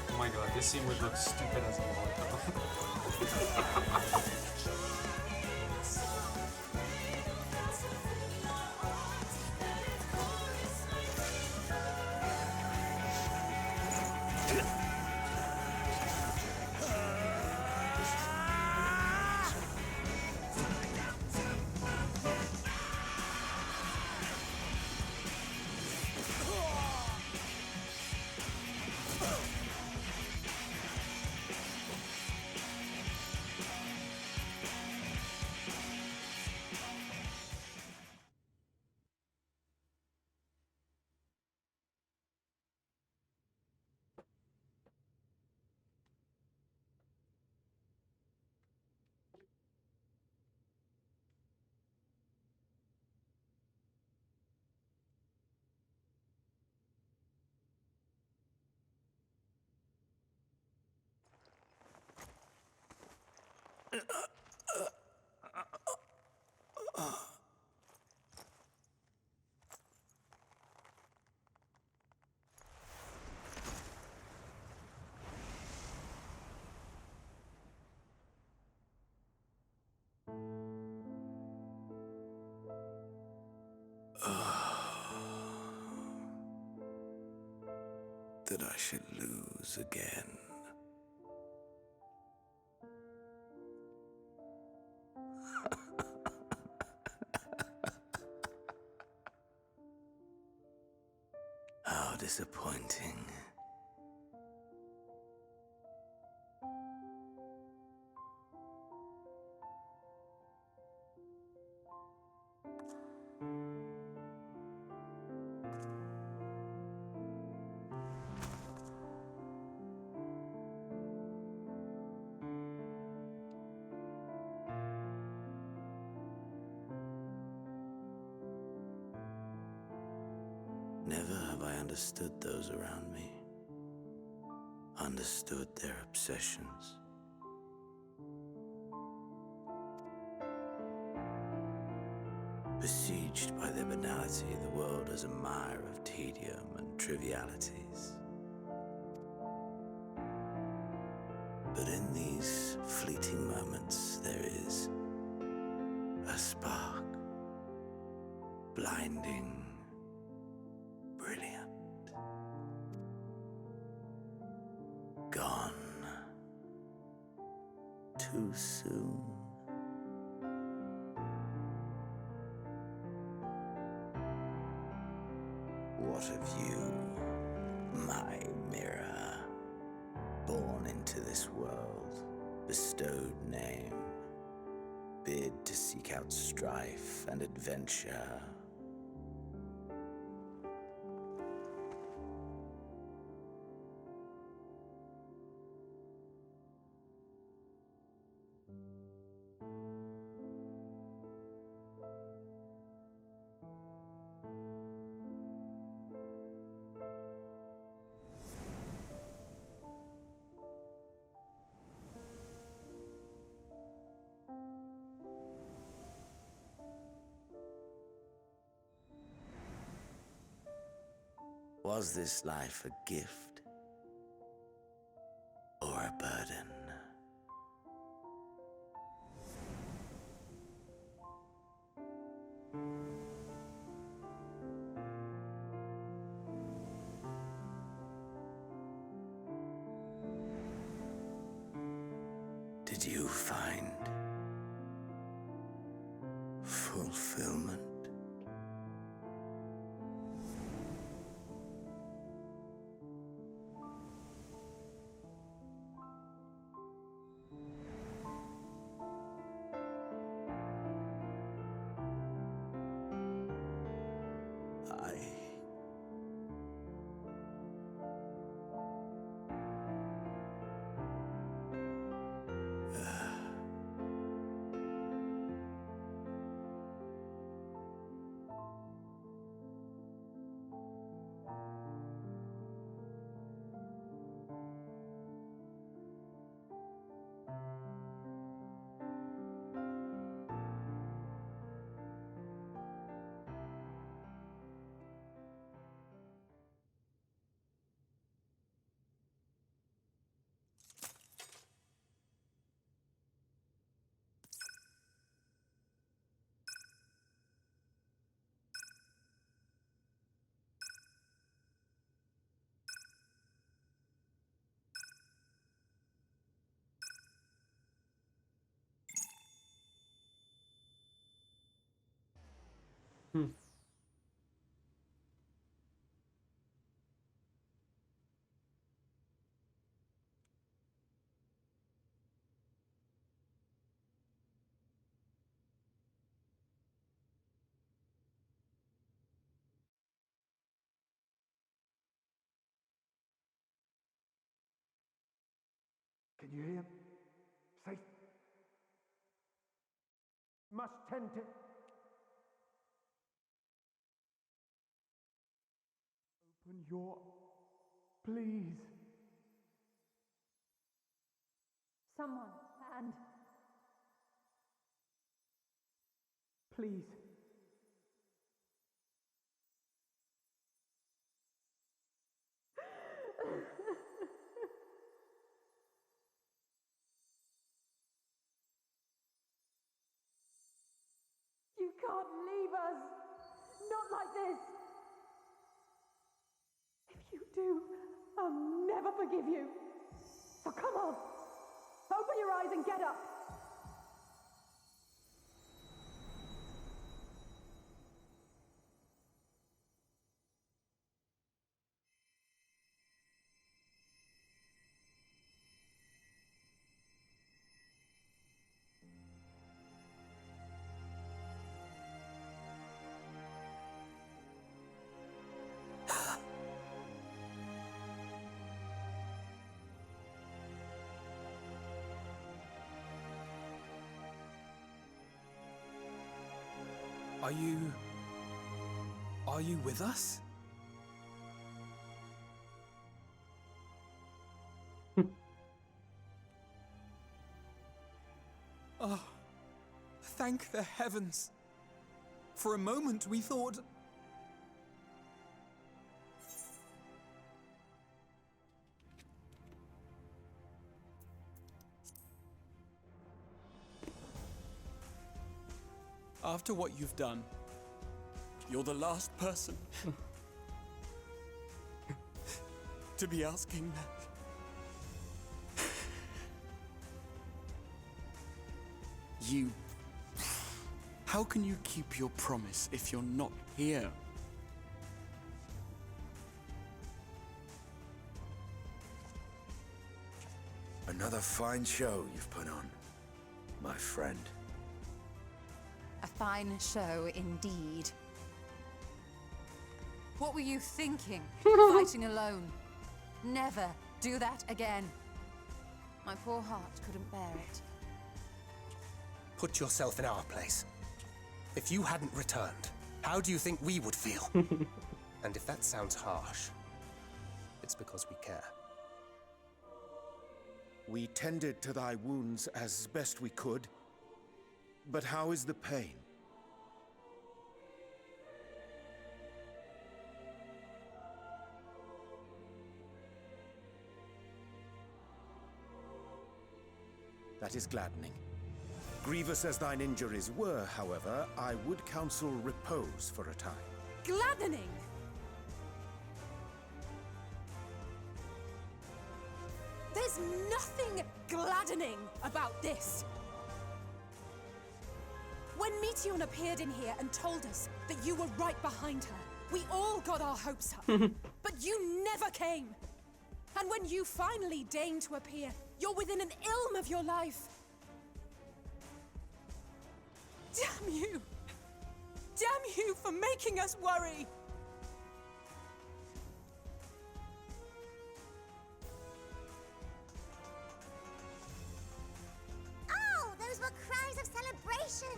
Oh my god, this scene would look stupid as a wall. That I should lose again. How disappointing. Never have I understood those around me, understood their obsessions. Besieged by their banality, the world is a mire of tedium and trivialities. But in these fleeting moments, there is a spark, blinding, brilliant, gone too soon. What of you, my mirror, born into this world, bestowed name, bid to seek out strife and adventure? Was this life a gift or a burden? Did you find fulfillment? Can you hear him? Safe. Must tend to. Open your. Please. Someone, and Please. you can't leave us. Not like this. If you do, I'll never forgive you. So come on. Open your eyes and get up. Are you with us? Thank the heavens. For a moment we thought... After what you've done, you're the last person to be asking that. You... How can you keep your promise if you're not here? Another fine show you've put on, my friend. A fine show indeed. What were you thinking? Fighting alone? Never do that again. My poor heart couldn't bear it. Put yourself in our place. If you hadn't returned, how do you think we would feel? And if that sounds harsh, it's because we care. We tended to thy wounds as best we could. But how is the pain? That is gladdening. Grievous as thine injuries were, however, I would counsel repose for a time. Gladdening! There's nothing gladdening about this. When Meteon appeared in here and told us that you were right behind her, we all got our hopes up. But you never came. And when you finally deign to appear, you're within an ilm of your life. Damn you! Damn you for making us worry! Oh, those were cries of celebration!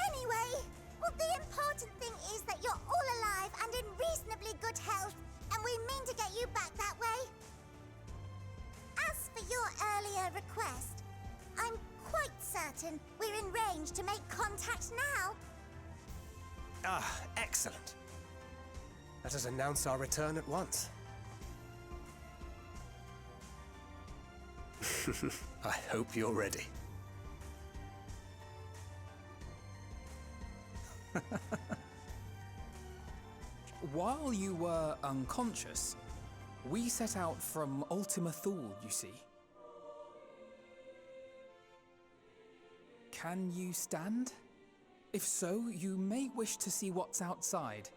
Anyway, well, the important thing is that you're all alive and in reasonably good health, and we mean to get you back that way. As for your earlier request, I'm quite certain we're in range to make contact now. Ah, excellent. Let us announce our return at once. I hope you're ready. While you were unconscious, we set out from Ultima Thule, you see. Can you stand? If so, you may wish to see what's outside.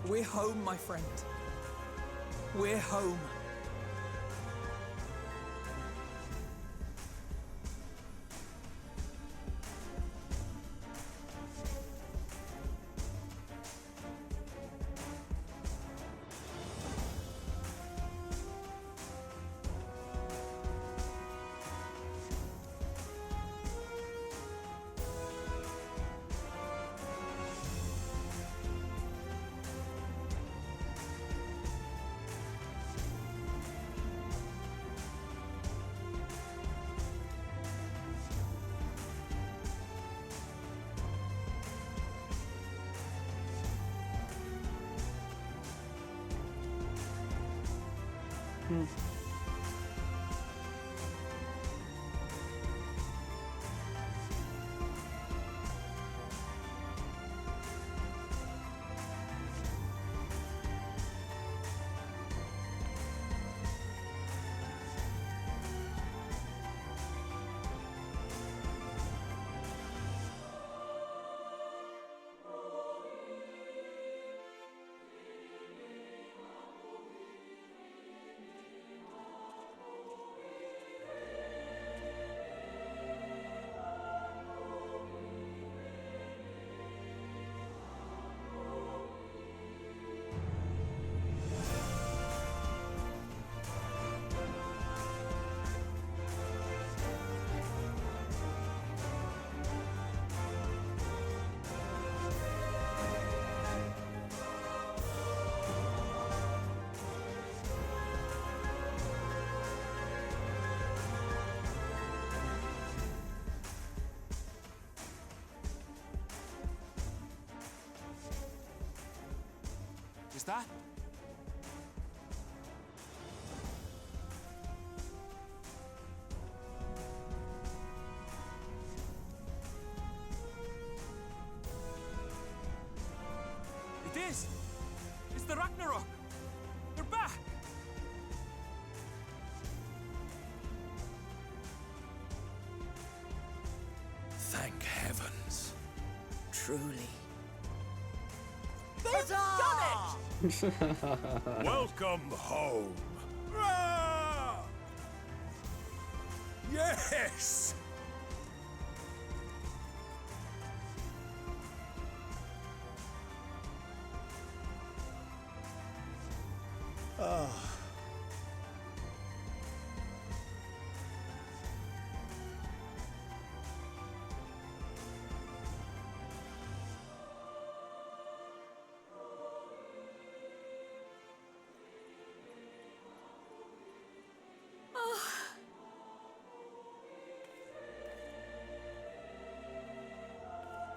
We're home, my friend. We're home. is that? It is! It's the Ragnarok! They're back! Thank heavens. Truly. They've done it! Welcome home. Yes!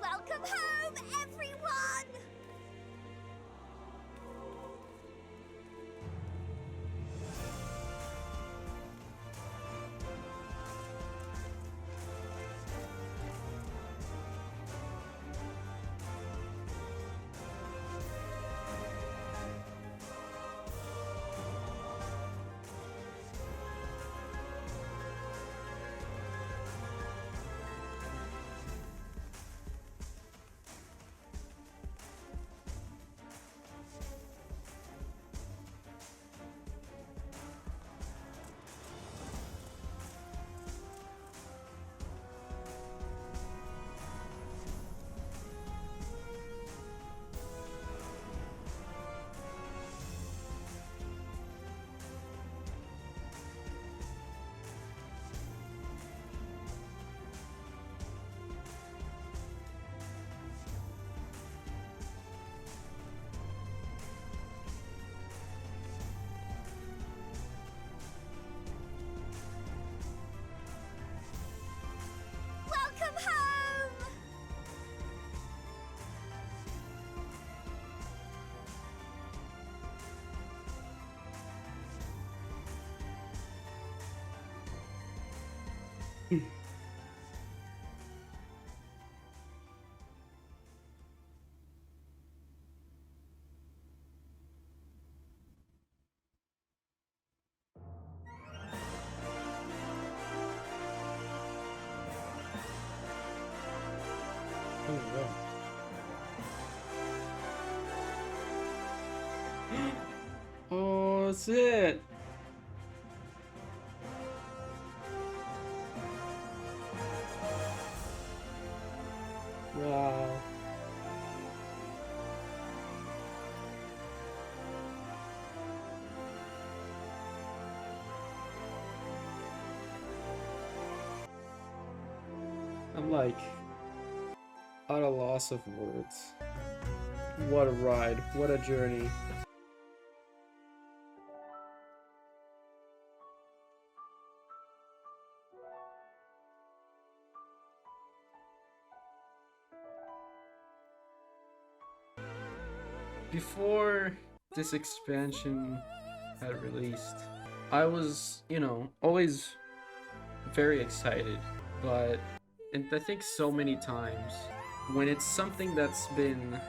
Welcome home, everyone! Welcome home! Oh, that's it. Wow. I'm like at a loss of words. What a ride, what a journey. Before this expansion had released, I was, you know, always very excited, but and I think so many times when it's something that's been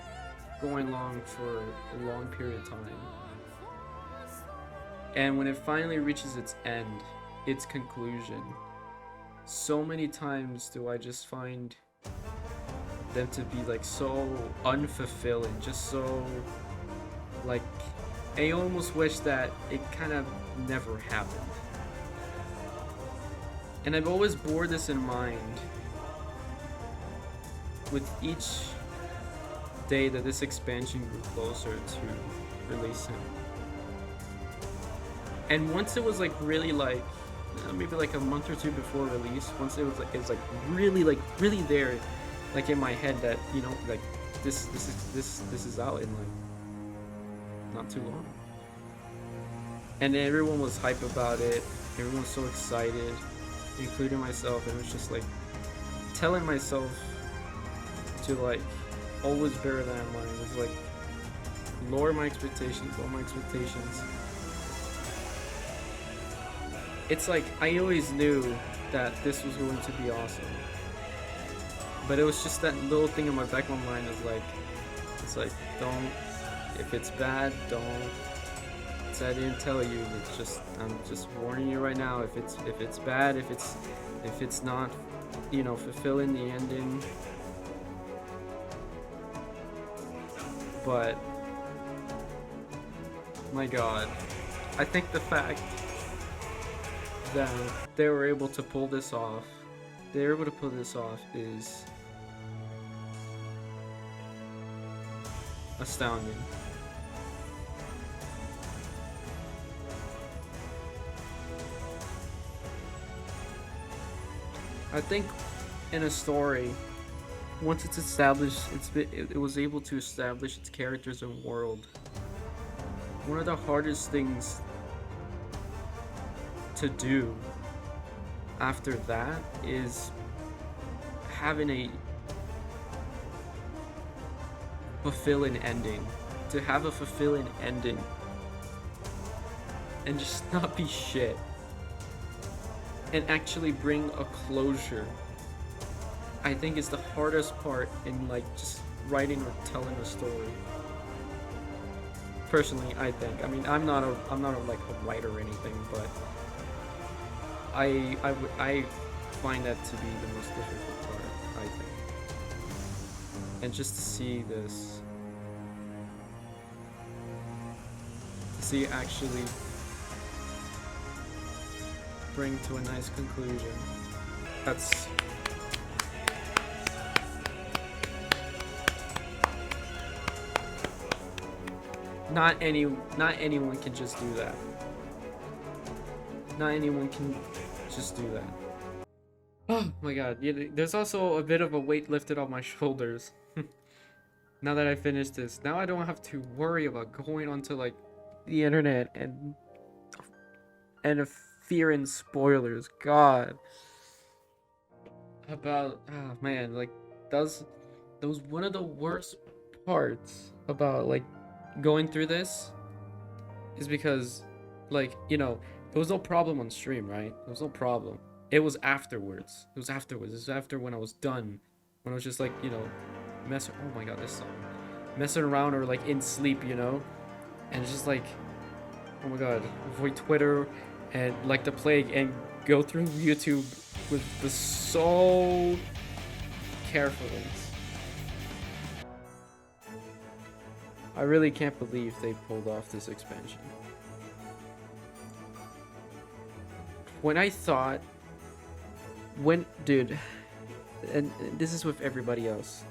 going on for a long period of time, and when it finally reaches its end, its conclusion, so many times do I just find them to be like so unfulfilling, just so like I almost wish that it kind of never happened. And I've always bore this in mind with each day that this expansion grew closer to releasing. And once it was like really like maybe like a month or two before release, once it was like really there, like in my head that, you know, like this is out in like not too long. And everyone was hype about it. Everyone was so excited, including myself, and it was just like telling myself to like always bear that in mind. It was like, lower my expectations, lower my expectations. It's like, I always knew that this was going to be awesome. But it was just that little thing in my back of my mind is like, it's like, don't, if it's bad, don't. So I didn't tell you. It's just, I'm just warning you right now. If it's bad, if it's not, you know, fulfilling the ending. But my God, I think the fact that they were able to pull this off, is astounding. I think in a story, once it's established, it was able to establish its characters and world. One of the hardest things to do after that is having a fulfilling ending. To have a fulfilling ending and just not be shit. And actually bring a closure, I think is the hardest part in like just writing or telling a story. Personally, I think. I mean, I'm not like a writer or anything, but I find that to be the most difficult part, I think. And just to see this, to see it actually bring to a nice conclusion. That's not anyone can just do that. Not anyone can just do that. Oh my God, yeah, there's also a bit of a weight lifted off my shoulders. Now that I finished this, now I don't have to worry about going onto like the internet and fearing spoilers. God, about man, like that was one of the worst parts about like going through this, is because like, you know, there was no problem on stream, right? There was no problem. It was afterwards. It was after when I was done, when I was just like, you know, oh my God, this song, messing around or like in sleep, you know, and it's just like, oh my God, avoid Twitter and like the plague and go through YouTube with the so carefully. I really can't believe they pulled off this expansion. When I thought, dude, and this is with everybody else.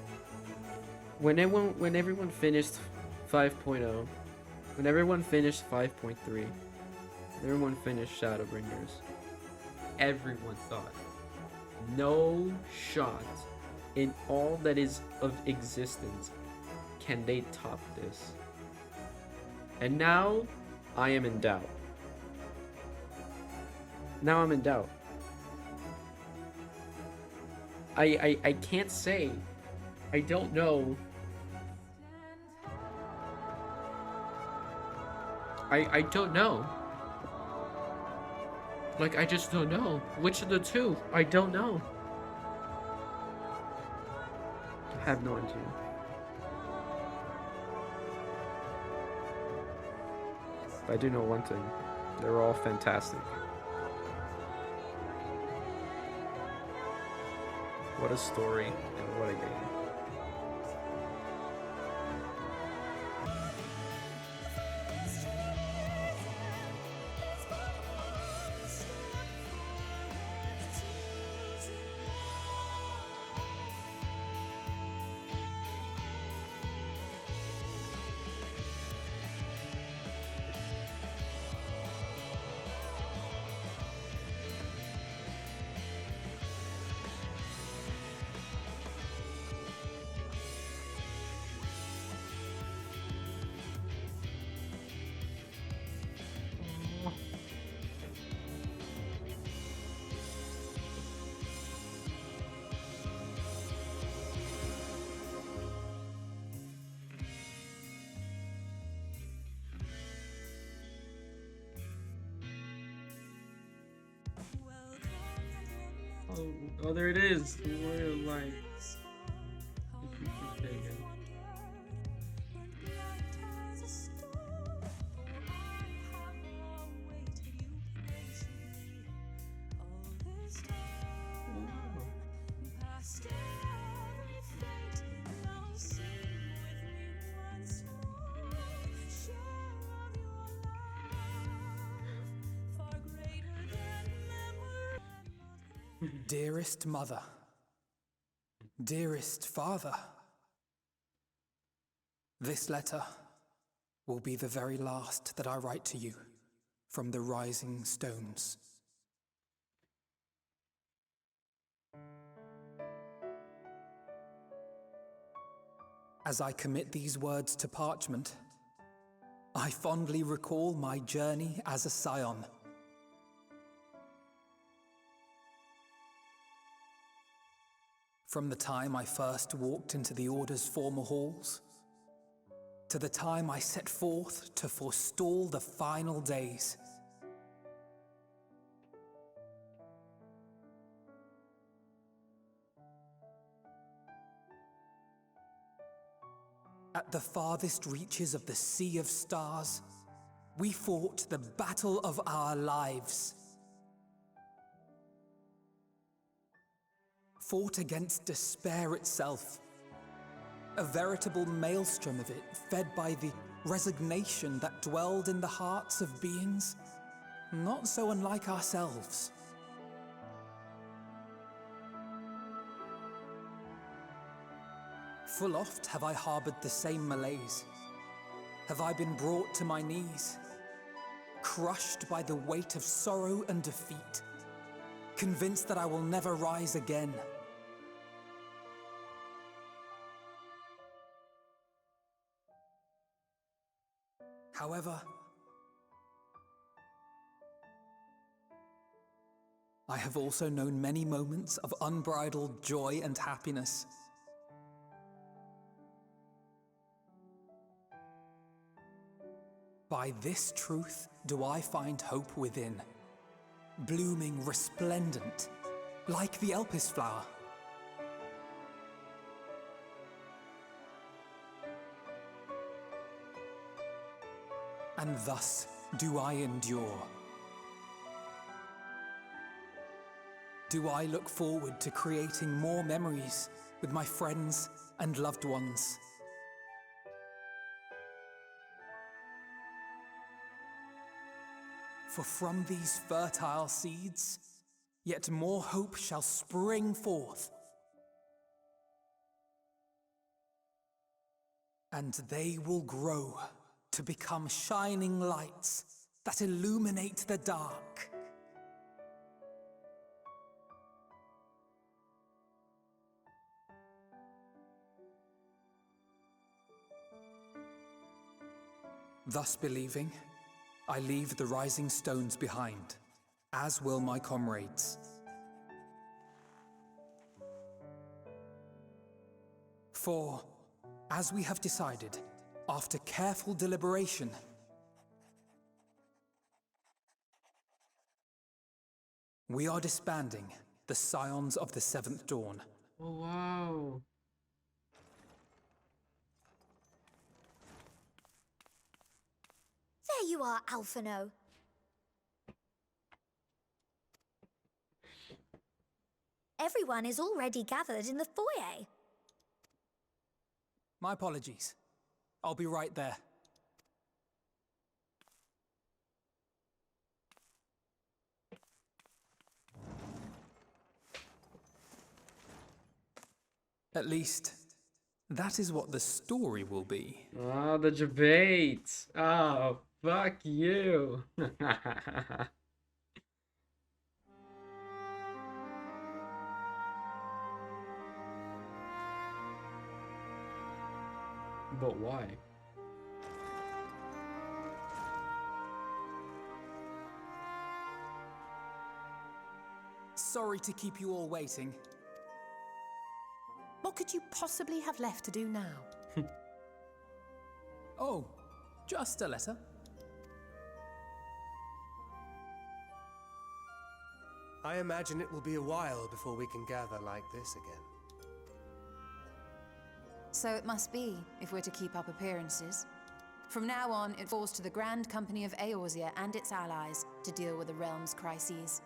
When everyone finished 5.0, when everyone finished 5.3, everyone finished Shadowbringers, everyone thought, no shot in all that is of existence can they top this. And now I am in doubt. Now I'm in doubt. I can't say. I don't know. I don't know. Like, I just don't know. Which of the two? I don't know. I have no idea. I do know one thing. They're all fantastic. What a story and what a game. Oh, there it is. Memorial lights. Dearest mother, dearest father, this letter will be the very last that I write to you from the rising stones. As I commit these words to parchment, I fondly recall my journey as a scion. From the time I first walked into the Order's former halls, to the time I set forth to forestall the final days. At the farthest reaches of the Sea of Stars, we fought the battle of our lives. Fought against despair itself, a veritable maelstrom of it, fed by the resignation that dwelled in the hearts of beings not so unlike ourselves. Full oft have I harbored the same malaise. Have I been brought to my knees, crushed by the weight of sorrow and defeat, convinced that I will never rise again. However, I have also known many moments of unbridled joy and happiness. By this truth do I find hope within, blooming resplendent, like the Elpis flower. And thus do I endure. Do I look forward to creating more memories with my friends and loved ones. For from these fertile seeds, yet more hope shall spring forth. And they will grow to become shining lights that illuminate the dark. Thus believing, I leave the rising stones behind, as will my comrades. For, as we have decided, after careful deliberation, we are disbanding the Scions of the Seventh Dawn. Oh, wow. There you are, Alphino. Everyone is already gathered in the foyer. My apologies. I'll be right there. At least, that is what the story will be. Ah, the debate. Oh, fuck you. But why? Sorry to keep you all waiting. What could you possibly have left to do now? Oh, just a letter. I imagine it will be a while before we can gather like this again. So it must be, if we're to keep up appearances. From now on, it falls to the Grand Company of Eorzea and its allies to deal with the realm's crises.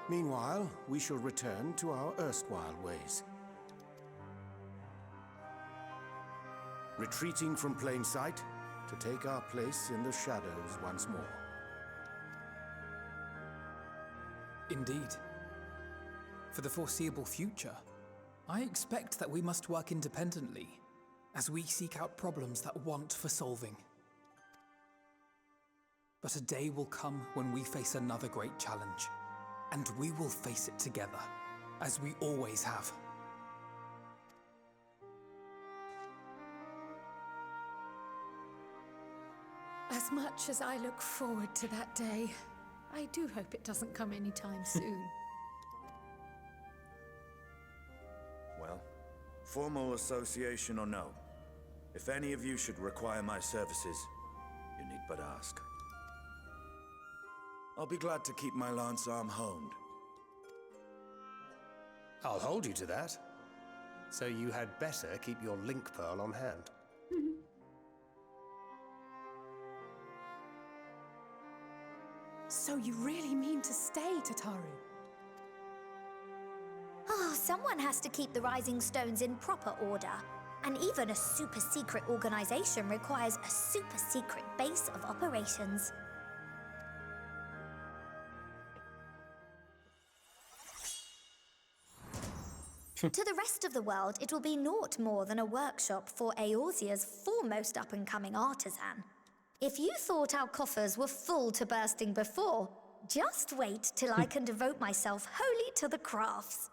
Meanwhile, we shall return to our erstwhile ways. Retreating from plain sight to take our place in the shadows once more. Indeed. For the foreseeable future, I expect that we must work independently as we seek out problems that want for solving. But a day will come when we face another great challenge, and we will face it together, as we always have. As much as I look forward to that day, I do hope it doesn't come anytime soon. Well, formal association or no, if any of you should require my services, you need but ask. I'll be glad to keep my lance arm honed. I'll hold you to that. So you had better keep your link pearl on hand. So you really mean to stay, Tataru? Oh, someone has to keep the Rising Stones in proper order. And even a super-secret organization requires a super-secret base of operations. To the rest of the world, it will be naught more than a workshop for Eorzea's foremost up-and-coming artisan. If you thought our coffers were full to bursting before, just wait till I can devote myself wholly to the crafts.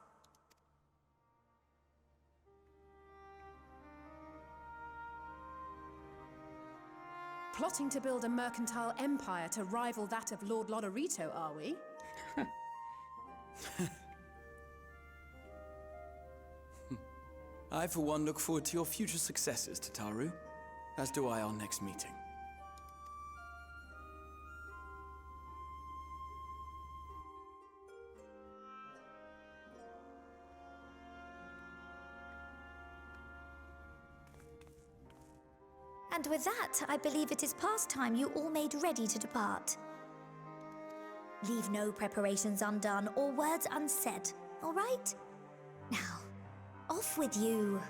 Plotting to build a mercantile empire to rival that of Lord Lodorito, are we? I, for one, look forward to your future successes, Tataru, as do I our next meeting. And with that, I believe it is past time you all made ready to depart. Leave no preparations undone or words unsaid, all right? Now, off with you.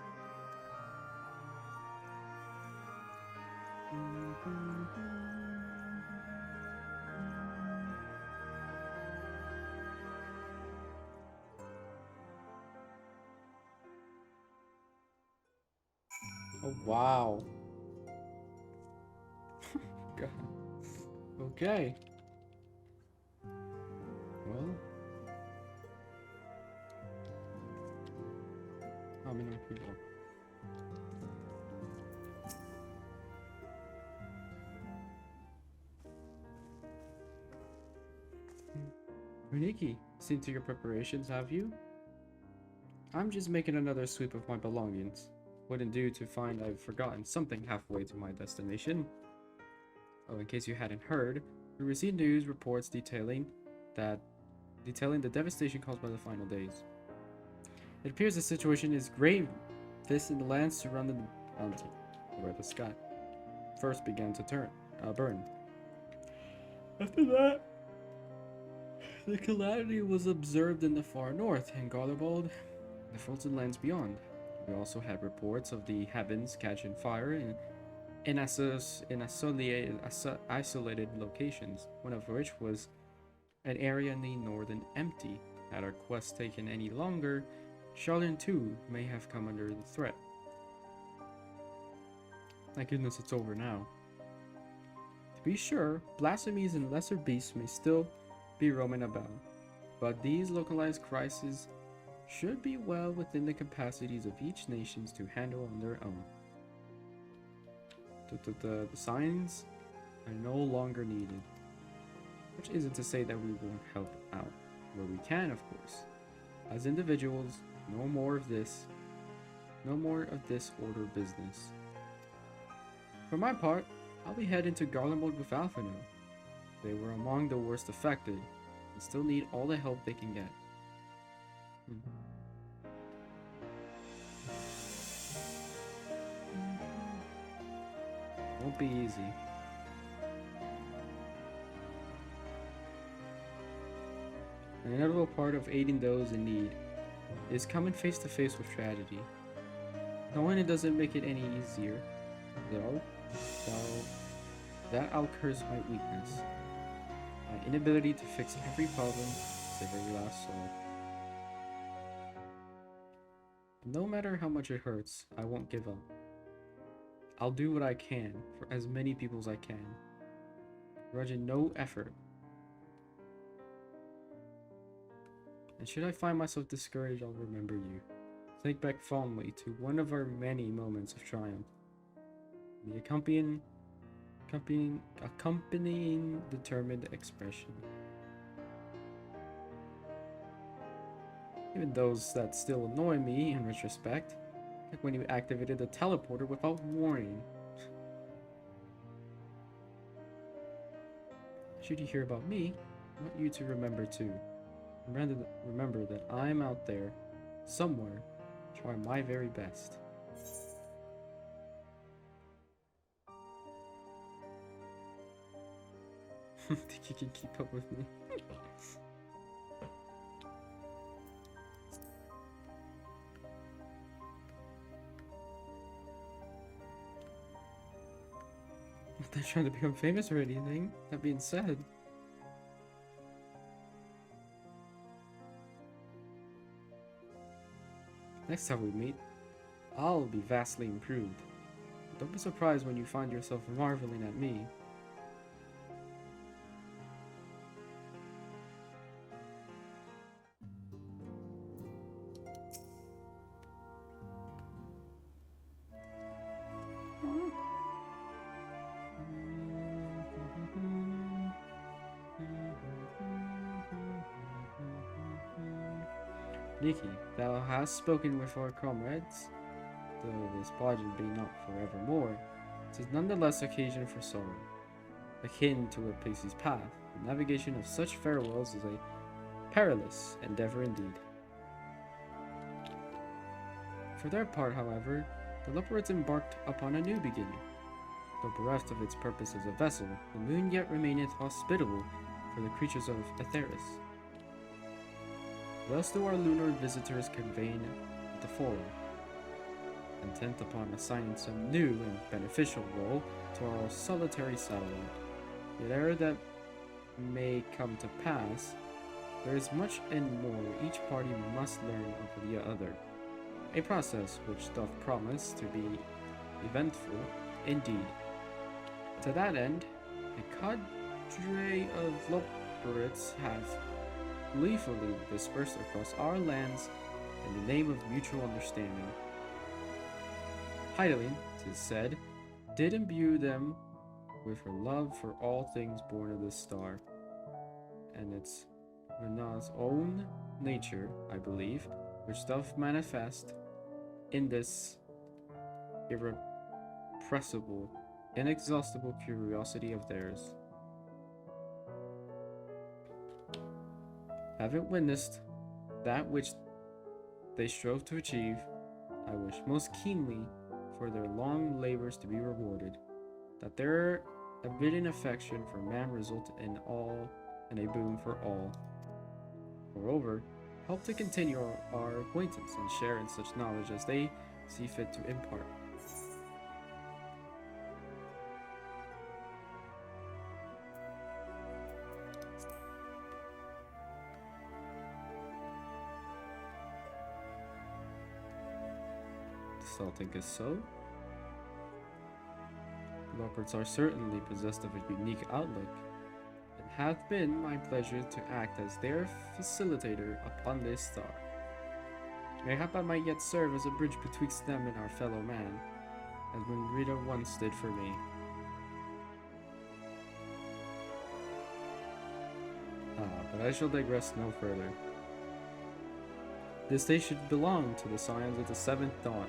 Oh, wow. God. Okay. Well. How many people? Runiki, seen to your preparations, have you? I'm just making another sweep of my belongings. Wouldn't do to find I've forgotten something halfway to my destination. Oh, in case you hadn't heard, we received news reports detailing the devastation caused by the final days. It appears the situation is grave. This in the lands surrounding the mountain, where the sky first began to burn. After that, the calamity was observed in the far north, in Garlevold, the frozen lands beyond. We also had reports of the heavens catching fire in isolated locations, one of which was an area in the northern empty. Had our quest taken any longer, Charlene too may have come under the threat. Thank goodness it's over now. To be sure, blasphemies and lesser beasts may still be roaming about, but these localized crises should be well within the capacities of each nation to handle on their own. The signs are no longer needed, which isn't to say that we won't help out where we can, of course. As individuals, no more of this order business. For my part, I'll be heading to Garlemald with Alphino. They were among the worst affected and still need all the help they can get. Won't be easy. An inevitable part of aiding those in need is coming face to face with tragedy. Knowing it doesn't make it any easier, though that I'll curse my weakness. My inability to fix every problem to the very last soul. No matter how much it hurts, I won't give up. I'll do what I can for as many people as I can, grudging no effort. And should I find myself discouraged, I'll remember you. Think back fondly to one of our many moments of triumph. The accompanying determined expression. Even those that still annoy me in retrospect, like when you activated the teleporter without warning. Should you hear about me, I want you to remember too. Remember that I'm out there, somewhere, trying my very best. Think you can keep up with me? Not that trying to become famous or anything. That being said, next time we meet, I'll be vastly improved. Don't be surprised when you find yourself marveling at me. Nikki, thou hast spoken with our comrades, though this pageant be not forevermore, 'tis nonetheless occasion for sorrow. Akin to a Pisces path, the navigation of such farewells is a perilous endeavor indeed. For their part, however, the Leopards embarked upon a new beginning. Though bereft of its purpose as a vessel, the moon yet remaineth hospitable for the creatures of Aetheris. Thus do our lunar visitors convene at the forum, intent upon assigning some new and beneficial role to our solitary satellite. Yet ere that may come to pass, there is much and more each party must learn of the other, a process which doth promise to be eventful indeed. To that end, a cadre of Loporits have gleefully dispersed across our lands in the name of mutual understanding. Hydaelyn, 'tis said, did imbue them with her love for all things born of this star, and its Rena's own nature, I believe, which doth manifest in this irrepressible, inexhaustible curiosity of theirs. Having witnessed that which they strove to achieve, I wish most keenly for their long labors to be rewarded, that their abiding affection for man result in a boon for all. Moreover, help to continue our acquaintance and share in such knowledge as they see fit to impart. Dost thou think is so? Leopards are certainly possessed of a unique outlook, and hath been my pleasure to act as their facilitator upon this star. Mayhap I might yet serve as a bridge betwixt them and our fellow man, as when Rita once did for me. But I shall digress no further. This day should belong to the scions of the seventh dawn,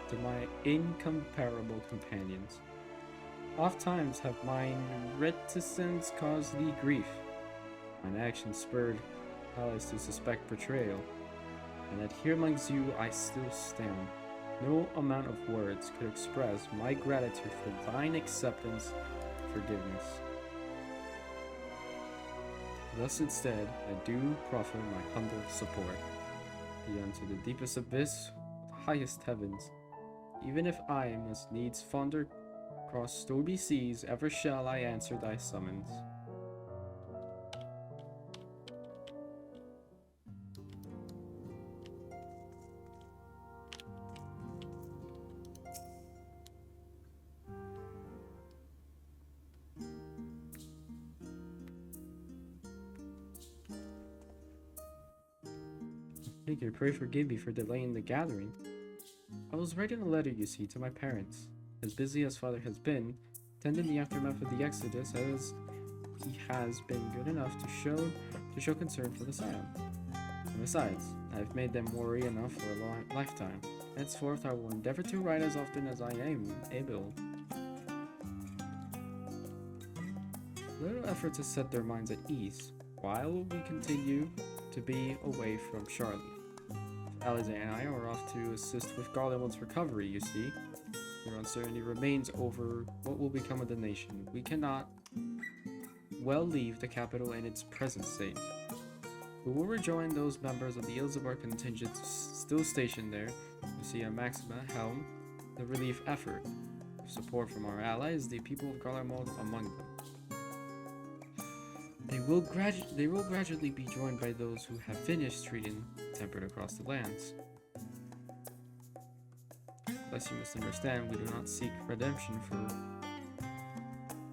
to my incomparable companions. Oft times have mine reticence caused thee grief. Mine actions spurred allies to suspect betrayal, and that here amongst you I still stand. No amount of words could express my gratitude for thine acceptance and forgiveness. Thus instead, I do proffer my humble support. Beyond to the deepest abyss, the highest heavens, even if I must needs founder across stormy seas, ever shall I answer thy summons. Thank you. Pray forgive me for delaying the gathering. I was writing a letter, you see, to my parents. As busy as father has been, tending the aftermath of the Exodus, as he has been good enough to show concern for the Scion. And besides, I have made them worry enough for a long lifetime. Henceforth, I will endeavor to write as often as I am able. Little effort to set their minds at ease, while we continue to be away from Charlie. Alize and I are off to assist with Garlemald's recovery, you see. Their uncertainty remains over what will become of the nation. We cannot well leave the capital in its present state. We will rejoin those members of the Ilzabar contingent still stationed there. You see Maxima helm the relief effort, with support from our allies, the people of Garlemald among them. They will gradually be joined by those who have finished treating tempered across the lands. Thus you must understand, we do not seek redemption for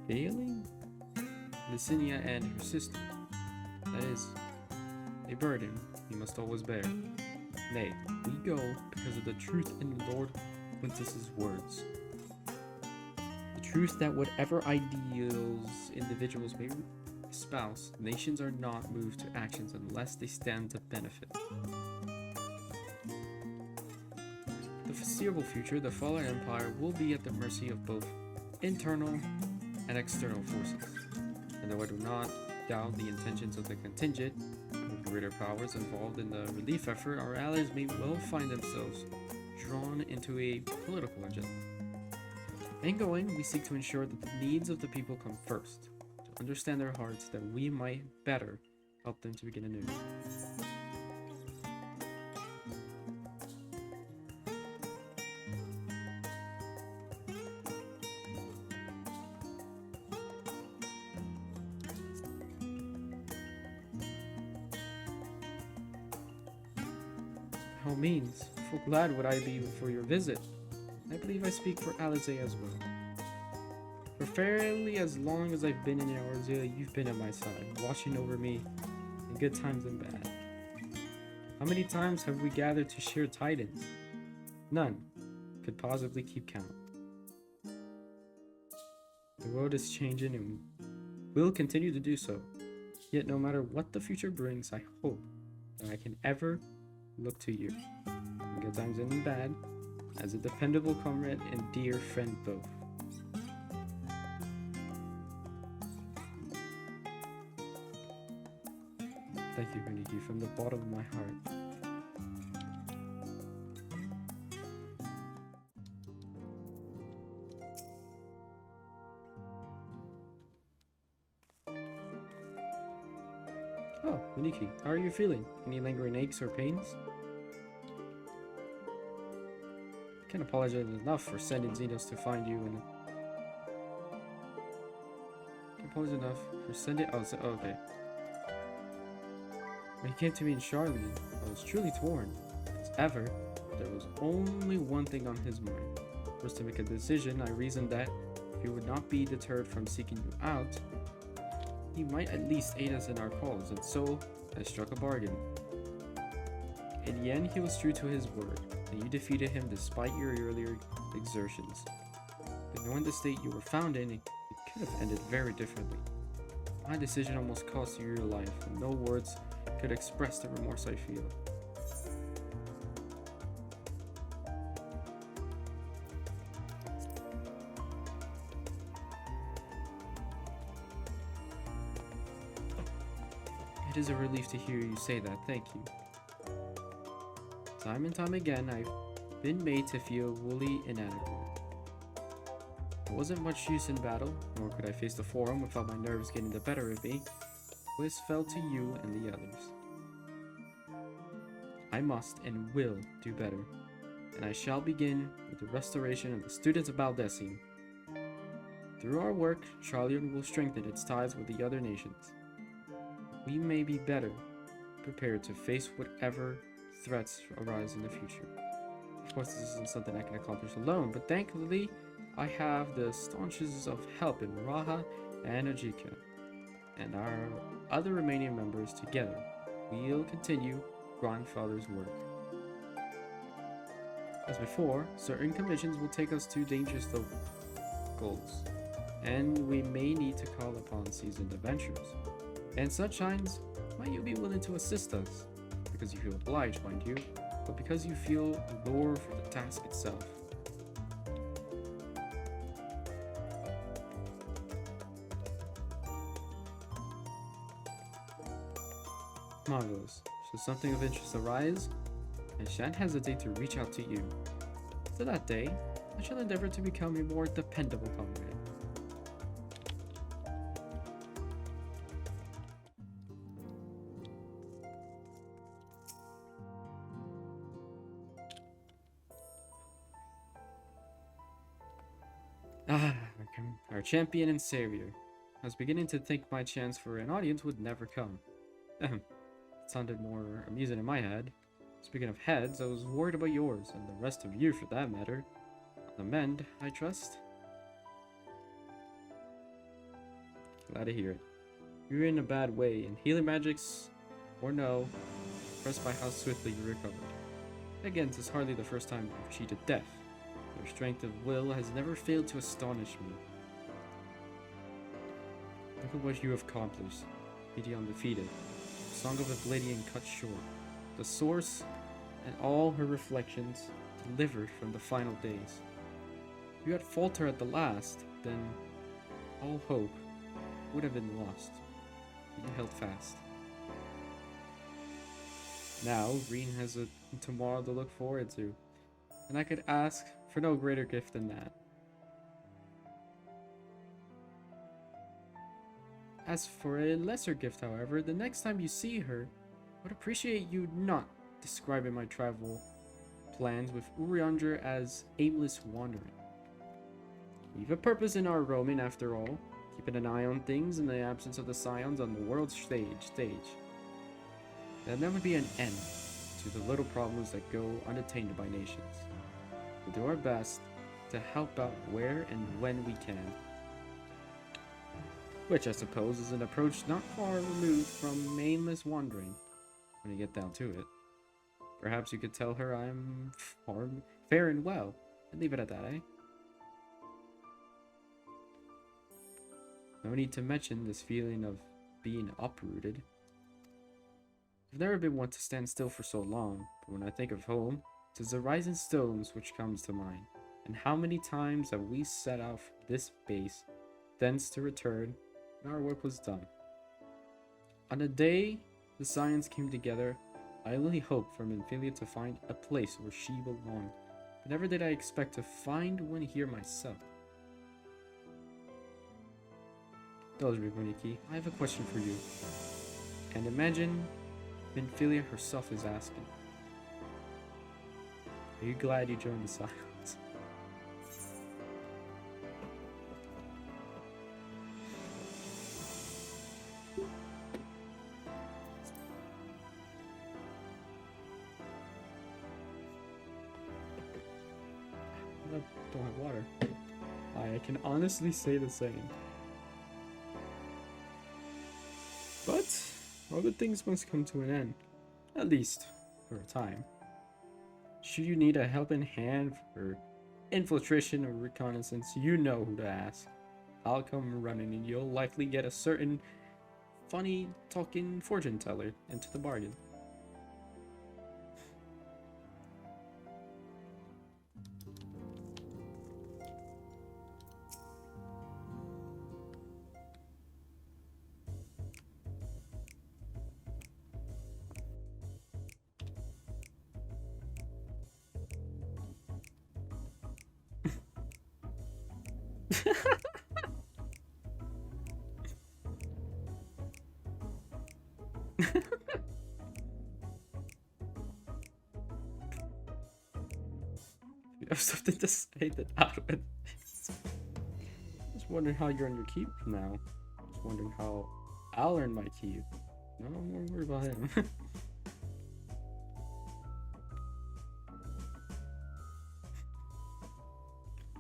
failing Licinia and her sister. That is a burden we must always bear. Nay, we go because of the truth in Lord Quintus's words. The truth that whatever ideals individuals may espouse, nations are not moved to actions unless they stand to benefit. For the foreseeable future, the fallen empire will be at the mercy of both internal and external forces. And though I do not doubt the intentions of the contingent, with greater powers involved in the relief effort, our allies may well find themselves drawn into a political agenda. In going, we seek to ensure that the needs of the people come first, to understand their hearts, that we might better help them to begin anew. By all means, full glad would I be for your visit. I believe I speak for Alize as well. For fairly as long as I've been in Eorzea, you've been at my side, watching over me in good times and bad. How many times have we gathered to share tidings? None could possibly keep count. The world is changing and will continue to do so. Yet no matter what the future brings, I hope that I can ever look to you, in good times and in bad, as a dependable comrade and dear friend both. Thank you, Beniki, from the bottom of my heart. Oh, Beniki, how are you feeling? Any lingering aches or pains? I can't apologize enough for sending Xenos to find you and... I can't apologize enough for sending... Oh, okay. When he came to me in Charlie, I was truly torn. As ever, there was only one thing on his mind. First, to make a decision, I reasoned that if he would not be deterred from seeking you out, he might at least aid us in our cause, and so I struck a bargain. In the end, he was true to his word, and you defeated him despite your earlier exertions. But knowing the state you were found in, it could have ended very differently. My decision almost cost you your life, and no words could express the remorse I feel. It is a relief to hear you say that, thank you. Time and time again, I've been made to feel woolly inadequate. I wasn't much use in battle, nor could I face the Forum without my nerves getting the better of me. This fell to you and the others. I must and will do better, and I shall begin with the restoration of the students of Baldessine. Through our work, Charlian will strengthen its ties with the other nations. We may be better prepared to face whatever threats arise in the future. Of course, this isn't something I can accomplish alone, but thankfully, I have the staunches of help in Raha and Ajika, and our other remaining members together. We'll continue Grandfather's work. As before, certain commissions will take us to dangerous goals, and we may need to call upon seasoned adventurers. And such times, might you be willing to assist us? Because you feel obliged, mind you, but because you feel lore for the task itself. Marvelous. Should something of interest arise, I shan't hesitate to reach out to you. To that day, I shall endeavor to become a more dependable comrade. Our champion and savior. I was beginning to think my chance for an audience would never come. It sounded more amusing in my head. Speaking of heads, I was worried about yours, and the rest of you for that matter. On the mend, I trust? Glad to hear it. You're in a bad way, and healing magics, or no, impressed by how swiftly you recovered. Again, 'tis hardly the first time you've cheated death. Your strength of will has never failed to astonish me. Look at what you have accomplished. Beauty undefeated. Song of Oblivion cut short. The source and all her reflections delivered from the final days. If you had faltered at the last, then all hope would have been lost. But you held fast. Now, Green has a tomorrow to look forward to, and I could ask for no greater gift than that. As for a lesser gift, however, the next time you see her, I would appreciate you not describing my travel plans with Urianger as aimless wandering. We've a purpose in our roaming, after all, keeping an eye on things in the absence of the Scions on the world stage. There'll never be an end to the little problems that go unattained by nations. We'll do our best to help out where and when we can. Which I suppose is an approach not far removed from aimless wandering, when you get down to it. Perhaps you could tell her I'm faring well, and leave it at that, eh? No need to mention this feeling of being uprooted. I've never been one to stand still for so long, but when I think of home, 'tis the rising stones which comes to mind. And how many times have we set out from this base, thence to return, and our work was done. On the day the Scions came together, I only hoped for Minfilia to find a place where she belonged, but never did I expect to find one here myself. Dozri, I have a question for you. And imagine Minfilia herself is asking. Are you glad you joined the Scions? I don't have water. I can honestly say the same. But all good things must come to an end, at least for a time. Should you need a helping hand for infiltration or reconnaissance, you know who to ask. I'll come running and you'll likely get a certain funny talking fortune teller into the bargain. You have something to say that out of it. Just wondering how you're on your keep now. Just wondering how I'll earn my keep. No, I'm more worried about him.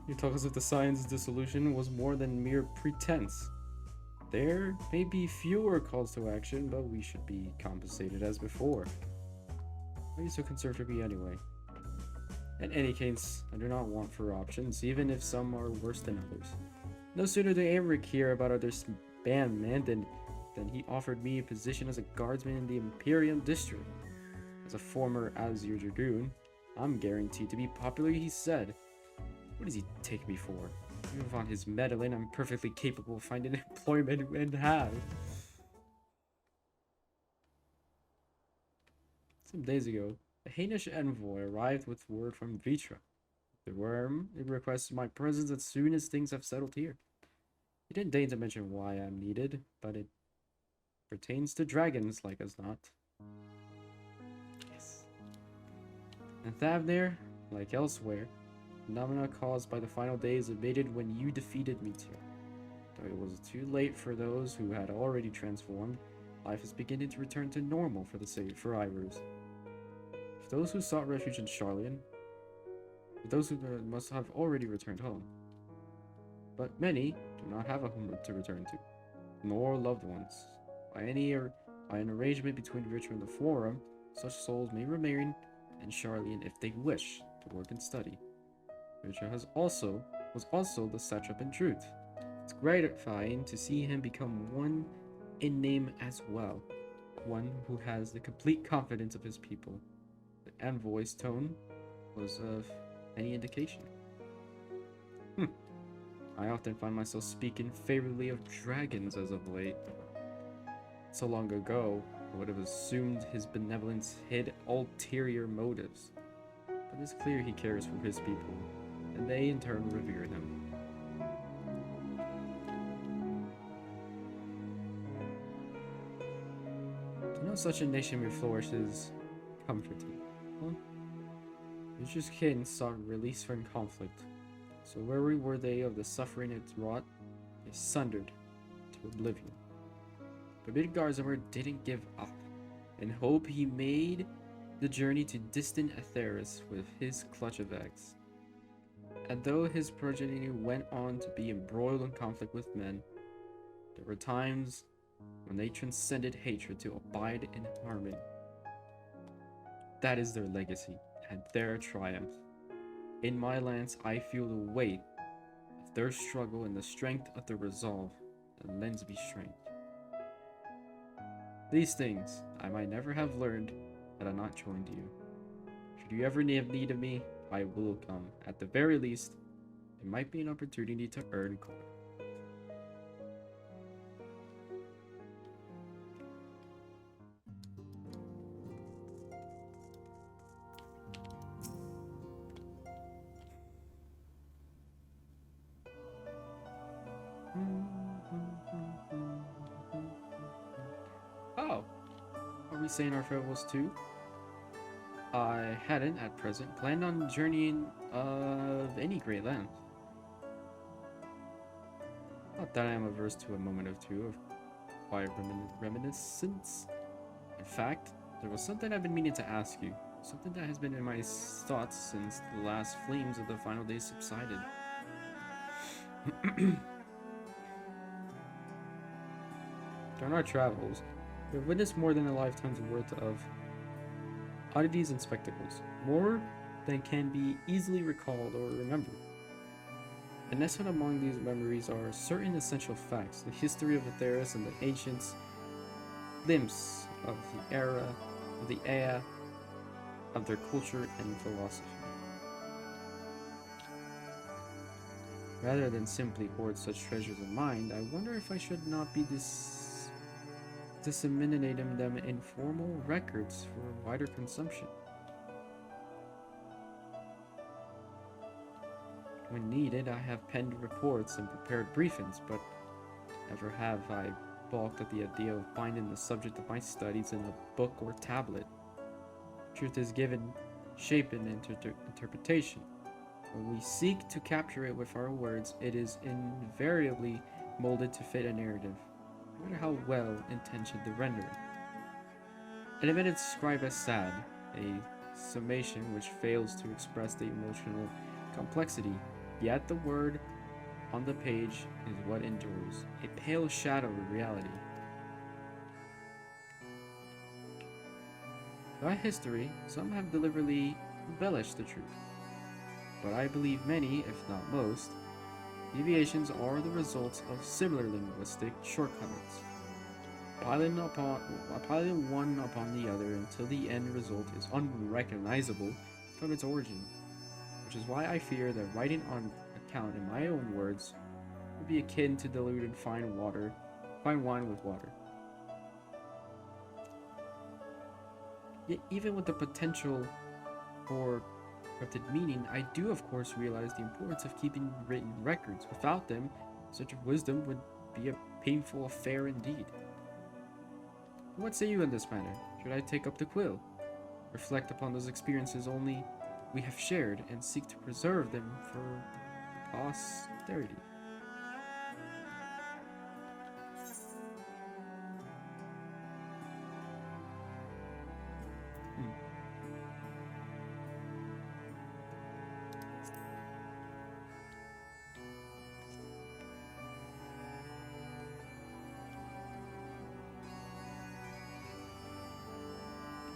You talk as if the science dissolution was more than mere pretense. There may be fewer calls to action, but we should be compensated as before. Why are you so concerned for me anyway? In any case, I do not want for options, even if some are worse than others. No sooner did Amric hear about others' man than he offered me a position as a guardsman in the Imperium District. As a former Azure Dragoon, I'm guaranteed to be popular, he said. What does he take me for? Even on his meddling, I'm perfectly capable of finding employment and have. Some days ago, a Hainish envoy arrived with word from Vitra. The worm requests my presence as soon as things have settled here. He didn't deign to mention why I'm needed, but it pertains to dragons like as not. Yes. And Thavnir, like elsewhere, phenomena caused by the final days abated when you defeated me too. Though it was too late for those who had already transformed, life is beginning to return to normal for the survivors. For those who sought refuge in Sharlayan, for those who must have already returned home. But many do not have a home to return to, nor loved ones. By an arrangement between Vitra and the Forum, such souls may remain in Sharlayan if they wish to work and study. Vitra was also the satrap in truth. It's gratifying to see him become one in name as well, one who has the complete confidence of his people. The envoy's tone was of any indication. I often find myself speaking favorably of dragons as of late. So long ago, I would have assumed his benevolence hid ulterior motives. But it's clear he cares for his people, and they in turn revere him. To know such a nation may flourish is comforting. Huh? Nature's kin sought release from conflict, so weary were they of the suffering it wrought, they sundered to oblivion. But Midgardsormr didn't give up. In hope, he made the journey to distant Aetheris with his clutch of eggs. And though his progeny went on to be embroiled in conflict with men, there were times when they transcended hatred to abide in harmony. That is their legacy and their triumph. In my lance, I feel the weight of their struggle and the strength of their resolve that lends me strength. These things I might never have learned had I not joined you. Should you ever have need of me, I will come. At the very least, it might be an opportunity to earn coin. Oh, are we saying our farewells too? I hadn't, at present, planned on journeying of any great land. Not that I am averse to a moment or two of quiet reminiscence. In fact, there was something I've been meaning to ask you. Something that has been in my thoughts since the last flames of the final days subsided. During our travels, we have witnessed more than a lifetime's worth of oddities and spectacles, more than can be easily recalled or remembered. And nestled among these memories are certain essential facts, the history of Aetheris and the ancients, glimpses of the era, of the Ea, of their culture and philosophy. Rather than simply hoard such treasures in mind, I wonder if I should not be disseminating them in formal records for wider consumption. When needed, I have penned reports and prepared briefings, but never have I balked at the idea of binding the subject of my studies in a book or tablet. Truth is given shape and interpretation, When we seek to capture it with our words, it is invariably molded to fit a narrative, no matter how well intentioned the rendering. An event is described as sad, a summation which fails to express the emotional complexity, yet the word on the page is what endures, a pale shadow of reality. By history, some have deliberately embellished the truth, but I believe many, if not most, deviations are the results of similar linguistic shortcomings, piling one upon the other until the end result is unrecognizable from its origin, which is why I fear that writing on account in my own words would be akin to diluting fine wine with water. Yet even with the potential for corrupted meaning, I do of course realize the importance of keeping written records. Without them, such wisdom would be a painful affair indeed. What say you in this matter? Should I take up the quill, reflect upon those experiences only we have shared, and seek to preserve them for posterity?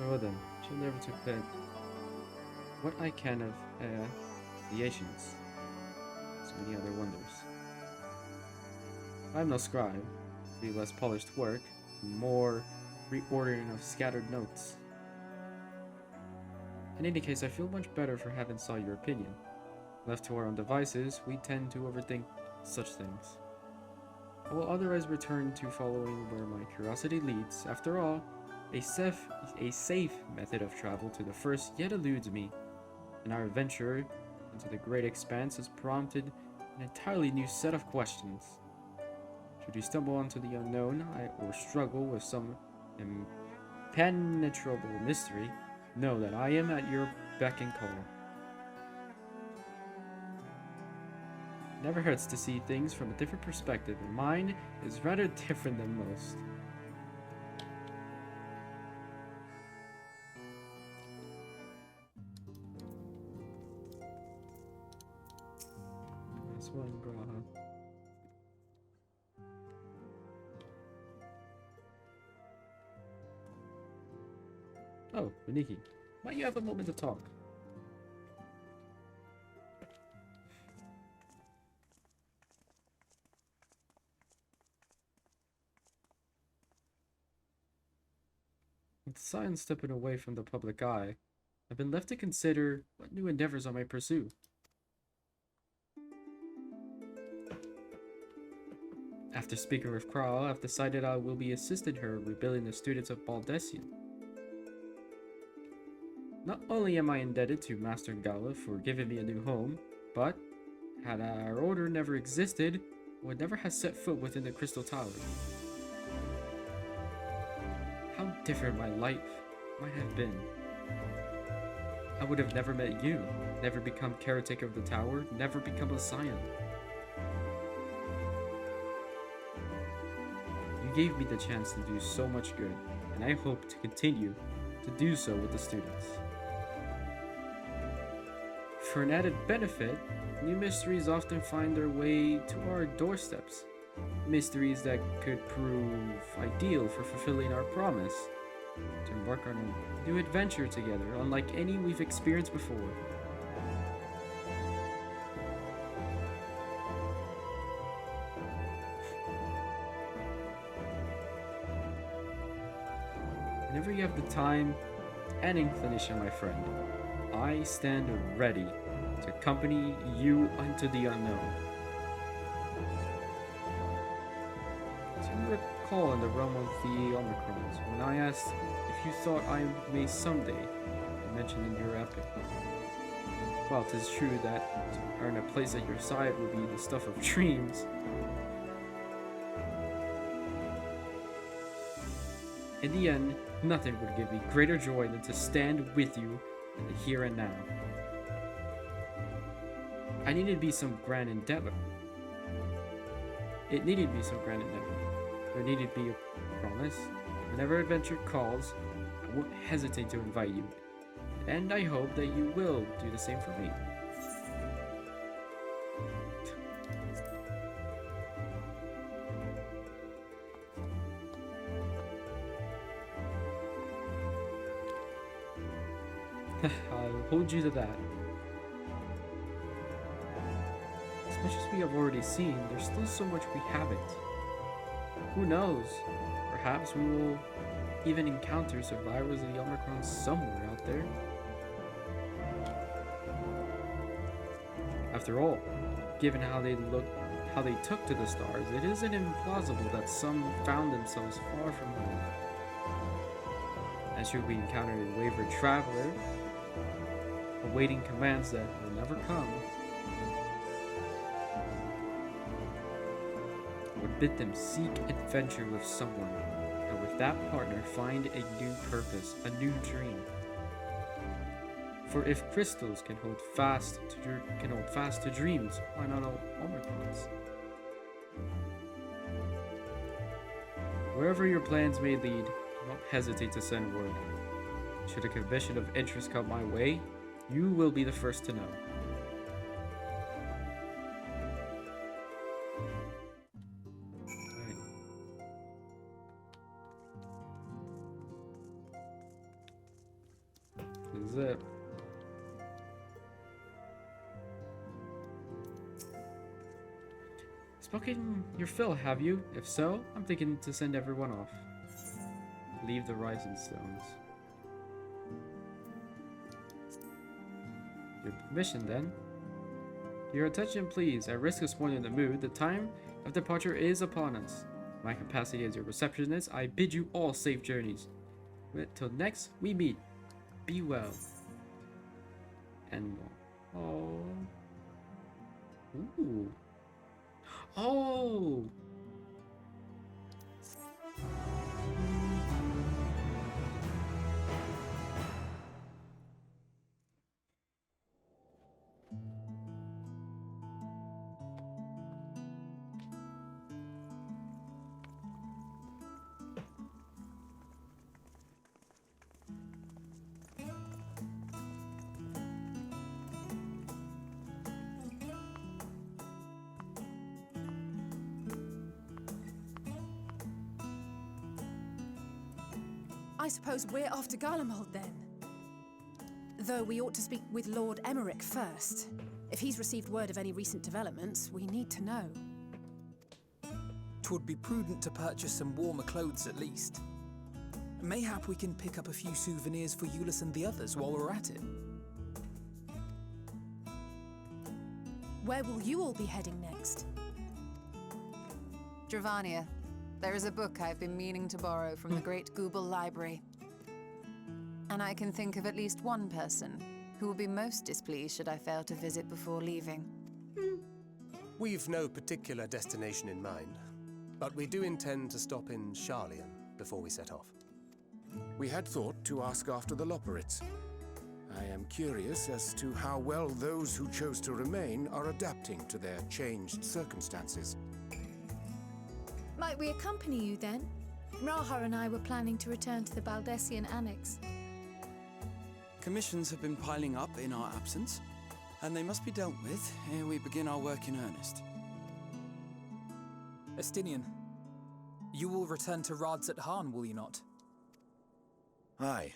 Oh then, she never took that. What I can of the ancients, so many other wonders. I am no scribe, be less polished work, more reordering of scattered notes. In any case, I feel much better for having sought your opinion. Left to our own devices, we tend to overthink such things. I will otherwise return to following where my curiosity leads. After all, a safe method of travel to the first yet eludes me, and our venture into the great expanse has prompted an entirely new set of questions. Should you stumble onto the unknown, or struggle with some impenetrable mystery, know that I am at your beck and call. It never hurts to see things from a different perspective, and mine is rather different than most. One, Braha. Oh, Beniki, might you have a moment to talk? With science stepping away from the public eye, I've been left to consider what new endeavors I might pursue. After speaking with Kral, I've decided I will be assisting her rebuilding the students of Baldessian. Not only am I indebted to Master Gala for giving me a new home, but had our order never existed, I would never have set foot within the Crystal Tower. How different my life might have been. I would have never met you, never become caretaker of the tower, never become a scion. You gave me the chance to do so much good, and I hope to continue to do so with the students. For an added benefit, new mysteries often find their way to our doorsteps. Mysteries that could prove ideal for fulfilling our promise to embark on a new adventure together, unlike any we've experienced before. Whenever you have the time and inclination, my friend, I stand ready to accompany you unto the unknown. Do you recall in the realm of the Omicrons, when I asked if you thought I may someday be mentioned in your epic? Well, 'tis true that to earn a place at your side would be the stuff of dreams. In the end, nothing would give me greater joy than to stand with you in the here and now. I needed to be some grand endeavor. It needed to be some grand endeavor. There needed to be a promise. Whenever adventure calls, I won't hesitate to invite you. And I hope that you will do the same for me. I'll hold you to that. As much as we have already seen, there's still so much we haven't. Who knows? Perhaps we will even encounter survivors of the Omicron somewhere out there. After all, given how they took to the stars, it isn't implausible that some found themselves far from home. And should we encounter a wayward traveler, awaiting commands that will never come, I would bid them seek adventure with someone, and with that partner find a new purpose, a new dream. For if crystals can hold fast to dreams, why not all Omicrons? Wherever your plans may lead, do not hesitate to send word. Should a commission of interest come my way, you will be the first to know. This is it. Spoken your fill, have you? If so, I'm thinking to send everyone off. Leave the rising stones. Your permission, then. Your attention, please. At risk of spoiling the mood, the time of departure is upon us. My capacity as your receptionist, I bid you all safe journeys. Till next we meet. Be well. Endwalker. Oh. Ooh. Oh. I suppose we're off to Garlemald then. Though we ought to speak with Lord Emmerich first. If he's received word of any recent developments, we need to know. 'Twould be prudent to purchase some warmer clothes at least. Mayhap we can pick up a few souvenirs for Euless and the others while we're at it. Where will you all be heading next? Dravania. There is a book I've been meaning to borrow from the Great Google Library. And I can think of at least one person who will be most displeased should I fail to visit before leaving. We've no particular destination in mind, but we do intend to stop in Sharlayan before we set off. We had thought to ask after the Loporrits. I am curious as to how well those who chose to remain are adapting to their changed circumstances. Might we accompany you then? Raha and I were planning to return to the Baldessian Annex. Commissions have been piling up in our absence, and they must be dealt with ere we begin our work in earnest. Estinian, you will return to Rads at Han, will you not? Aye.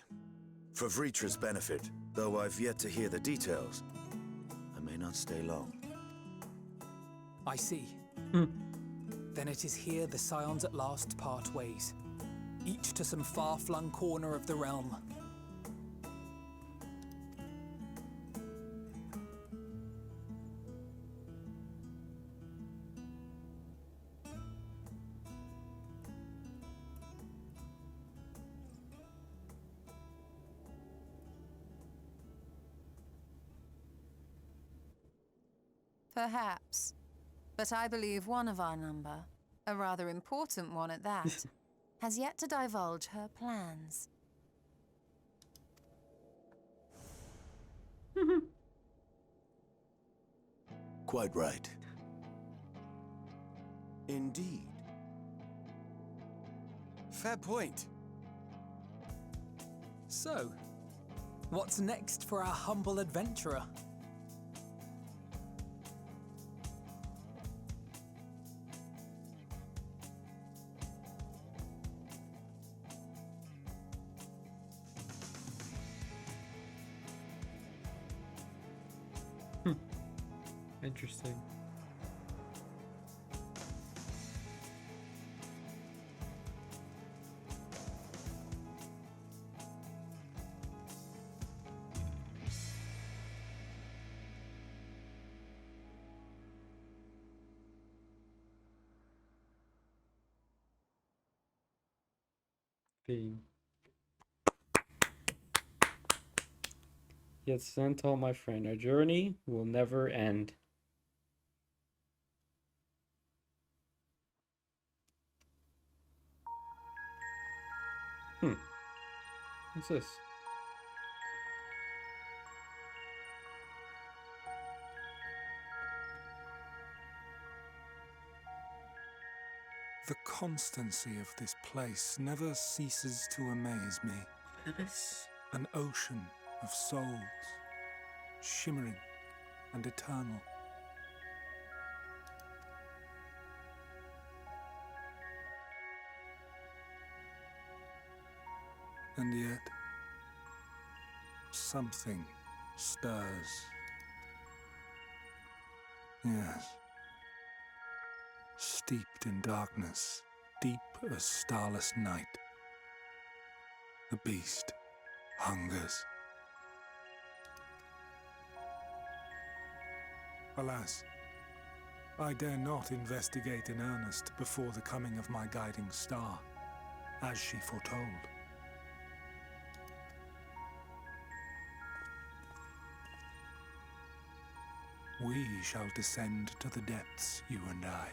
For Vritra's benefit, though I've yet to hear the details. I may not stay long. I see. Then it is here the Scions at last part ways, each to some far-flung corner of the realm. Perhaps. But I believe one of our number, a rather important one at that, has yet to divulge her plans. quite right. Indeed. Fair point. So, what's next for our humble adventurer? Interesting. Theme. Yes, then told my friend, our journey will never end. What's this? The constancy of this place never ceases to amaze me. An ocean of souls, shimmering and eternal. And yet, something stirs. Yes. Steeped in darkness, deep as starless night. The beast hungers. Alas, I dare not investigate in earnest before the coming of my guiding star, as she foretold. We shall descend to the depths, you and I,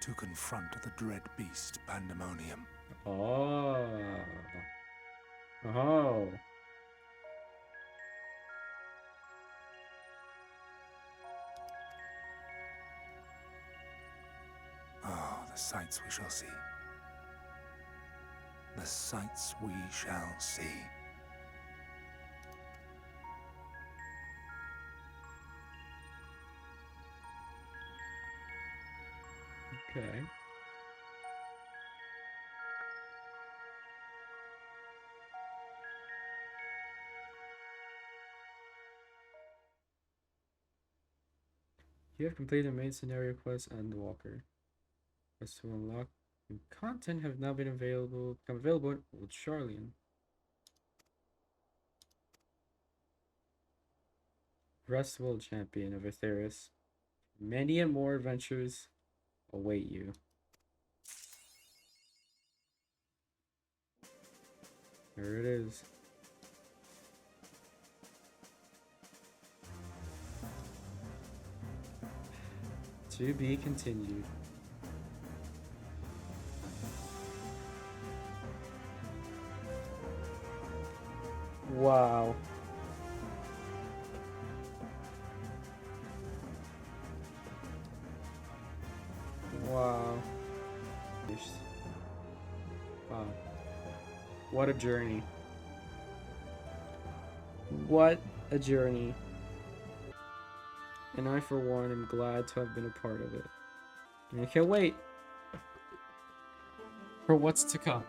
to confront the dread beast Pandemonium. Oh. Oh. Oh, the sights we shall see. The sights we shall see. Okay. You have completed the main scenario quest Endwalker. Quests to unlock new content have now become available with Charlian. Rest World Champion of Aetheris. Many and more adventures await you. There it is. To be continued. Wow. Wow. Wow. What a journey. What a journey. And I, for one, am glad to have been a part of it. And I can't wait for what's to come.